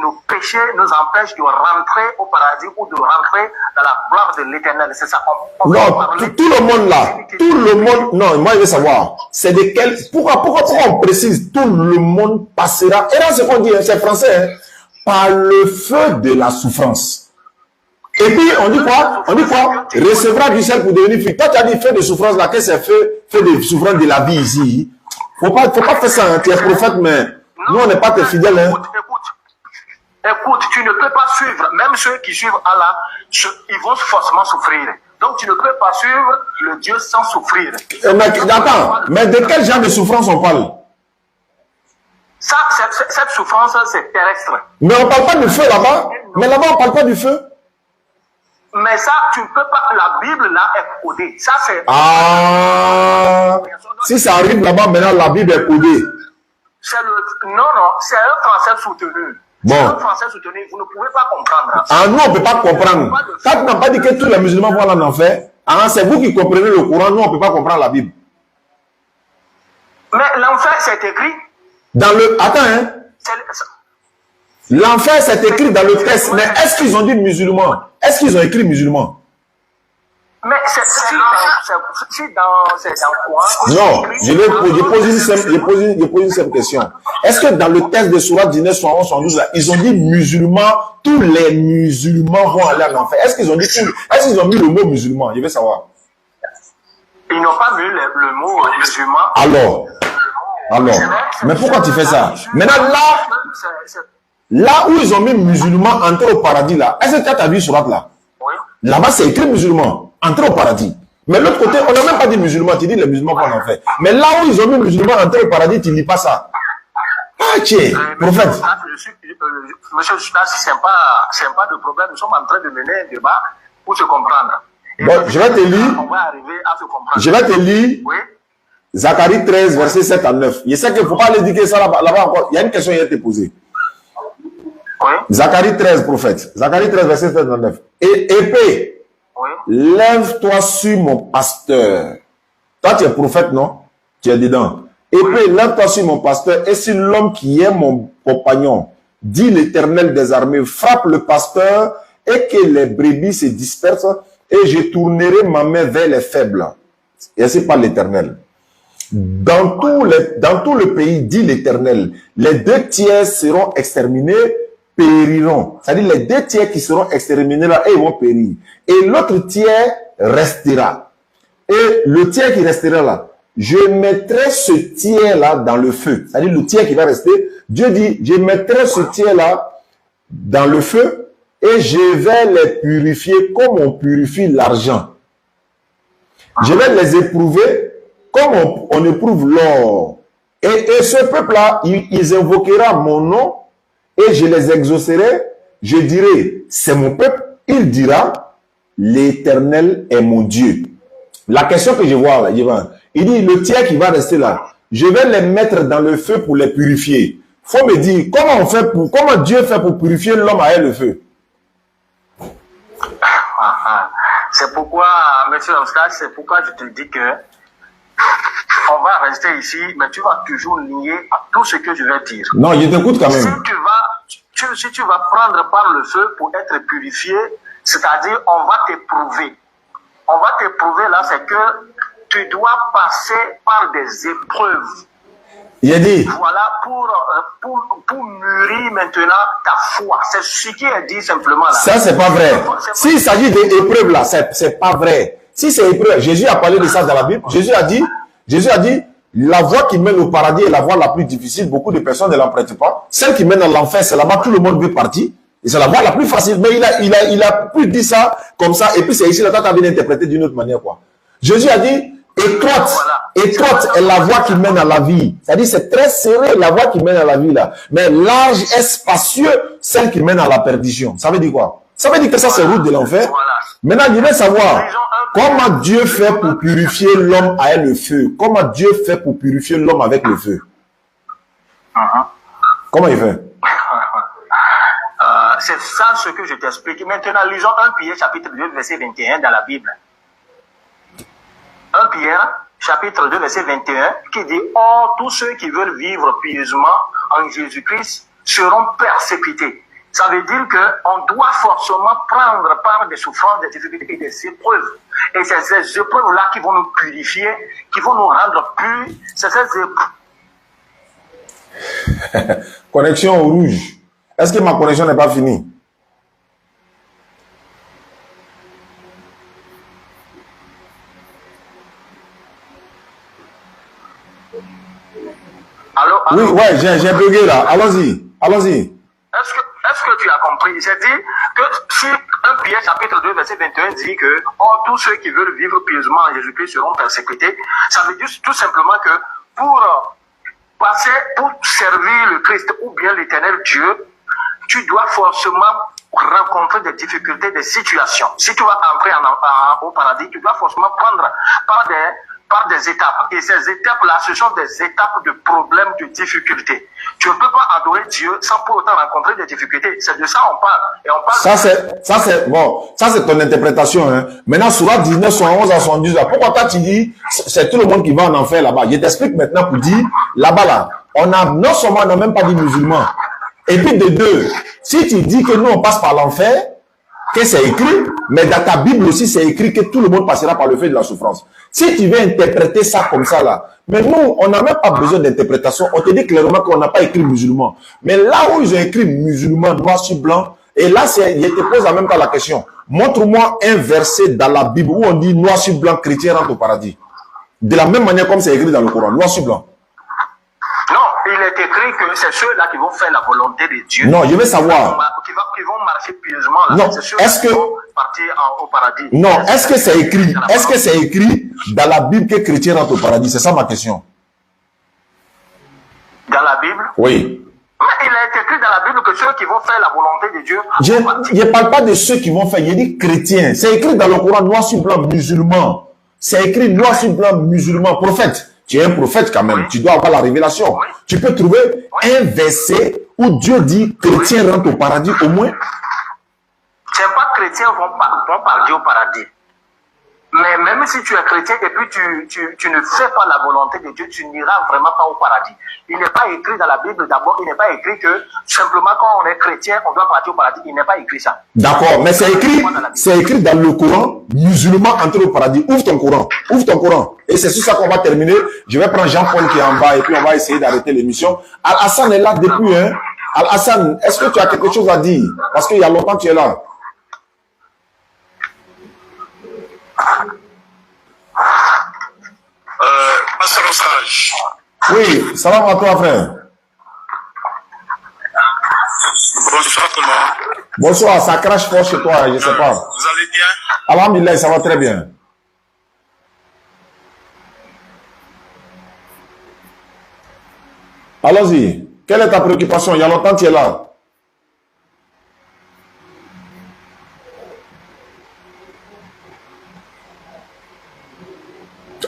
nos péchés nous empêchent de rentrer au paradis ou de rentrer dans la gloire de l'Éternel. C'est ça. Non, tout le monde là, tout le monde, non, moi je veux savoir, c'est de quel, pourquoi on précise, tout le monde passera, et là ce qu'on dit, c'est français, hein, par le feu de la souffrance. Et puis on dit quoi? On dit quoi? Recevra du ciel pour devenir fille. Toi tu as dit feu de souffrance là, que c'est feu de souffrance de la vie ici. Faut pas faire ça, hein, tu es prophète, mais nous, on n'est pas tes fidèles. Hein. Écoute, tu ne peux pas suivre, même ceux qui suivent Allah, ils vont forcément souffrir. Donc, tu ne peux pas suivre le Dieu sans souffrir. Mais attends, mais de quel genre de souffrance on parle? Ça, cette souffrance, c'est terrestre. Mais on ne parle pas du feu là-bas. Mais là-bas, on ne parle pas du feu. Mais ça, tu ne peux pas. La Bible, là, est codée. Ça, c'est. Ah! Si ça arrive là-bas, maintenant, la Bible est codée. Non, c'est un français soutenu. Bon. C'est un français soutenu, vous ne pouvez pas comprendre. Ah non, on ne peut pas comprendre. Quand tu n'as pas dit que tous les musulmans vont aller en enfer, c'est vous qui comprenez le Coran, nous on ne peut pas comprendre la Bible. Mais l'enfer c'est écrit. Dans le. Attends, hein. L'enfer c'est écrit dans le texte, mais est-ce qu'ils ont dit musulmans? Est-ce qu'ils ont écrit musulmans? Mais c'est dans quoi? Non, je pose une simple question. Est-ce que dans le texte de Sourate 19, 111, 112, là, ils ont dit musulmans, tous les musulmans vont aller en enfer? Est-ce qu'ils ont dit est-ce qu'ils ont mis le mot musulman? Je veux savoir. Ils n'ont pas mis le mot musulman. Alors, mais pourquoi tu fais ça? Maintenant, là où ils ont mis musulman, entrer au paradis, là, est-ce que tu as vu Sourate là? Oui. Là-bas, c'est écrit musulman. Entrer au paradis. Mais l'autre côté, on n'a même pas dit musulman, tu dis les musulmans vont en enfer. Mais là où ils ont mis musulman entrer au paradis, tu ne dis pas ça. Ah, tiens, prophète. Monsieur Soudas, c'est pas de problème. Nous sommes en train de mener un débat pour se comprendre. Bon, je vais te lire. On va arriver à se comprendre. Je vais te lire. Oui. Zacharie 13, verset 7 à 9. Je sais qu'il ne faut pas aller dire que ça là-bas encore. Il y a une question qui a été posée. Oui. Zacharie 13, prophète. Zacharie 13, verset 7 à 9. Et épée, oui. Lève-toi sur mon pasteur. Toi, tu es prophète, non? Tu es dedans. Épée, oui. Lève-toi sur mon pasteur et sur l'homme qui est mon compagnon. Dit l'Éternel des armées, frappe le pasteur et que les brebis se dispersent et je tournerai ma main vers les faibles. Et c'est pas l'Éternel. Dans tout le pays, dit l'Éternel, les 2 tiers seront exterminés, périront. C'est-à-dire les 2 tiers qui seront exterminés là, et ils vont périr. Et l'autre tiers restera. Et le tiers qui restera là, je mettrai ce tiers-là dans le feu. C'est-à-dire le tiers qui va rester. Dieu dit, je mettrai ce tiers-là dans le feu et je vais les purifier comme on purifie l'argent. Je vais les éprouver comme on éprouve l'or. Et ce peuple-là, ils invoqueront mon nom et je les exaucerai. Je dirai, c'est mon peuple. Il dira, l'Éternel est mon Dieu. La question que je vois là, il dit, le tiers qui va rester là, je vais les mettre dans le feu pour les purifier. Faut me dire, comment Dieu fait pour purifier l'homme avec le feu? C'est pourquoi, monsieur Amstad, c'est pourquoi je te dis que on va rester ici, mais tu vas toujours nier à tout ce que je vais dire. Non, je t'écoute quand même. Si tu vas prendre par le feu pour être purifié, c'est-à-dire on va t'éprouver. On va t'éprouver là, c'est que tu dois passer par des épreuves. Il a dit. Voilà, pour mûrir maintenant ta foi. C'est ce qui est dit simplement là. Ça, c'est pas vrai. S'il s'agit d'épreuves là, c'est pas vrai. Si c'est épreuve, Jésus a parlé de ça dans la Bible. Jésus a dit, la voie qui mène au paradis est la voie la plus difficile. Beaucoup de personnes ne l'empruntent pas. Celle qui mène à l'enfer, c'est là-bas, tout le monde veut partir. Et c'est la voie la plus facile. Mais il a pu dire ça comme ça. Et puis c'est ici, là, tu as bien interprété d'une autre manière, quoi. Jésus a dit, étroite est la voie qui mène à la vie. C'est-à-dire, c'est très serré la voie qui mène à la vie, là. Mais large est spacieux, celle qui mène à la perdition. Ça veut dire quoi? Ça veut dire que ça, c'est route de l'enfer. Maintenant, je vais savoir comment Dieu fait pour purifier l'homme avec le feu. Comment Dieu fait pour purifier l'homme avec le feu? Comment il fait? C'est ça ce que je t'explique. Maintenant, lisons 1 Pierre, chapitre 2, verset 21 dans la Bible. 1 Pierre, chapitre 2, verset 21, qui dit « Or, tous ceux qui veulent vivre pieusement en Jésus-Christ seront persécutés. » Ça veut dire qu'on doit forcément prendre part des souffrances, des difficultés et des épreuves. Et c'est ces épreuves-là qui vont nous purifier, qui vont nous rendre purs. C'est ces épreuves. Connexion au rouge. Est-ce que ma connexion n'est pas finie? Allô? Oui, ouais, j'ai bugué là. Allons-y. Est-ce que tu as compris? J'ai dit que si 1 Pierre chapitre 2 verset 21 dit que tous ceux qui veulent vivre pieusement en Jésus-Christ seront persécutés, ça veut dire tout simplement que pour servir le Christ ou bien l'Éternel Dieu, tu dois forcément rencontrer des difficultés, des situations. Si tu vas entrer au paradis, tu dois forcément prendre par des étapes. Et ces étapes-là, ce sont des étapes de problèmes, de difficultés. Tu ne peux pas adorer Dieu sans pour autant rencontrer des difficultés. C'est de ça qu'on parle. Et on parle ça c'est ton interprétation. Hein. Maintenant, Sourate 19, 111 à 112, pourquoi toi tu dis, c'est tout le monde qui va en enfer là-bas. Je t'explique maintenant pour dire, là-bas, là, non seulement on n'a même pas dit musulmans. Et puis de deux, si tu dis que nous on passe par l'enfer, que c'est écrit, mais dans ta Bible aussi c'est écrit que tout le monde passera par le feu de la souffrance. Si tu veux interpréter ça comme ça là, mais nous on n'a même pas besoin d'interprétation, on te dit clairement qu'on n'a pas écrit musulman. Mais là où ils ont écrit musulman, noir sur blanc, et là je te pose en même temps la question, montre-moi un verset dans la Bible où on dit noir sur blanc, chrétien rentre au paradis. De la même manière comme c'est écrit dans le Coran, noir sur blanc. Il est écrit que c'est ceux-là qui vont faire la volonté de Dieu. Non, je veux savoir. Qui vont marcher pieusement là. Non, c'est ceux qui vont partir au paradis. Non, est-ce que c'est écrit? Est-ce que c'est écrit dans la Bible que chrétien rentre au paradis? C'est ça ma question. Dans la Bible? Oui. Mais il est écrit dans la Bible que ceux qui vont faire la volonté de Dieu. Je ne parle pas de ceux qui vont faire, je dis chrétiens. C'est écrit dans le Coran noir sur blanc musulman. C'est écrit noir sur blanc musulman. Prophète. Tu es un prophète quand même. Tu dois avoir la révélation. Tu peux trouver un verset où Dieu dit chrétien rentre au paradis au moins. C'est pas chrétiens vont partir au paradis. Mais même si tu es chrétien et puis tu ne fais pas la volonté de Dieu, tu n'iras vraiment pas au paradis. Il n'est pas écrit dans la Bible d'abord, il n'est pas écrit que simplement quand on est chrétien, on doit partir au paradis. Il n'est pas écrit ça. D'accord, mais c'est écrit dans le Coran, musulman entrer au paradis. Ouvre ton Coran, ouvre ton Coran. Et c'est sur ça qu'on va terminer. Je vais prendre Jean-Paul qui est en bas et puis on va essayer d'arrêter l'émission. Al-Hassan est là depuis, hein. Al-Hassan, est-ce que tu as quelque chose à dire? Parce qu'il y a longtemps que tu es là. Pasteur Osage. Oui, salam à toi, frère. Bonsoir tout le monde. Bonsoir, ça crache fort chez toi, je ne sais pas. Vous allez bien? Alhamdulillah, ça va très bien. Allons-y. Quelle est ta préoccupation? Il y a longtemps que tu es là.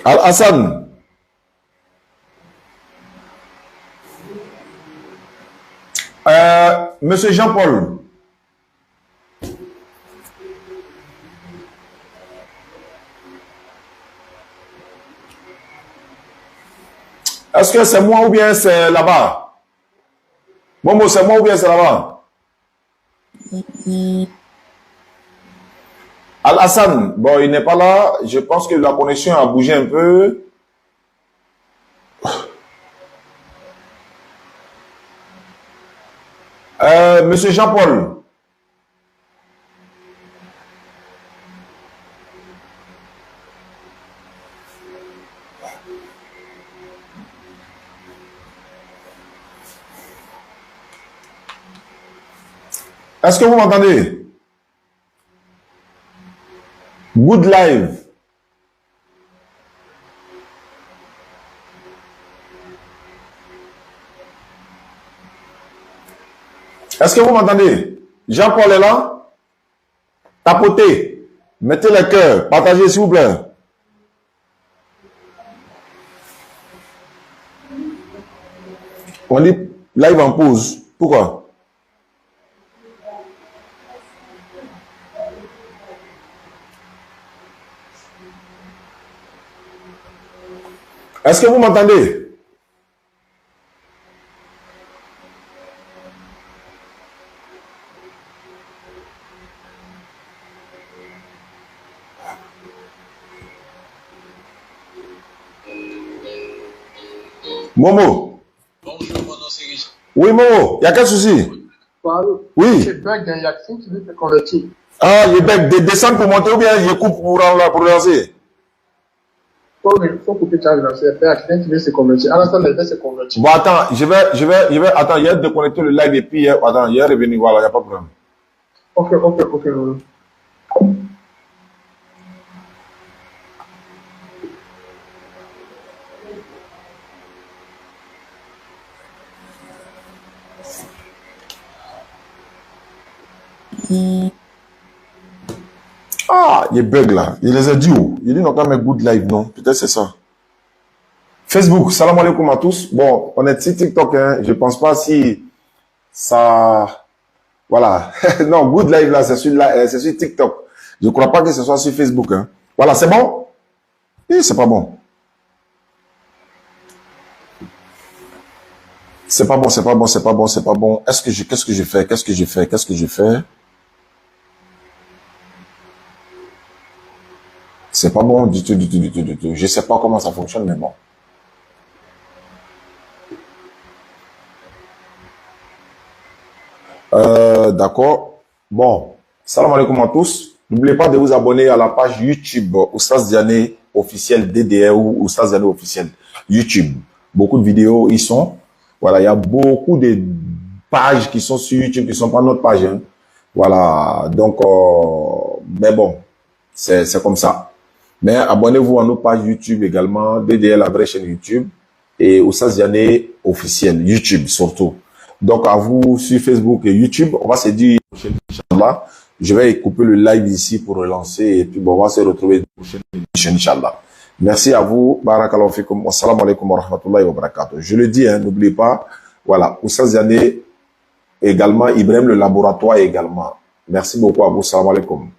Al-Hassan. Monsieur Jean-Paul. Est-ce que c'est moi ou bien c'est là-bas? Momo, c'est moi ou bien c'est là-bas? Al-Hassan, bon, il n'est pas là. Je pense que la connexion a bougé un peu. Monsieur Jean-Paul. Est-ce que vous m'entendez? Good live. Est-ce que vous m'entendez? Jean-Paul est là? Tapotez. Mettez le cœur. Partagez, s'il vous plaît. On dit live en pause. Pourquoi? Est-ce que vous m'entendez? Momo. Bonjour, mon nom c'est Richard. Oui, Momo, il y a quel souci? Oui. C'est bug d'un Yaxin, tu veux te convertir. Ah, il bug. Descendre pour monter ou bien je coupe pour lancer? Il faut couper ta lancer. Après, accident, tu veux se convertir. À l'instant, il va se convertir. Bon, attends, je vais, attends, il y a déconnecté le live et puis, attends, il est revenu, voilà, il n'y a pas de problème. Ok. Ah, il bug là. Il les a dit où? Il dit non, quand même good live, non? Peut-être c'est ça. Facebook, salam alaikum à tous. Bon, on est sur TikTok, hein. Je pense pas si ça, voilà. Non, good live là, c'est sur TikTok. Je crois pas que ce soit sur Facebook, hein. Voilà, c'est bon? Eh, c'est pas bon. C'est pas bon. Qu'est-ce que je fais? C'est pas bon du tout. Je sais pas comment ça fonctionne, mais bon. D'accord. Bon. Salam alaikum à tous. N'oubliez pas de vous abonner à la page YouTube Oustaz Diané officiel DDR ou Oustaz Diané officiel YouTube. Beaucoup de vidéos y sont. Voilà, il y a beaucoup de pages qui sont sur YouTube qui sont pas notre page, hein. Voilà. Donc, mais bon, c'est comme ça. Mais abonnez-vous à nos pages YouTube également, DDL, la vraie chaîne YouTube, et Oustaz Diané officiel, YouTube surtout. Donc à vous sur Facebook et YouTube, on va se dire, Inch'Allah, je vais couper le live ici pour relancer, et puis bon, on va se retrouver dans la prochaine émission, Inch'Allah. Merci à vous. Barakallahu fikum. Wassalamu alaikum wa rahmatullahi wa barakatuh. Je le dis, hein, n'oubliez pas. Voilà. Oussa Ziane également. Ibrahim le laboratoire également. Merci beaucoup à vous. Salam alaikum.